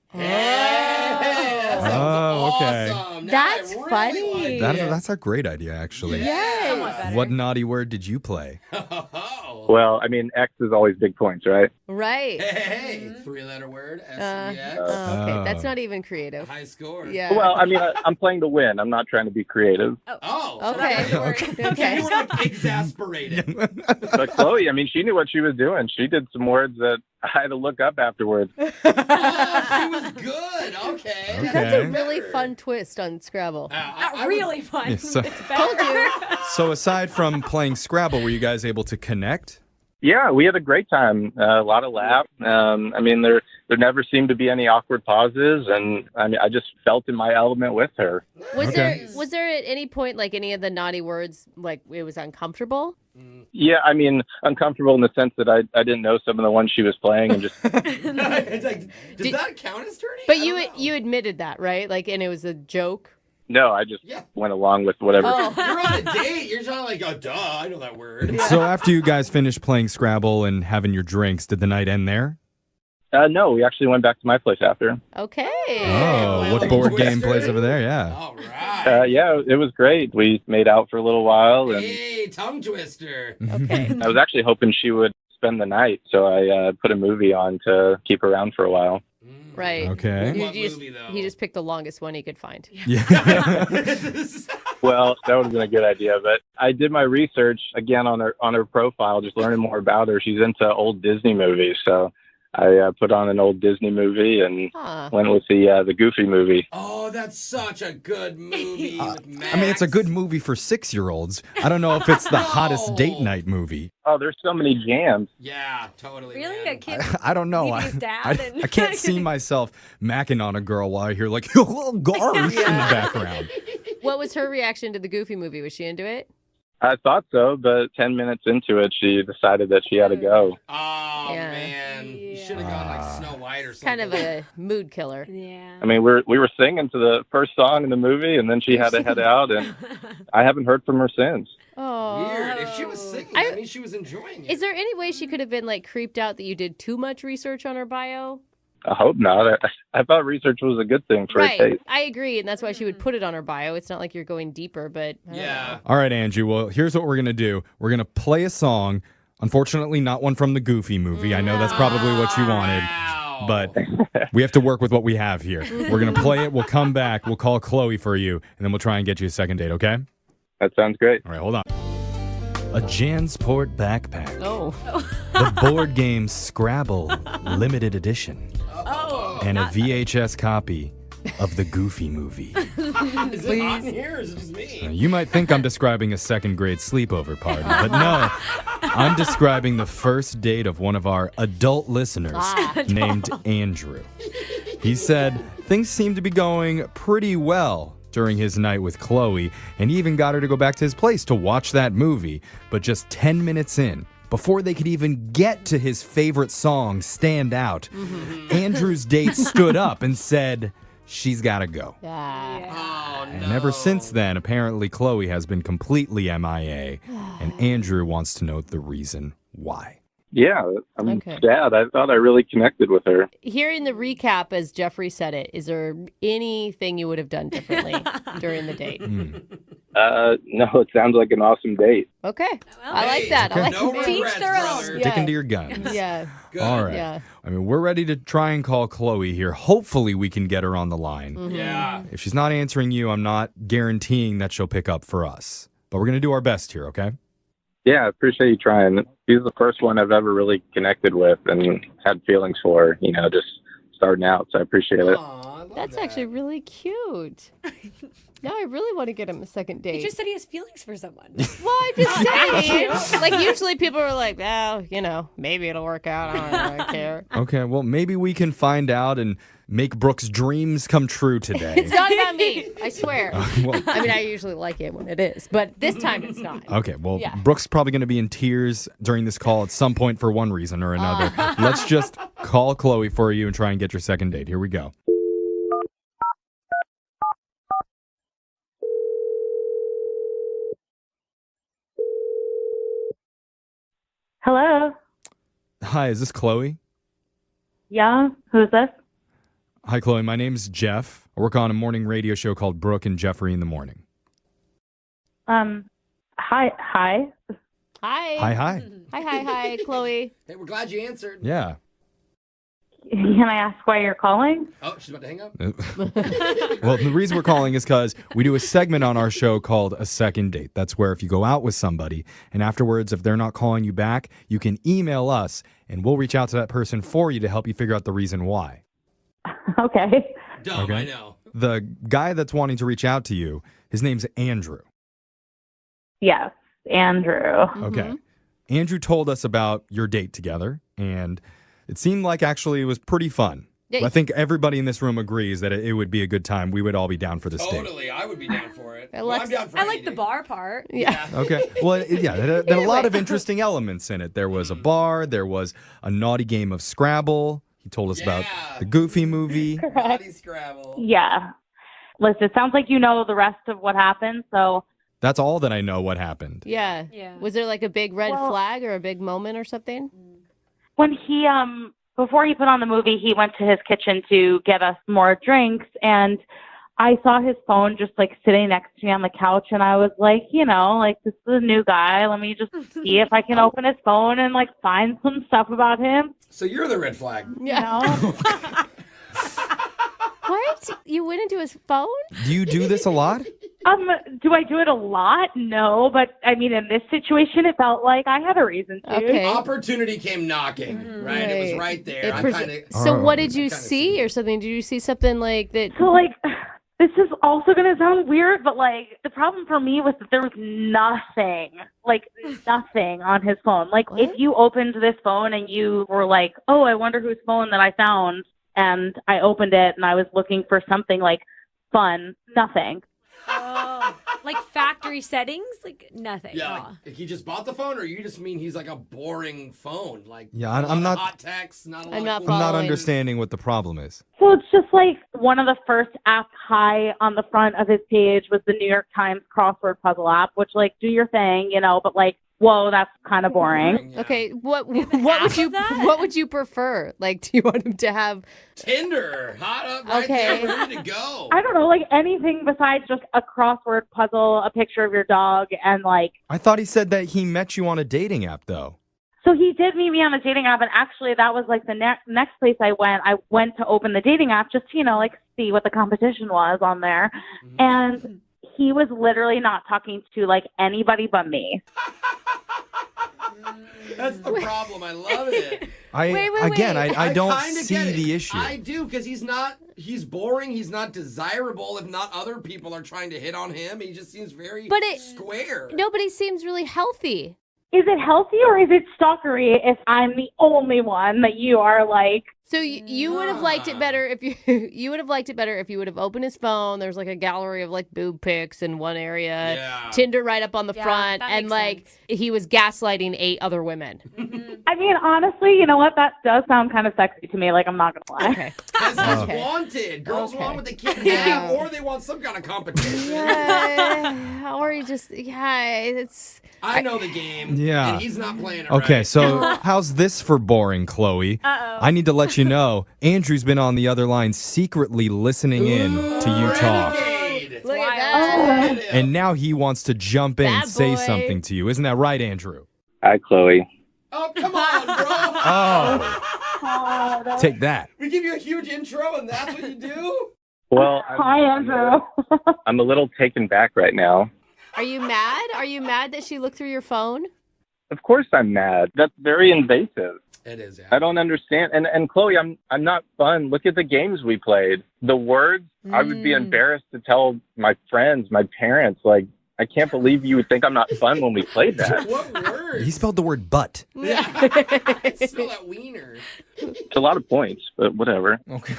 Oh, okay. That's funny. That's a great idea, actually. Yes. What naughty word did you play? Well, I mean, X is always big points, right? Right. Hey, three-letter word, S-E-X. Okay, that's not even creative. High score. Yeah. Well, I mean, I'm playing to win. I'm not trying to be creative. Oh. Okay. Okay. You were like exasperated. But Chloe, I mean, she knew what she was doing. She did some words that I had to look up afterwards. She was good. Okay. That's a really fun twist on Scrabble. Not really fun. Yeah, so- It's better. So aside from playing Scrabble, were you guys able to connect? Yeah, we had a great time. A lot of laughs. I mean, there never seemed to be any awkward pauses, and I mean, I just felt in my element with her. Was there at any point like any of the naughty words like it was uncomfortable? Yeah, I mean, uncomfortable in the sense that I didn't know some of the ones she was playing, and just It's like, does that count as turning? But you admitted that, right? Like, and it was a joke. no, I just went along with whatever. Oh. You're on a date. You're trying to like, oh, duh, I know that word. So after you guys finished playing Scrabble and having your drinks, did the night end there? No, we actually went back to my place after. Okay. Oh, what board game plays over there? Yeah. All right. Yeah, it was great. We made out for a little while, and Hey, tongue twister. Okay. I was actually hoping she would spend the night, so I put a movie on to keep her around for a while. Right. Okay. He just picked the longest one he could find. Well, that would have been a good idea, but I did my research again on her profile, just learning more about her. She's into old Disney movies, so I put on an old Disney movie and went with the Goofy movie. Oh, that's such a good movie. With Max. I mean, it's a good movie for 6-year-olds. I don't know if it's the hottest date night movie. Oh, there's so many jams. Yeah, totally. Really? A kid I don't know. leaving his dad and- I can't see myself macking on a girl while I hear like gosh in the background. What was her reaction to the Goofy movie? Was she into it? I thought so, but 10 minutes into it, she decided that she had to go. Oh, man. You should have gone like Snow White or something. Kind of a mood killer. Yeah. I mean, we were singing to the first song in the movie, and then she had to head out, and I haven't heard from her since. Oh. Weird. If she was singing, that means she was enjoying it. Is there any way she could have been like creeped out that you did too much research on her bio? I hope not. I thought research was a good thing for a Right. date. I agree, and that's why she would put it on her bio. It's not like you're going deeper, but I don't know. All right, Angie. Well, here's what we're going to do. We're going to play a song. Unfortunately, not one from the Goofy movie. I know that's probably what you wanted, but we have to work with what we have here. We're going to play it. We'll come back. We'll call Chloe for you, and then we'll try and get you a second date, okay? That sounds great. All right, hold on. A Jansport backpack. Oh. The board game Scrabble limited edition. And a VHS copy of the Goofy movie. Is it on here or is it just me? You might think I'm describing a second grade sleepover party, but no. I'm describing the first date of one of our adult listeners named Andrew. He said things seemed to be going pretty well during his night with Chloe, and he even got her to go back to his place to watch that movie. But just 10 minutes in, before they could even get to his favorite song, Stand Out, Andrew's date stood up and said, she's got to go. Yeah. And ever since then, apparently Chloe has been completely MIA, and Andrew wants to know the reason why. Yeah, I'm Okay. sad. I thought I really connected with her. Hearing the recap as Jeffrey said it, is there anything you would have done differently during the date? No, it sounds like an awesome date. Okay. I like that. I like no that. regrets, brother. Sticking to your guns. Yeah. All right. Yeah. I mean, we're ready to try and call Chloe here. Hopefully we can get her on the line. Yeah. If she's not answering you, I'm not guaranteeing that she'll pick up for us. But we're going to do our best here, okay? Yeah, I appreciate you trying. She's the first one I've ever really connected with and had feelings for, just starting out. So I appreciate it. That's actually really cute. Now I really want to get him a second date. He just said he has feelings for someone. Well, I'm just saying. Like, usually people are like, oh, maybe it'll work out. I don't care. Okay, well, maybe we can find out and make Brooke's dreams come true today. It's not about me. I swear. Well- I mean, I usually like it when it is, but this time it's not. Okay, well, Yeah. Brooke's probably going to be in tears during this call at some point for one reason or another. Let's just call Chloe for you and try and get your second date. Here we go. Hello. Hi, is this Chloe? Yeah. Who's this? Hi, Chloe. My name's Jeff. I work on a morning radio show called Brooke and Jeffrey in the Morning. Hi. Hi. Hi, hi. Hi, Chloe. Hey, we're glad you answered. Yeah. Can I ask why you're calling? Oh, she's about to hang up? Well, the reason we're calling is because we do a segment on our show called A Second Date. That's where if you go out with somebody and afterwards, if they're not calling you back, you can email us and we'll reach out to that person for you to help you figure out the reason why. Okay. Dumb, I know. The guy that's wanting to reach out to you, his name's Andrew. Yes, Andrew. Okay. Andrew told us about your date together, and it seemed like actually it was pretty fun. Yeah. I think everybody in this room agrees that it would be a good time. We would all be down for this date. Totally, I would be down for it. Alexa- I'm down for I like the bar part. Yeah. Okay. Well, yeah, there are a lot of interesting elements in it. There was a bar. There was a naughty game of Scrabble. He told us about the Goofy movie. Naughty Scrabble. Yeah. Listen, it sounds like you know the rest of what happened, so That's all that I know what happened. Yeah. Was there like a big red flag or a big moment or something? when he before he put on the movie, he went to his kitchen to get us more drinks, and I saw his phone just like sitting next to me on the couch, and I was like, this is a new guy. Let me just see if I can open his phone and like find some stuff about him. So you're the red flag. Yeah. What? You went into his phone? Do you do this a lot? Do I do it a lot? No, but I mean, in this situation, it felt like I had a reason to. Okay. Opportunity came knocking, right? It was right there. So what did you see or something? Did you see something like that? So like, this is also going to sound weird, but like the problem for me was that there was nothing on his phone. Like if you opened this phone and you were like, oh, I wonder whose phone that I found, and I opened it and I was looking for something like fun, nothing. Like factory settings? Like nothing. Yeah, like, he just bought the phone, or you just mean he's like a boring phone? Like, Yeah, a lot I'm of not. hot text, not a lot I'm of not cool- I'm not following. understanding what the problem is. So it's just like one of the first apps high on the front of his page was the New York Times crossword puzzle app, which like do your thing, but like, whoa, that's kind of boring. Okay, what would you prefer? Like, do you want him to have Tinder, hot up right Okay. there, ready to go. I don't know, like anything besides just a crossword puzzle, a picture of your dog, and like. I thought he said that he met you on a dating app, though. So he did meet me on a dating app, and actually that was like the next place I went. I went to open the dating app just to, like see what the competition was on there. And he was literally not talking to like anybody but me. That's the problem. I love it. I don't kinda see get it. the issue. I do, because he's boring. He's not desirable. If not, other people are trying to hit on him. He just seems very square. Nobody seems really healthy. Is it healthy or is it stalkery if I'm the only one that you are like? So you would have liked it better if you would have liked it better if you would have opened his phone. There's like a gallery of like boob pics in one area, Tinder right up on the front, that and makes like he was gaslighting 8 other women. I mean, honestly, you know what? That does sound kind of sexy to me. Like, I'm not gonna lie. Okay. That's what's wanted. Girls want what they can't have, or they want some kind of competition. Or you just it's. I know the game. Yeah. And he's not playing it Okay, right. so how's this for boring, Chloe? Uh-oh. I need to let you know, Andrew's been on the other line secretly listening in to you talk. Look at that. And now he wants to jump in Bad and say boy. something to you. Isn't that right, Andrew? Hi, Chloe. Oh, come on, bro. Oh. Take that. We give you a huge intro, and that's what you do? Well, Hi, Andrew. I'm a little taken back right now. Are you mad? Are you mad that she looked through your phone? Of course I'm mad. That's very invasive. It is, yeah. I don't understand. And Chloe, I'm not fun. Look at the games we played. The words, I would be embarrassed to tell my friends, my parents, like, I can't believe you would think I'm not fun when we played that. What words? He spelled the word butt. Yeah. Smell that wiener. It's a lot of points, but whatever. Okay.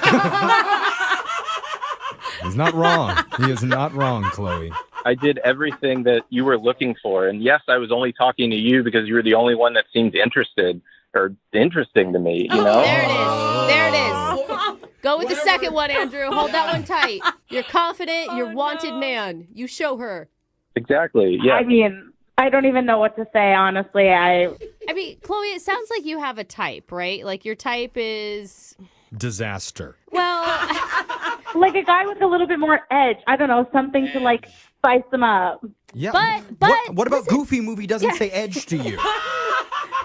He's not wrong. He is not wrong, Chloe. I did everything that you were looking for. And yes, I was only talking to you because you were the only one that seemed interested or interesting to me, you know? There it is. There it is. Go with the second one, Andrew. Hold that one tight. You're confident. You're wanted man. You show her. Exactly, yeah. I mean, I don't even know what to say, honestly. I mean, Chloe, it sounds like you have a type, right? Like your type is... Disaster. Well... like a guy with a little bit more edge. I don't know, something to like spice them up. Yeah. But what about Goofy movie doesn't say edge to you?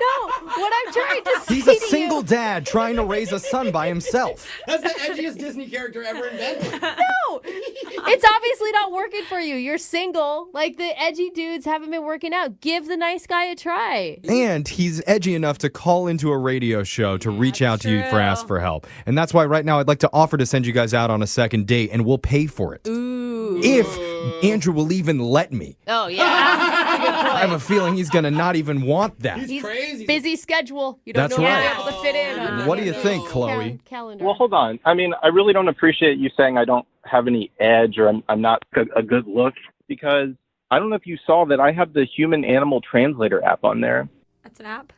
No, what I'm trying to say He's a to single dad trying to raise a son by himself. That's the edgiest Disney character ever invented. No, it's obviously not working for you. You're single. Like the edgy dudes haven't been working out. Give the nice guy a try. And he's edgy enough to call into a radio show to reach out to you for ask for help. And that's why right now I'd like to offer to send you guys out on a second date, and we'll pay for it. Ooh. If Andrew will even let me. Oh, yeah. That's a good point. I have a feeling he's going to not even want that. He's crazy. Busy schedule. You don't That's know right. if you're able to fit in. On What do you think, Chloe? Calendar. Well, hold on. I mean, I really don't appreciate you saying I don't have any edge or I'm not a good look, because I don't know if you saw that I have the human animal translator app on there. That's an app?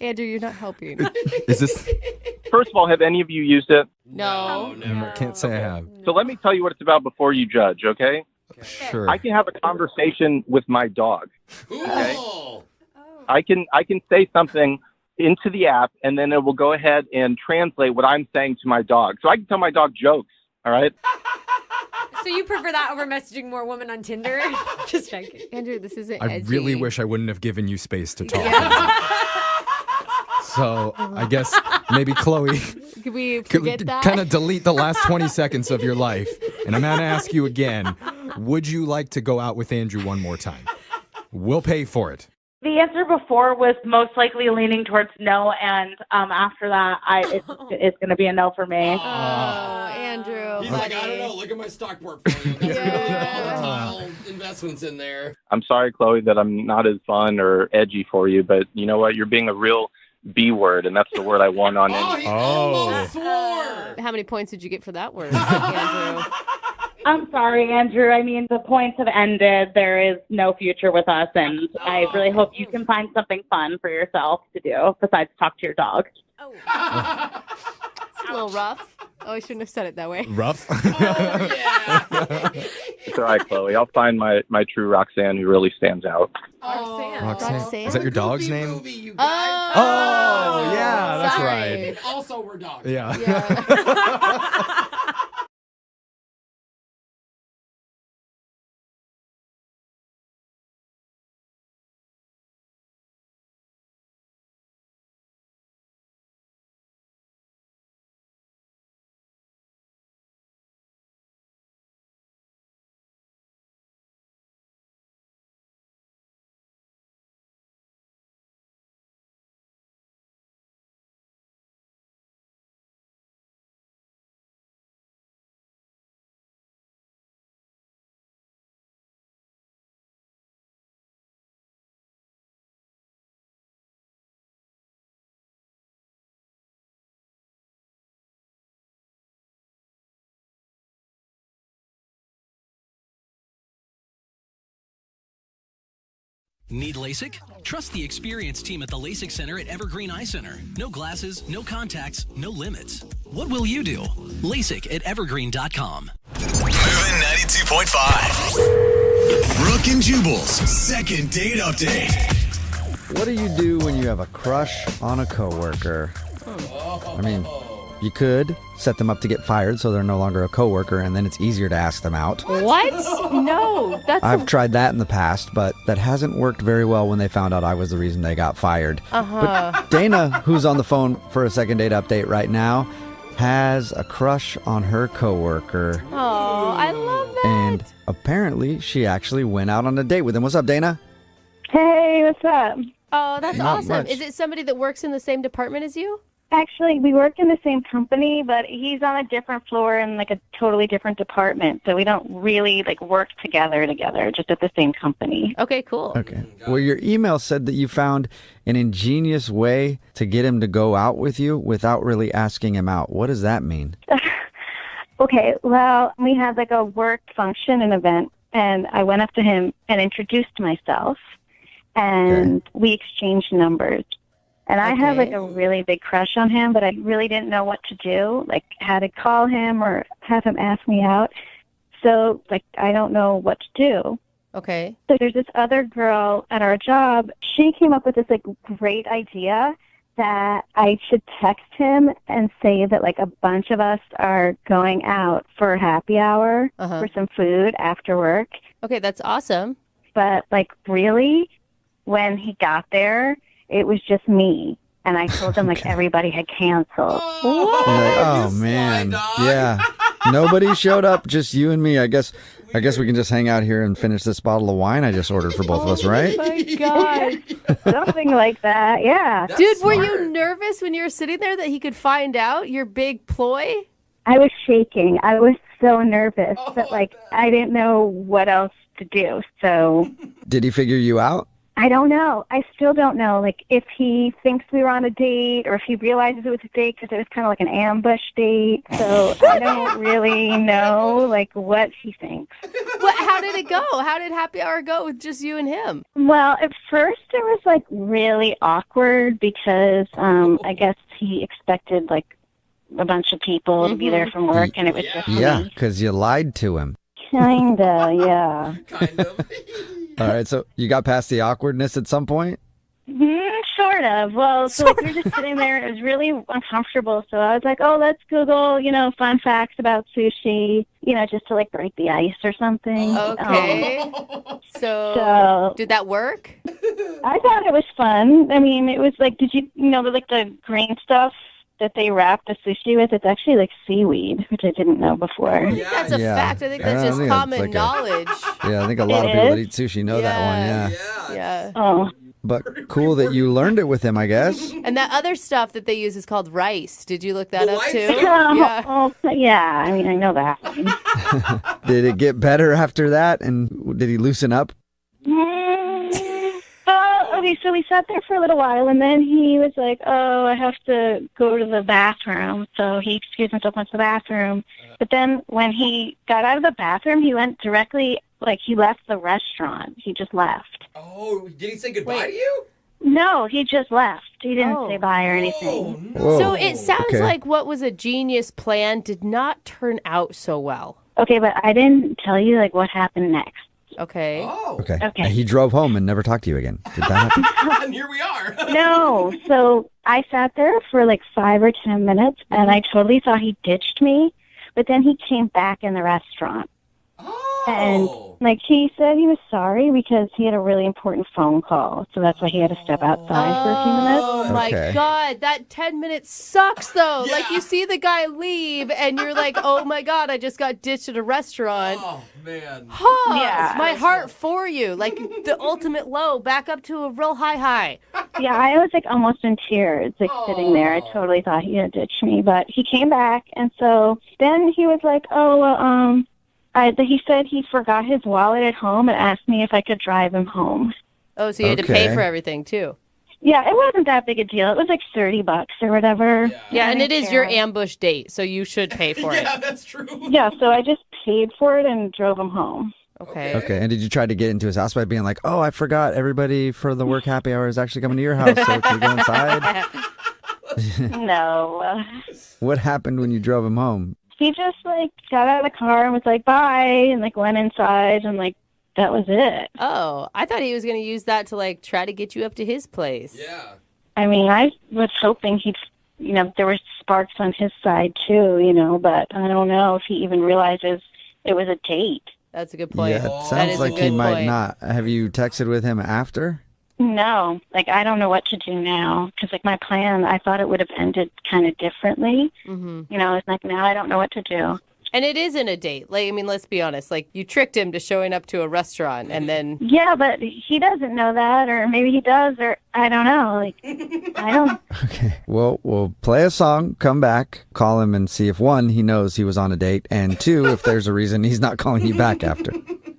Andrew, you're not helping. Is this... First of all, have any of you used it? No. I can't say I have. So let me tell you what it's about before you judge, okay? Sure. I can have a conversation with my dog. Okay? I can say something into the app, and then it will go ahead and translate what I'm saying to my dog. So I can tell my dog jokes, all right? So you prefer that over messaging more women on Tinder? Just checking. Andrew, this isn't I edgy. really wish I wouldn't have given you space to talk. So I guess maybe Chloe Can we forget that? kind of delete the last 20 seconds of your life. And I'm going to ask you again, would you like to go out with Andrew one more time? We'll pay for it. The answer before was most likely leaning towards no, and after that, it's going to be a no for me. Oh, Andrew. He's like, I don't know. Look at my stock portfolio. Got some really volatile investments in there. I'm sorry, Chloe, that I'm not as fun or edgy for you, but you know what? You're being a real B word, and that's the word I want on it. He almost swore. How many points did you get for that word, Andrew? I'm sorry, Andrew. I mean, the points have ended. There is no future with us, and I really hope you can find something fun for yourself to do besides talk to your dog. It's a little rough. Oh, I shouldn't have said it that way. Rough? It's all right, Chloe. I'll find my true Roxanne who really stands out. Roxanne. Is that your dog's name? Oh, yeah, that's right. Also, we're dogs. Yeah. Need LASIK? Trust the experienced team at the LASIK Center at Evergreen Eye Center. No glasses, no contacts, no limits. What will you do? LASIK at evergreen.com. Moving 92.5. Brooke and Jubal's second date update. What do you do when you have a crush on a coworker? I mean, you could set them up to get fired so they're no longer a coworker, and then it's easier to ask them out. What? No, that's. I've tried that in the past, but that hasn't worked very well when they found out I was the reason they got fired. But Dana, who's on the phone for a second date update right now, has a crush on her coworker. Oh, I love that. And apparently, she actually went out on a date with him. What's up, Dana? Hey, what's up? Oh, that's Not awesome. much. Is it somebody that works in the same department as you? Actually, we work in the same company, but he's on a different floor in like a totally different department. So we don't really like work together, just at the same company. Okay, cool. Okay. Well, your email said that you found an ingenious way to get him to go out with you without really asking him out. What does that mean? Okay, well, we had like a work function, an event, and I went up to him and introduced myself, and we exchanged numbers. And I had like a really big crush on him, but I really didn't know what to do, like how to call him or have him ask me out. So, like, I don't know what to do. Okay. So there's this other girl at our job. She came up with this like great idea that I should text him and say that like a bunch of us are going out for a happy hour for some food after work. Okay, that's awesome. But like really, when he got there, it was just me. And I told him like everybody had canceled. You're like, oh man, yeah. Nobody showed up, just you and me. I guess we can just hang out here and finish this bottle of wine I just ordered for both of us, right? Oh my God. Something like that, yeah. Dude, were you nervous when you were sitting there that he could find out your big ploy? I was shaking. I was so nervous that like I didn't know what else to do. So Did he figure you out? I don't know. I still don't know, like, if he thinks we were on a date or if he realizes it was a date because it was kind of like an ambush date. So I don't really know, like, what he thinks. How did it go? How did happy hour go with just you and him? Well, at first it was, like, really awkward because I guess he expected, like, a bunch of people to be there from work, and it was just Yeah, me. because you lied to him. Kinda, yeah. All right, so you got past the awkwardness at some point? Sort of. Well, so like, we were just sitting there. It was really uncomfortable. So I was like, oh, let's Google, fun facts about sushi, just to like break the ice or something. Okay. So did that work? I thought it was fun. I mean, it was like, did you, like the green stuff that they wrap the sushi with? It's actually like seaweed, which I didn't know before. I think that's a fact. I think that's just common knowledge. Yeah, I think a lot of people that eat sushi know that one, Yeah. Oh. But cool that you learned it with him, I guess. And that other stuff that they use is called rice. Did you look that up too? Yeah, I mean, I know that. Did it get better after that? And did he loosen up? A Okay, so we sat there for a little while, and then he was like, oh, I have to go to the bathroom. So he excused himself, went to the bathroom. But then when he got out of the bathroom, he went directly, like, he left the restaurant. He just left. Oh, did he say goodbye to you? No, he just left. He didn't say bye or anything. So it sounds like what was a genius plan did not turn out so well. Okay, but I didn't tell you, like, what happened next. Okay. Okay. Okay. And he drove home and never talked to you again. Did that happen? And here we are. No, so I sat there for like 5 or 10 minutes, and I totally thought he ditched me, but then he came back in the restaurant. And, like, he said he was sorry because he had a really important phone call, so that's why he had to step outside for a few minutes. Oh, my God. That 10 minutes sucks, though. Like, you see the guy leave, and you're like, oh, my God, I just got ditched at a restaurant. Oh, man. Huh, Yeah. my heart for you. Like, the ultimate low, back up to a real high. Yeah, I was, like, almost in tears, like, sitting there. I totally thought he had ditched me, but he came back, and so then he was like, oh, well, he said he forgot his wallet at home and asked me if I could drive him home. Oh, so you had to pay for everything, too. Yeah, it wasn't that big a deal. It was like $30 or whatever. Yeah, and I it is didn't your care. ambush date, so you should pay for it. Yeah, that's true. Yeah, so I just paid for it and drove him home. Okay. Okay. And did you try to get into his house by being like, oh, I forgot everybody for the work happy hour is actually coming to your house, so can we go inside? No. What happened when you drove him home? He just, like, got out of the car and was like, bye, and, like, went inside, and, like, that was it. Oh, I thought he was going to use that to, like, try to get you up to his place. Yeah. I mean, I was hoping he'd, you know, there were sparks on his side, too, you know, but I don't know if he even realizes it was a date. That's a good point. Yeah, it sounds like he might not. Have you texted with him after? No, like, I don't know what to do now, because, like, my plan, I thought it would have ended kind of differently. Mm-hmm. You know, it's like, now I don't know what to do. And it isn't a date. Like, I mean, let's be honest. Like, you tricked him to showing up to a restaurant, and then... Yeah, but he doesn't know that, or maybe he does, or I don't know. Like, I don't... Okay. Well, we'll play a song, come back, call him and see if, one, he knows he was on a date, and two, if there's a reason he's not calling you back after.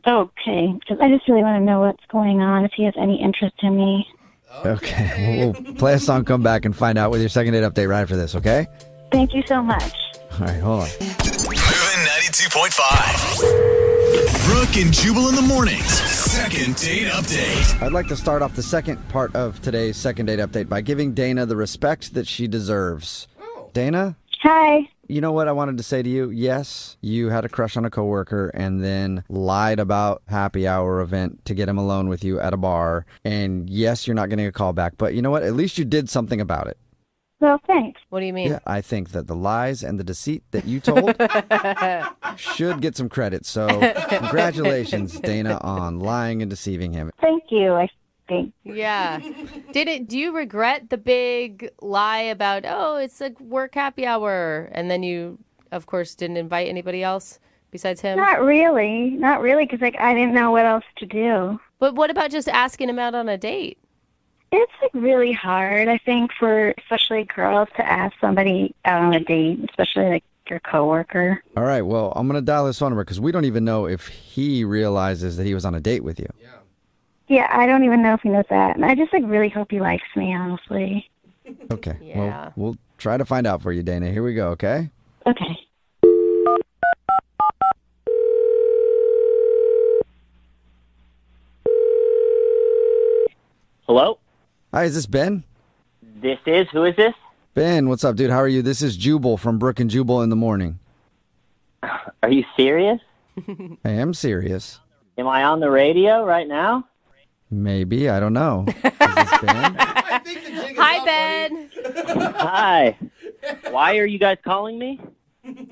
Okay, because I just really want to know what's going on, if he has any interest in me. Okay. Well, we'll play a song, come back, and find out with your second date update right after this, okay? Thank you so much. All right, hold on. Moving 92.5. Brooke and Jubal in the mornings. Second date update. I'd like to start off the second part of today's second date update by giving Dana the respect that she deserves. Dana? Hi. You know what I wanted to say to you? Yes, you had a crush on a coworker and then lied about happy hour event to get him alone with you at a bar. And yes, you're not getting a call back, but you know what? At least you did something about it. Well, thanks. What do you mean? Yeah, I think that the lies and the deceit that you told should get some credit. So congratulations, Dana, on lying and deceiving him. Thank you, I think. Yeah. Do you regret the big lie about, oh, it's a work happy hour, and then you, of course, didn't invite anybody else besides him? Not really, because, like, I didn't know what else to do. But what about just asking him out on a date? It's, like, really hard, I think, for especially girls to ask somebody out on a date, especially, like, your coworker. All right, well, I'm going to dial his phone number because we don't even know if he realizes that he was on a date with you. Yeah, I don't even know if he knows that. And I just, like, really hope he likes me, honestly. Okay, Yeah. well, we'll try to find out for you, Dana. Here we go, okay? Okay. Hello? Hi, is this Ben? This is? Who is this? Ben, what's up, dude? How are you? This is Jubal from Brooke and Jubal in the morning. Are you serious? I am serious. Am I on the radio right now? Maybe, I don't know. Is this Ben? Hi, Ben. Hi. Why are you guys calling me?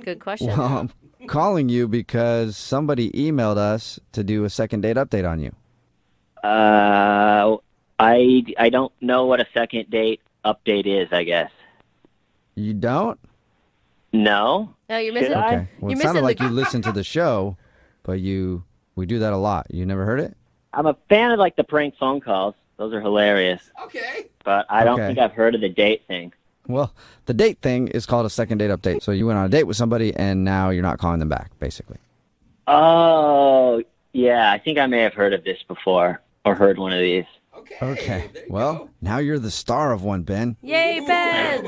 Good question. Well, I'm calling you because somebody emailed us to do a second date update on you. I don't know what a second date update is, I guess. You don't? No. No, you're Should missing. I? Okay. Well, it You're sounded missing like the- you listened to the show, but we do that a lot. You never heard it? I'm a fan of, like, the prank phone calls. Those are hilarious. Okay. But I don't Okay. think I've heard of the date thing. Well, the date thing is called a second date update. So you went on a date with somebody, and now you're not calling them back, basically. Oh, yeah. I think I may have heard of this before or heard one of these. Okay. Well, now you're the star of one, Ben. Yay, Ben!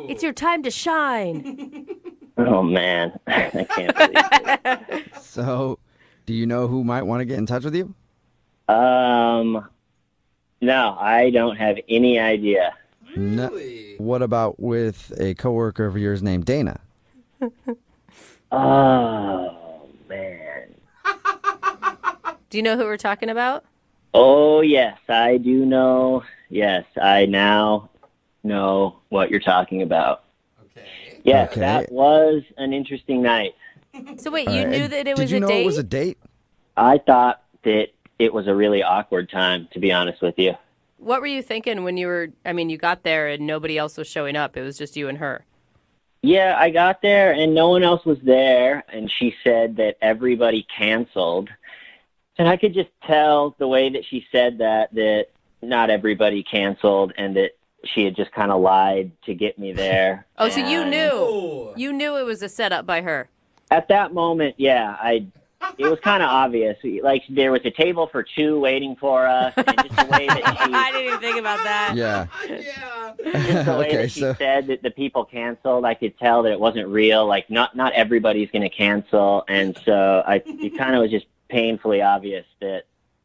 It's your time to shine. Oh, man. I can't believe it. So, do you know who might want to get in touch with you? No, I don't have any idea. No. What about with a coworker of yours named Dana? Oh, man. Do you know who we're talking about? Oh, yes, I do know. Yes, I now know what you're talking about. Yes, Okay. that was an interesting night. So wait, All you right. knew that it Did was you a know date? it was a date? I thought that it was a really awkward time, to be honest with you. What were you thinking when you got there and nobody else was showing up? It was just you and her. Yeah, I got there and no one else was there, and she said that everybody canceled. And I could just tell the way that she said that not everybody canceled and that she had just kind of lied to get me there. Oh, so you knew. You knew it was a setup by her. At that moment, yeah, it was kind of obvious. Like, there was a table for two waiting for us, and just the way that she... I didn't even think about that. Yeah. Just the way that she said that the people canceled, I could tell that it wasn't real. Like, not everybody's going to cancel, and so it kind of was just painfully obvious that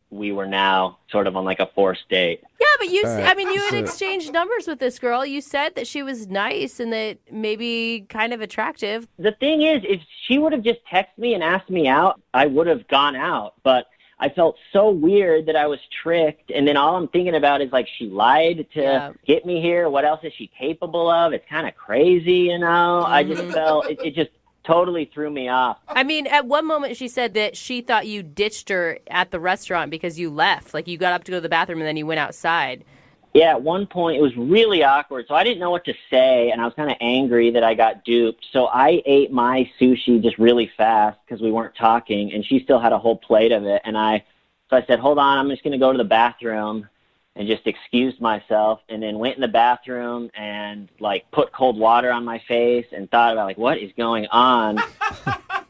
we were now sort of on like a forced date. Yeah, but you right, you had so- exchanged numbers with this girl. You said that she was nice and that maybe kind of attractive. The thing is, if she would have just texted me and asked me out, I would have gone out. But I felt so weird that I was tricked. And then all I'm thinking about is, like, she lied to get me here. What else is she capable of? It's kind of crazy, you know? I just felt it just totally threw me off. I mean, at one moment she said that she thought you ditched her at the restaurant because you left. Like, you got up to go to the bathroom and then you went outside. Yeah, at one point it was really awkward, so I didn't know what to say, and I was kind of angry that I got duped. So I ate my sushi just really fast because we weren't talking, and she still had a whole plate of it. And so I said, hold on, I'm just going to go to the bathroom, and just excused myself, and then went in the bathroom and, like, put cold water on my face and thought about, like, what is going on?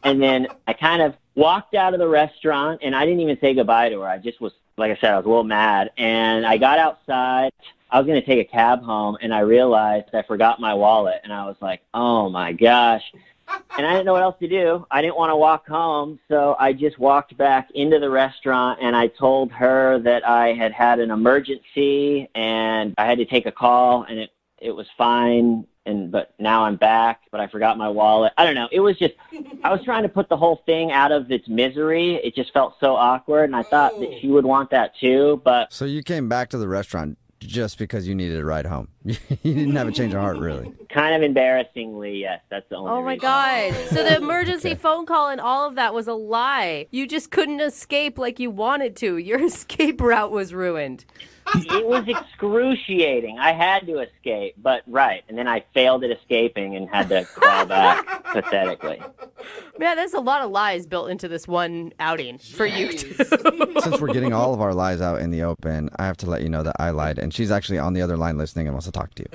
And then I kind of walked out of the restaurant, and I didn't even say goodbye to her. I just was, like I said, I was a little mad. And I got outside. I was going to take a cab home, and I realized I forgot my wallet. And I was like, oh, my gosh. And I didn't know what else to do. I didn't want to walk home, so I just walked back into the restaurant, and I told her that I had an emergency, and I had to take a call, and it was fine. But now I'm back, but I forgot my wallet. I don't know. It was just, I was trying to put the whole thing out of its misery. It just felt so awkward, and I thought that she would want that too, but... So you came back to the restaurant just because you needed a ride home. You didn't have a change of heart, really. Kind of embarrassingly, yes. That's the only Oh, my reason. God. So the emergency phone call and all of that was a lie. You just couldn't escape like you wanted to. Your escape route was ruined. It was excruciating. I had to escape, but right. And then I failed at escaping and had to crawl back pathetically. Man, there's a lot of lies built into this one outing for you two. Since we're getting all of our lies out in the open, I have to let you know that I lied, and she's actually on the other line listening and wants to talk to you.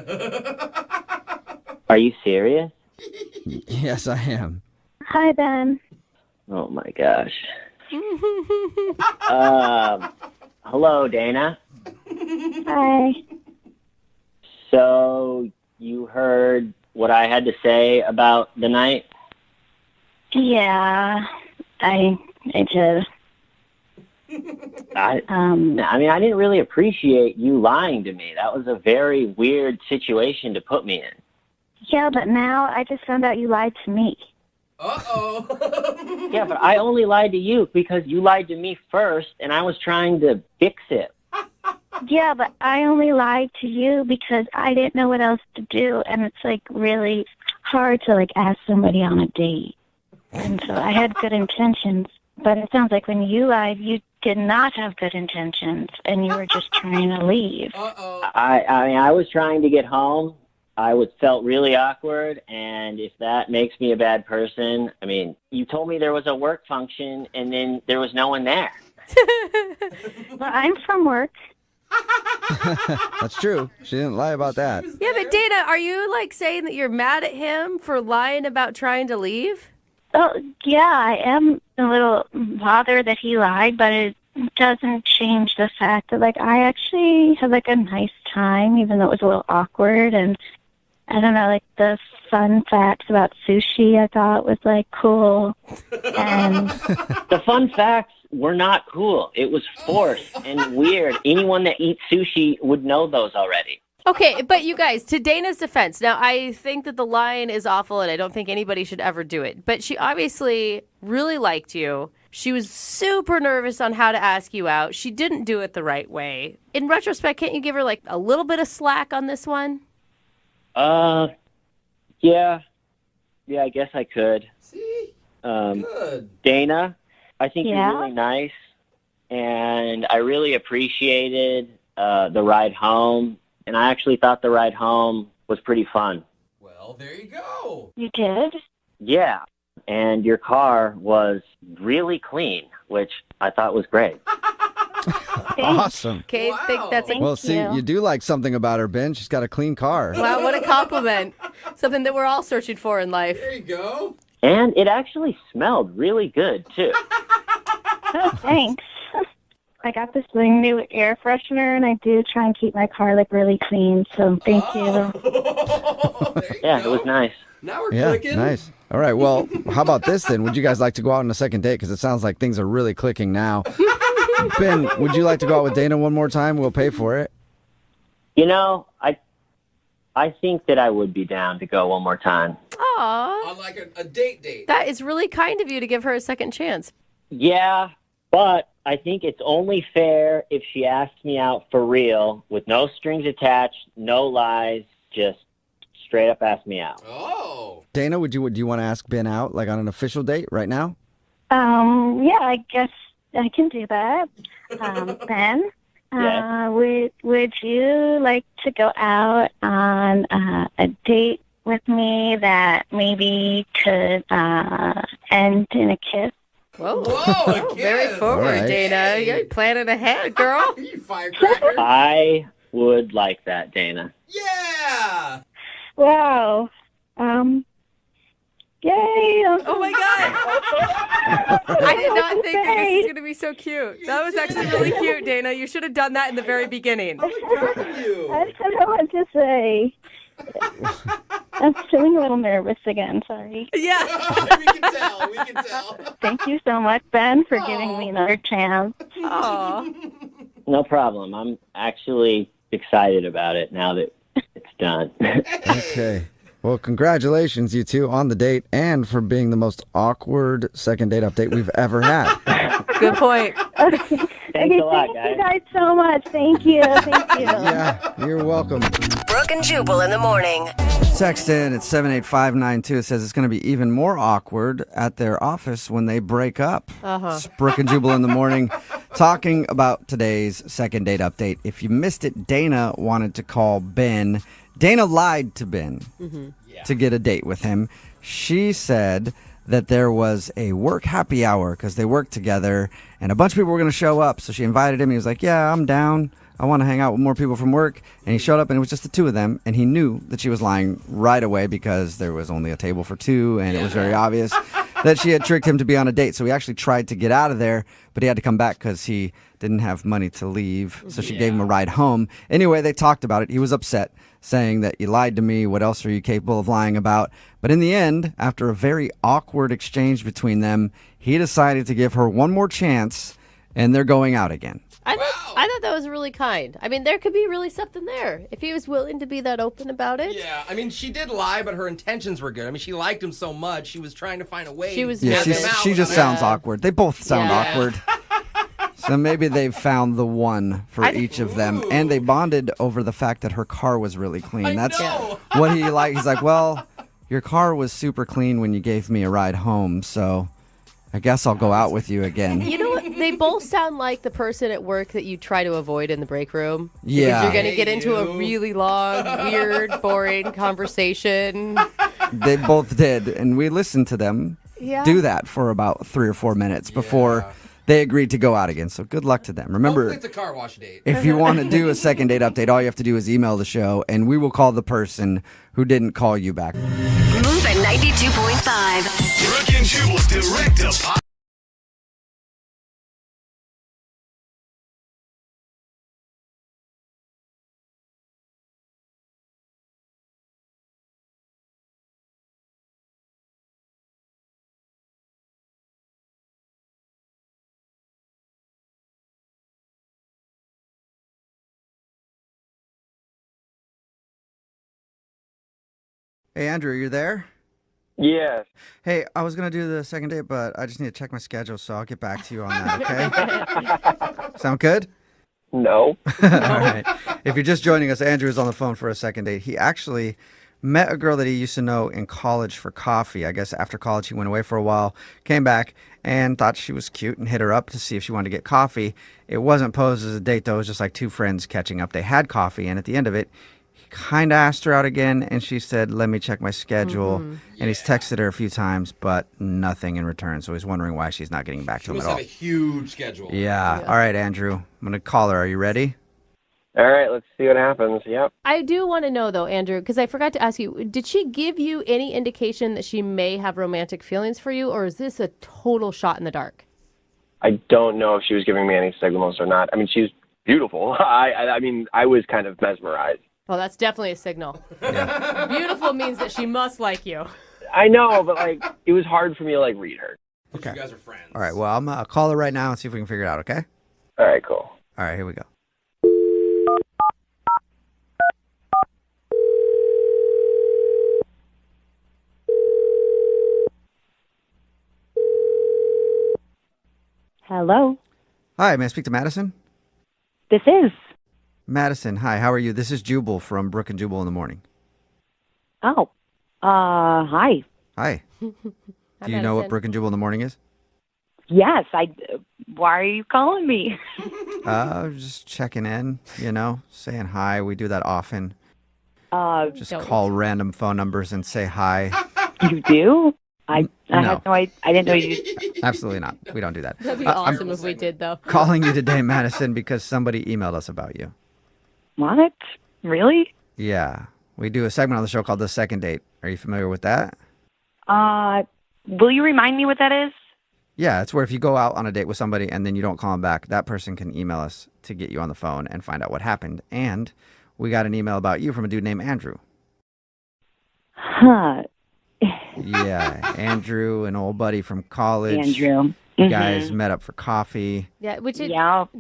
Are you serious? Yes, I am. Hi, Ben. Oh, my gosh. Hello, Dana. Hi. So you heard what I had to say about the night? Yeah, I did. I mean, I didn't really appreciate you lying to me. That was a very weird situation to put me in. Yeah, but now I just found out you lied to me. Yeah, but I only lied to you because you lied to me first, and I was trying to fix it. Yeah, but I only lied to you because I didn't know what else to do, and it's like really hard to like ask somebody on a date. And so I had good intentions, but it sounds like when you lied, you did not have good intentions, and you were just trying to leave. I mean, I was trying to get home. Felt really awkward, and if that makes me a bad person, I mean, you told me there was a work function, and then there was no one there. Well, I'm from work. That's true. She didn't lie about that. Yeah, but Dana, are you like saying that you're mad at him for lying about trying to leave? Oh, yeah, I am a little bothered that he lied, but doesn't change the fact that, like, I actually had, like, a nice time, even though it was a little awkward. And I don't know, like, the fun facts about sushi I thought was, like, cool. And The fun facts were not cool. It was forced and weird. Anyone that eats sushi would know those already. Okay, but you guys, to Dana's defense, now I think that the line is awful and I don't think anybody should ever do it. But she obviously really liked you. She was super nervous on how to ask you out. She didn't do it the right way. In retrospect, can't you give her like a little bit of slack on this one? Yeah, I guess I could. See? Good. Dana, I think Yeah? you're really nice, and I really appreciated the ride home, and I actually thought the ride home was pretty fun. Well, there you go. you did? Yeah, and your car was really clean, which I thought was great. Awesome. Okay, I think that's a Well, see, you do like something about her, Ben. She's got a clean car. wow, what a compliment. Something that we're all searching for in life. There you go. And it actually smelled really good, too. Oh, thanks. I got this like, new air freshener, and I do try and keep my car, like, really clean, so thank you. Yeah, it was nice. Now we're Yeah, clicking. nice. All right, well, how about this then? Would you guys like to go out on a second date? Because it sounds like things are really clicking now. Ben, would you like to go out with Dana one more time? We'll pay for it. You know, I think that I would be down to go one more time. Aw, On like a date. that is really kind of you to give her a second chance. Yeah, but I think it's only fair if she asks me out for real, with no strings attached, no lies, just straight up ask me out. Oh. Dana, do you want to ask Ben out, like on an official date right now? Yeah, I guess I can do that. Ben, Yeah. would you like to go out on a date with me that maybe could end in a kiss? Whoa, Whoa, very forward, All right. Dana. You're planning ahead, girl. You firecracker. I would like that, Dana. Yeah. Wow. Yay. Oh my God. I did not think that this was going to be so cute. That was actually really cute, Dana. You should have done that in the very beginning. I don't know what to say. I'm feeling a little nervous again, sorry. Yeah. We can tell. Thank you so much, Ben, for giving me another chance. Aw. No problem. I'm actually excited about it now that it's done. Okay. Well, congratulations, you two, on the date and for being the most awkward second date update we've ever had. Good point. Thanks a lot, Thank guys. you guys so much. Thank you. Thank you. Yeah, you're welcome. Brooke and Jubal in the morning. Text in at 78592. It says it's going to be even more awkward at their office when they break up. Uh-huh. It's Brooke and Jubal in the morning talking about today's second date update. If you missed it, Dana wanted to call Ben. Dana lied to Ben to get a date with him. She said that there was a work happy hour because they worked together and a bunch of people were going to show up. So she invited him. He was like, yeah, I'm down. I want to hang out with more people from work. And he showed up and it was just the two of them. And he knew that she was lying right away because there was only a table for two. And it was very obvious that she had tricked him to be on a date. So he actually tried to get out of there, but he had to come back because he didn't have money to leave. So she gave him a ride home. Anyway, they talked about it. He was upset, saying that you lied to me. What else are you capable of lying about? But in the end, after a very awkward exchange between them, he decided to give her one more chance and they're going out again. I thought that was really kind. I mean, there could be really something there if he was willing to be that open about it. Yeah, I mean, she did lie, but her intentions were good. I mean, she liked him so much, she was trying to find a way. She was to get nervous. him out She just without- sounds awkward. They both sound Yeah. awkward. So maybe they've found the one for each of them. And they bonded over the fact that her car was really clean. That's what he liked. He's like, well, your car was super clean when you gave me a ride home, so I guess I'll go out with you again. You know what? They both sound like the person at work that you try to avoid in the break room. Yeah. Because you're going to get into a really long, weird, boring conversation. They both did, and we listened to them do that for about 3 or 4 minutes before they agreed to go out again. So good luck to them. Remember, Hopefully it's a car wash date. if you want to do a second date update, all you have to do is email the show, and we will call the person who didn't call you back. Move at 92.5. Brooke and Jubal's direct deposit. Hey, Andrew, you there? Yes. Hey, I was going to do the second date, but I just need to check my schedule, so I'll get back to you on that, okay? Sound good? No. All right. If you're just joining us, Andrew is on the phone for a second date. He actually met a girl that he used to know in college for coffee. I guess after college, he went away for a while, came back, and thought she was cute and hit her up to see if she wanted to get coffee. It wasn't posed as a date, though. It was just like two friends catching up. They had coffee, and at the end of it, he kind of asked her out again, and she said, let me check my schedule. And he's texted her a few times, but nothing in return. So he's wondering why she's not getting back to She him must at all. have a huge schedule. Yeah. All right, Andrew. I'm going to call her. Are you ready? All right, let's see what happens. Yep. I do want to know, though, Andrew, because I forgot to ask you, did she give you any indication that she may have romantic feelings for you, or is this a total shot in the dark? I don't know if she was giving me any signals or not. I mean, she's beautiful. I mean, I was kind of mesmerized. Well, that's definitely a signal. Beautiful means that she must like you. I know, but like, it was hard for me to like read her. Okay. You guys are friends. All right. Well, I'm going to call her right now and see if we can figure it out, okay? All right, cool. All right, here we go. Hello. Hi, may I speak to Madison? This is. Madison, hi, how are you? This is Jubal from Brooke and Jubal in the Morning. Oh. Hi. Hi. Do you know what Brooke and Jubal in the Morning is? Yes, why are you calling me? Just checking in, saying hi. We do that often. Just Don't. call random phone numbers and say hi. You do? I No. had no idea. I didn't know you. Absolutely not. We don't do that. That'd be I'm awesome if we did, though. calling you today, Madison, because somebody emailed us about you. What? Really? Yeah. We do a segment on the show called The Second Date. Are you familiar with that? Will you remind me what that is? Yeah, it's where if you go out on a date with somebody and then you don't call them back, that person can email us to get you on the phone and find out what happened. And we got an email about you from a dude named Andrew. Huh. Yeah, Andrew, an old buddy from college. Andrew. You guys met up for coffee. Yeah, which it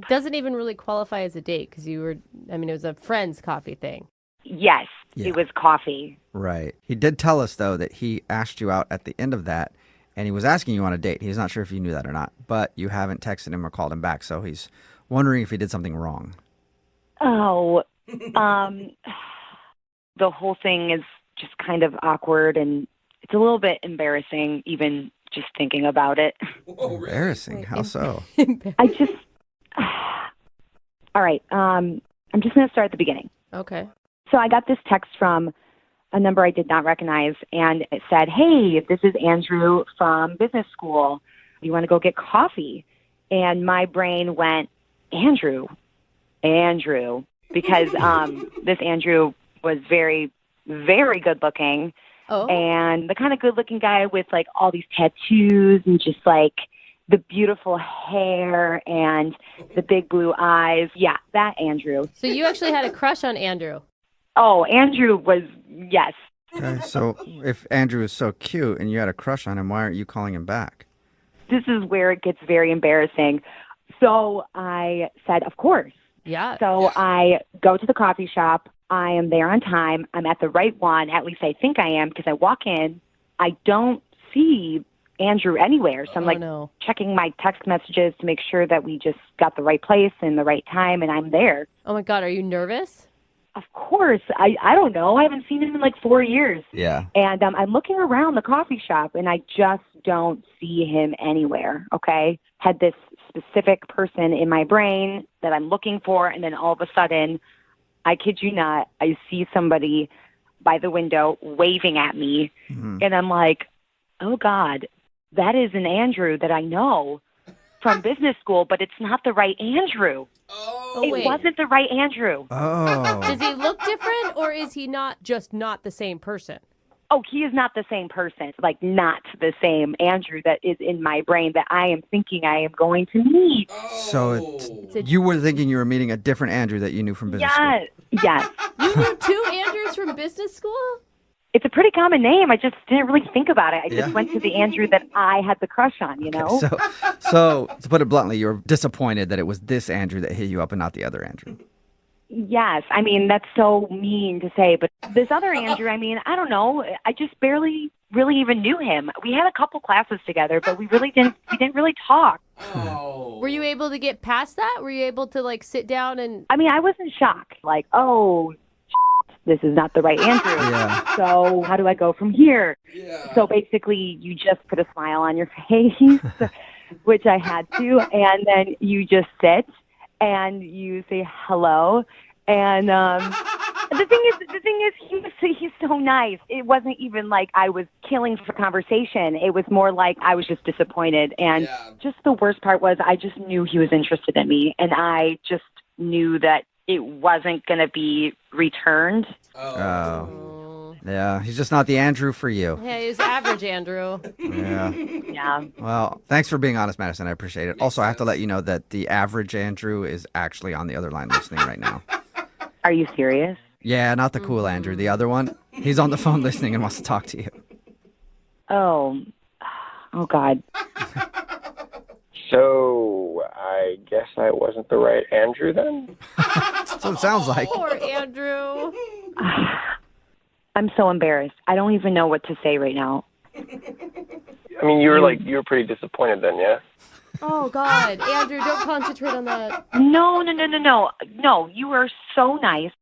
doesn't even really qualify as a date because it was a friend's coffee thing. Yes, Yeah. it was coffee. Right. He did tell us, though, that he asked you out at the end of that, and he was asking you on a date. He's not sure if you knew that or not, but you haven't texted him or called him back, so he's wondering if he did something wrong. Oh, the whole thing is just kind of awkward, and it's a little bit embarrassing, even just thinking about it. Embarrassing? How so? I just. All right. I'm just going to start at the beginning. Okay. So I got this text from a number I did not recognize, and it said, "Hey, this is Andrew from business school. You want to go get coffee?" And my brain went, Andrew, because this Andrew was very, very good looking. Oh. And the kind of good looking guy with like all these tattoos and just like the beautiful hair and the big blue eyes. Yeah, that Andrew. So you actually had a crush on Andrew. Oh, Andrew was, yes. Okay, so if Andrew is so cute and you had a crush on him, why aren't you calling him back? This is where it gets very embarrassing. So I said, of course. Yeah. So I go to the coffee shop. I am there on time. I'm at the right one. At least I think I am because I walk in. I don't see Andrew anywhere. So I'm checking my text messages to make sure that we just got the right place and the right time, and I'm there. Oh, my God. Are you nervous? Of course. I don't know. I haven't seen him in like 4 years. Yeah. And I'm looking around the coffee shop, and I just don't see him anywhere, okay? Had this specific person in my brain that I'm looking for, and then all of a sudden, I kid you not, I see somebody by the window waving at me, and I'm like, oh, God, that is an Andrew that I know from business school, but it's not the right Andrew. It wasn't the right Andrew. Oh. Does he look different, or is he not the same person? Oh, he is not the same person, like not the same Andrew that is in my brain that I am thinking I am going to meet. So you were thinking you were meeting a different Andrew that you knew from business school? Yes. You knew two Andrews from business school? It's a pretty common name. I just didn't really think about it. I just went to the Andrew that I had the crush on, you know? So to put it bluntly, you were disappointed that it was this Andrew that hit you up and not the other Andrew. Yes, I mean, that's so mean to say, but this other Andrew, I mean, I don't know. I just barely really even knew him. We had a couple classes together, but we didn't really talk. Oh. Were you able to get past that? Were you able to like sit down and I mean, I wasn't shocked. Like, oh, this is not the right Andrew. Yeah. So how do I go from here? Yeah. So basically, you just put a smile on your face, which I had to, and then you just sit and you say hello. And the thing is, he's so nice. It wasn't even like I was killing for conversation. It was more like I was just disappointed. And just the worst part was I just knew he was interested in me, and I just knew that it wasn't going to be returned. Oh. Yeah, he's just not the Andrew for you. Yeah, he was average, Andrew. Yeah. Yeah. Well, thanks for being honest, Madison. I appreciate it. Also, I have to let you know that the average Andrew is actually on the other line listening right now. Are you serious? Yeah, not the cool Andrew. The other one. He's on the phone listening and wants to talk to you. Oh God. So I guess I wasn't the right Andrew then? That's what it sounds like. Poor Andrew. I'm so embarrassed. I don't even know what to say right now. I mean, you were pretty disappointed then, yeah? Oh God, Andrew, don't concentrate on that. No. No, you were so nice.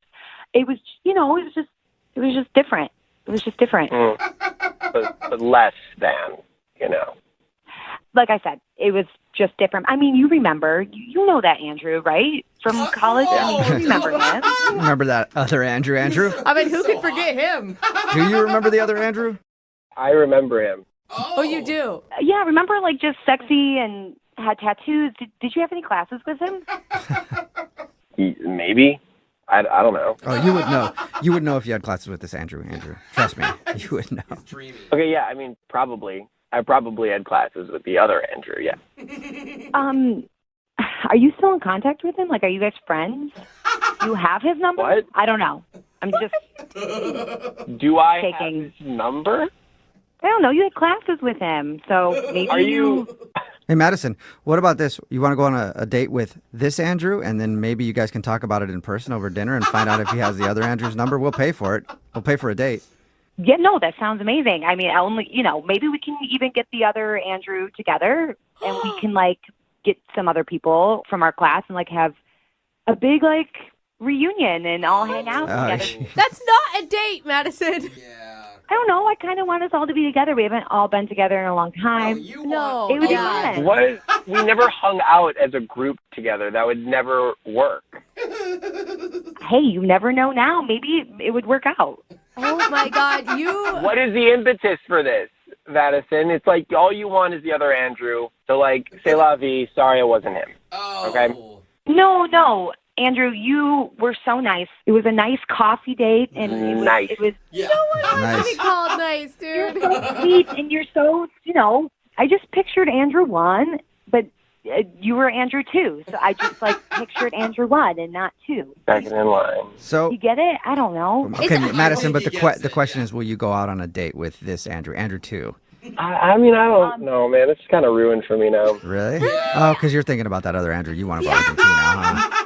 It was, it was just different. It was just different. But less than, Like I said, it was just different. I mean, you remember, you know that Andrew, right? From college? I mean, you remember him. Remember that other Andrew? I mean, who could forget him? Do you remember the other Andrew? I remember him. Oh, you do? Yeah, remember, like, just sexy and had tattoos. Did you have any classes with him? Maybe. I don't know. Oh, you would know. You would know if you had classes with this Andrew. Trust me, you would know. Okay, yeah, I mean, probably. I probably had classes with the other Andrew, yeah. Are you still in contact with him? Like, are you guys friends? Do you have his number? What? I don't know. I'm just Do I taking have his number? I don't know. You had classes with him, so maybe Are you... Hey, Madison, what about this? You want to go on a date with this Andrew, and then maybe you guys can talk about it in person over dinner and find out if he has the other Andrew's number? We'll pay for it. We'll pay for a date. Yeah, no, that sounds amazing. I mean, maybe we can even get the other Andrew together, and we can, like, get some other people from our class and, like, have a big, like, reunion and all hang out together. That's not a date, Madison. I don't know. I kind of want us all to be together. We haven't all been together in a long time. No. It would be fun. What? We never hung out as a group together. That would never work. Hey, you never know now. Maybe it would work out. Oh, my God. What is the impetus for this, Madison? It's like all you want is the other Andrew. So, like, c'est la vie. Sorry, it wasn't him. Oh. Okay? No. Andrew, you were so nice. It was a nice coffee date, and it was Yeah. No one wants to be called nice, dude. You're so sweet, and you're so, I just pictured Andrew 1, but you were Andrew 2, so I just, pictured Andrew 1 and not 2. Second in line. So, you get it? I don't know. okay, Madison, but the question is, will you go out on a date with this Andrew 2? I mean, I don't know, man. It's kind of ruined for me now. Really? Oh, because you're thinking about that other Andrew. You want to go with him too now, huh?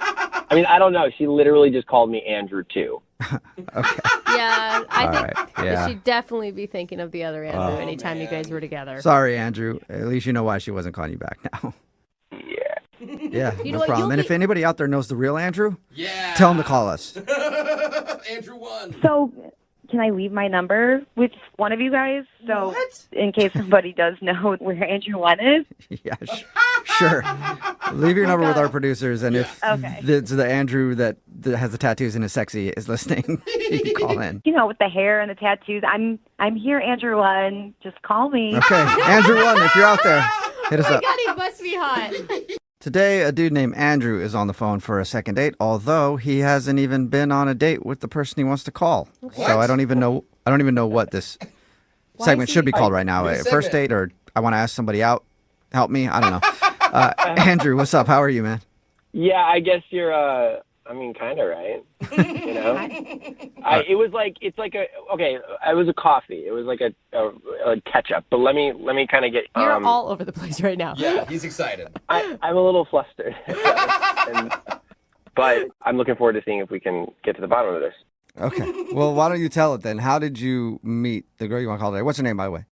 I mean, I don't know. She literally just called me Andrew, too. Okay. Yeah, I All think right, yeah. she'd definitely be thinking of the other Andrew anytime you guys were together. Sorry, Andrew. At least you know why she wasn't calling you back now. Yeah, You know no what, problem. you'll And be- if anybody out there knows the real Andrew, Yeah. tell him to call us. Andrew 1. So, can I leave my number with one of you guys? So, in case somebody does know where Andrew 1 is? Yeah, sure. Leave your number with our producers, and if the Andrew that has the tattoos and is sexy is listening, you can call in. With the hair and the tattoos. I'm here, Andrew 1. Just call me. Okay, Andrew 1, if you're out there, hit us up. God, he must be hot. Today, a dude named Andrew is on the phone for a second date, although he hasn't even been on a date with the person he wants to call. So I don't even know what this segment should be called right now. A first date, or I want to ask somebody out. Help me. I don't know. Andrew, what's up? How are you, man? Yeah, I guess you're, kind of right. It was like, it was a coffee. It was like a catch-up. But let me kind of get... You're all over the place right now. Yeah, he's excited. I'm a little flustered. And But I'm looking forward to seeing if we can get to the bottom of this. Okay. Well, why don't you tell it then? How did you meet the girl you want to call today? What's her name, by the way?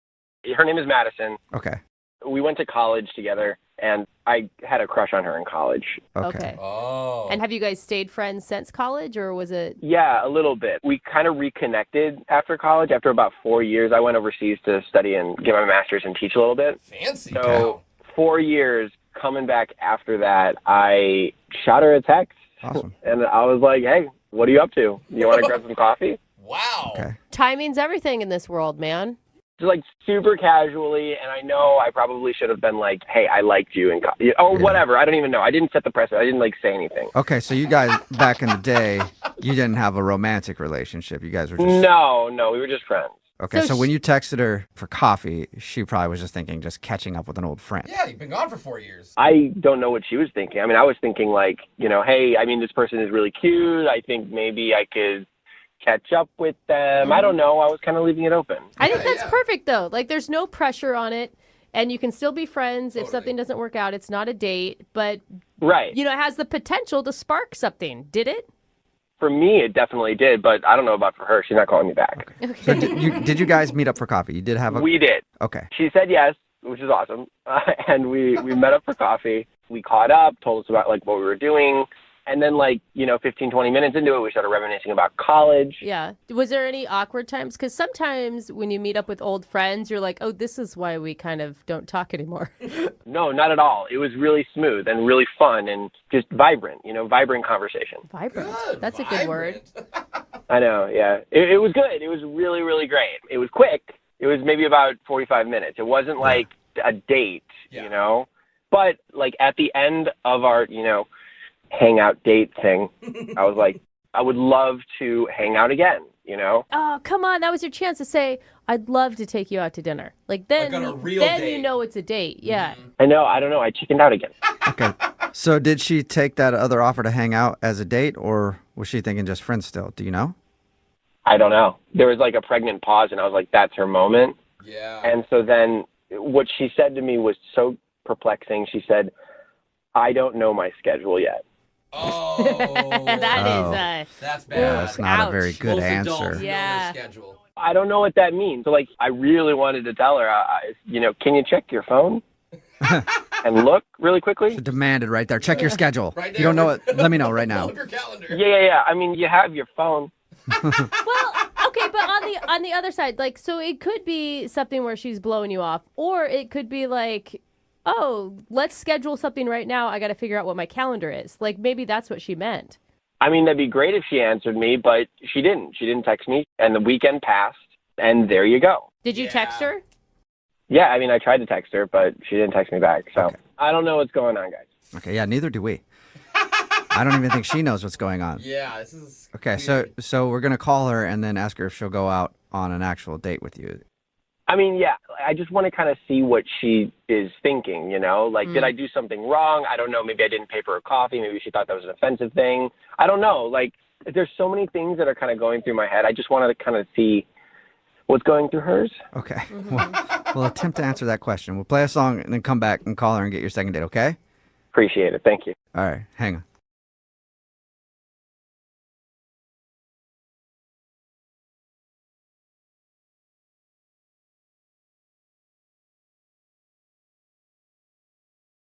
Her name is Madison. Okay. We went to college together, and I had a crush on her in college. Okay. Oh. And have you guys stayed friends since college, or was it? Yeah, a little bit. We kind of reconnected after college. After about 4 years, I went overseas to study and get my master's and teach a little bit. Fancy. So 4 years, coming back after that, I shot her a text. Awesome. And I was like, hey, what are you up to? You want to grab some coffee? Wow. Okay. Timing's everything in this world, man. Just like super casually, and I know I probably should have been like, hey, I liked you, and whatever. I don't even know. I didn't set the precedent. I didn't like say anything. Okay, so you guys, back in the day, you didn't have a romantic relationship. You guys were just... No, we were just friends. Okay, So so when you texted her for coffee, she probably was just thinking just catching up with an old friend. Yeah, you've been gone for 4 years. I don't know what she was thinking. I mean, I was thinking like, hey, I mean, this person is really cute. I think maybe I could catch up with them. I don't know. I was kind of leaving it open. I think that's perfect, though. Like, there's no pressure on it, and you can still be friends if something doesn't work out. It's not a date, but Right. it has the potential to spark something. Did it? For me, it definitely did, but I don't know about for her. She's not calling me back. So did you guys meet up for coffee? You did have a... We did. Okay. She said yes, which is awesome. And we met up for coffee. We caught up, told us about like what we were doing. And then 15, 20 minutes into it, we started reminiscing about college. Yeah. Was there any awkward times? Because sometimes when you meet up with old friends, you're like, oh, this is why we kind of don't talk anymore. No, not at all. It was really smooth and really fun and just vibrant, vibrant conversation. Vibrant. That's a good word. I know, yeah. It was good. It was really, really great. It was quick. It was maybe about 45 minutes. It wasn't like a date, But at the end of our, hangout date thing, I was like, I would love to hang out again, Oh, come on. That was your chance to say, I'd love to take you out to dinner. Then on a real you date. know it's a date. Yeah. I know. I don't know. I chickened out again. Okay. So did she take that other offer to hang out as a date, or was she thinking just friends still? Do you know? I don't know. There was a pregnant pause, and I was like, that's her moment. Yeah. And so then what she said to me was so perplexing. She said, I don't know my schedule yet. Oh. That's bad. Yeah, that's not a very good Most answer. adults know Yeah. their schedule. I don't know what that means. So, I really wanted to tell her, can you check your phone and look really quickly? Demanded right there. Check your schedule. Right If you don't know it, let me know right now. Your calendar. Yeah. I mean, you have your phone. Well, okay, but on the other side, so it could be something where she's blowing you off, or it could be like, oh, let's schedule something right now. I got to figure out what my calendar is. Maybe that's what she meant. I mean, that'd be great if she answered me, but she didn't. She didn't text me, and the weekend passed, and there you go. Did you text her? Yeah, I mean, I tried to text her, but she didn't text me back. So I don't know what's going on, guys. Okay, yeah, neither do we. I don't even think she knows what's going on. Yeah, this is Okay, weird. so we're going to call her and then ask her if she'll go out on an actual date with you. I mean, yeah, I just want to kind of see what she is thinking, did I do something wrong? I don't know. Maybe I didn't pay for her coffee. Maybe she thought that was an offensive thing. I don't know. There's so many things that are kind of going through my head. I just wanted to kind of see what's going through hers. Okay. We'll attempt to answer that question. We'll play a song and then come back and call her and get your second date, okay? Appreciate it. Thank you. All right, hang on.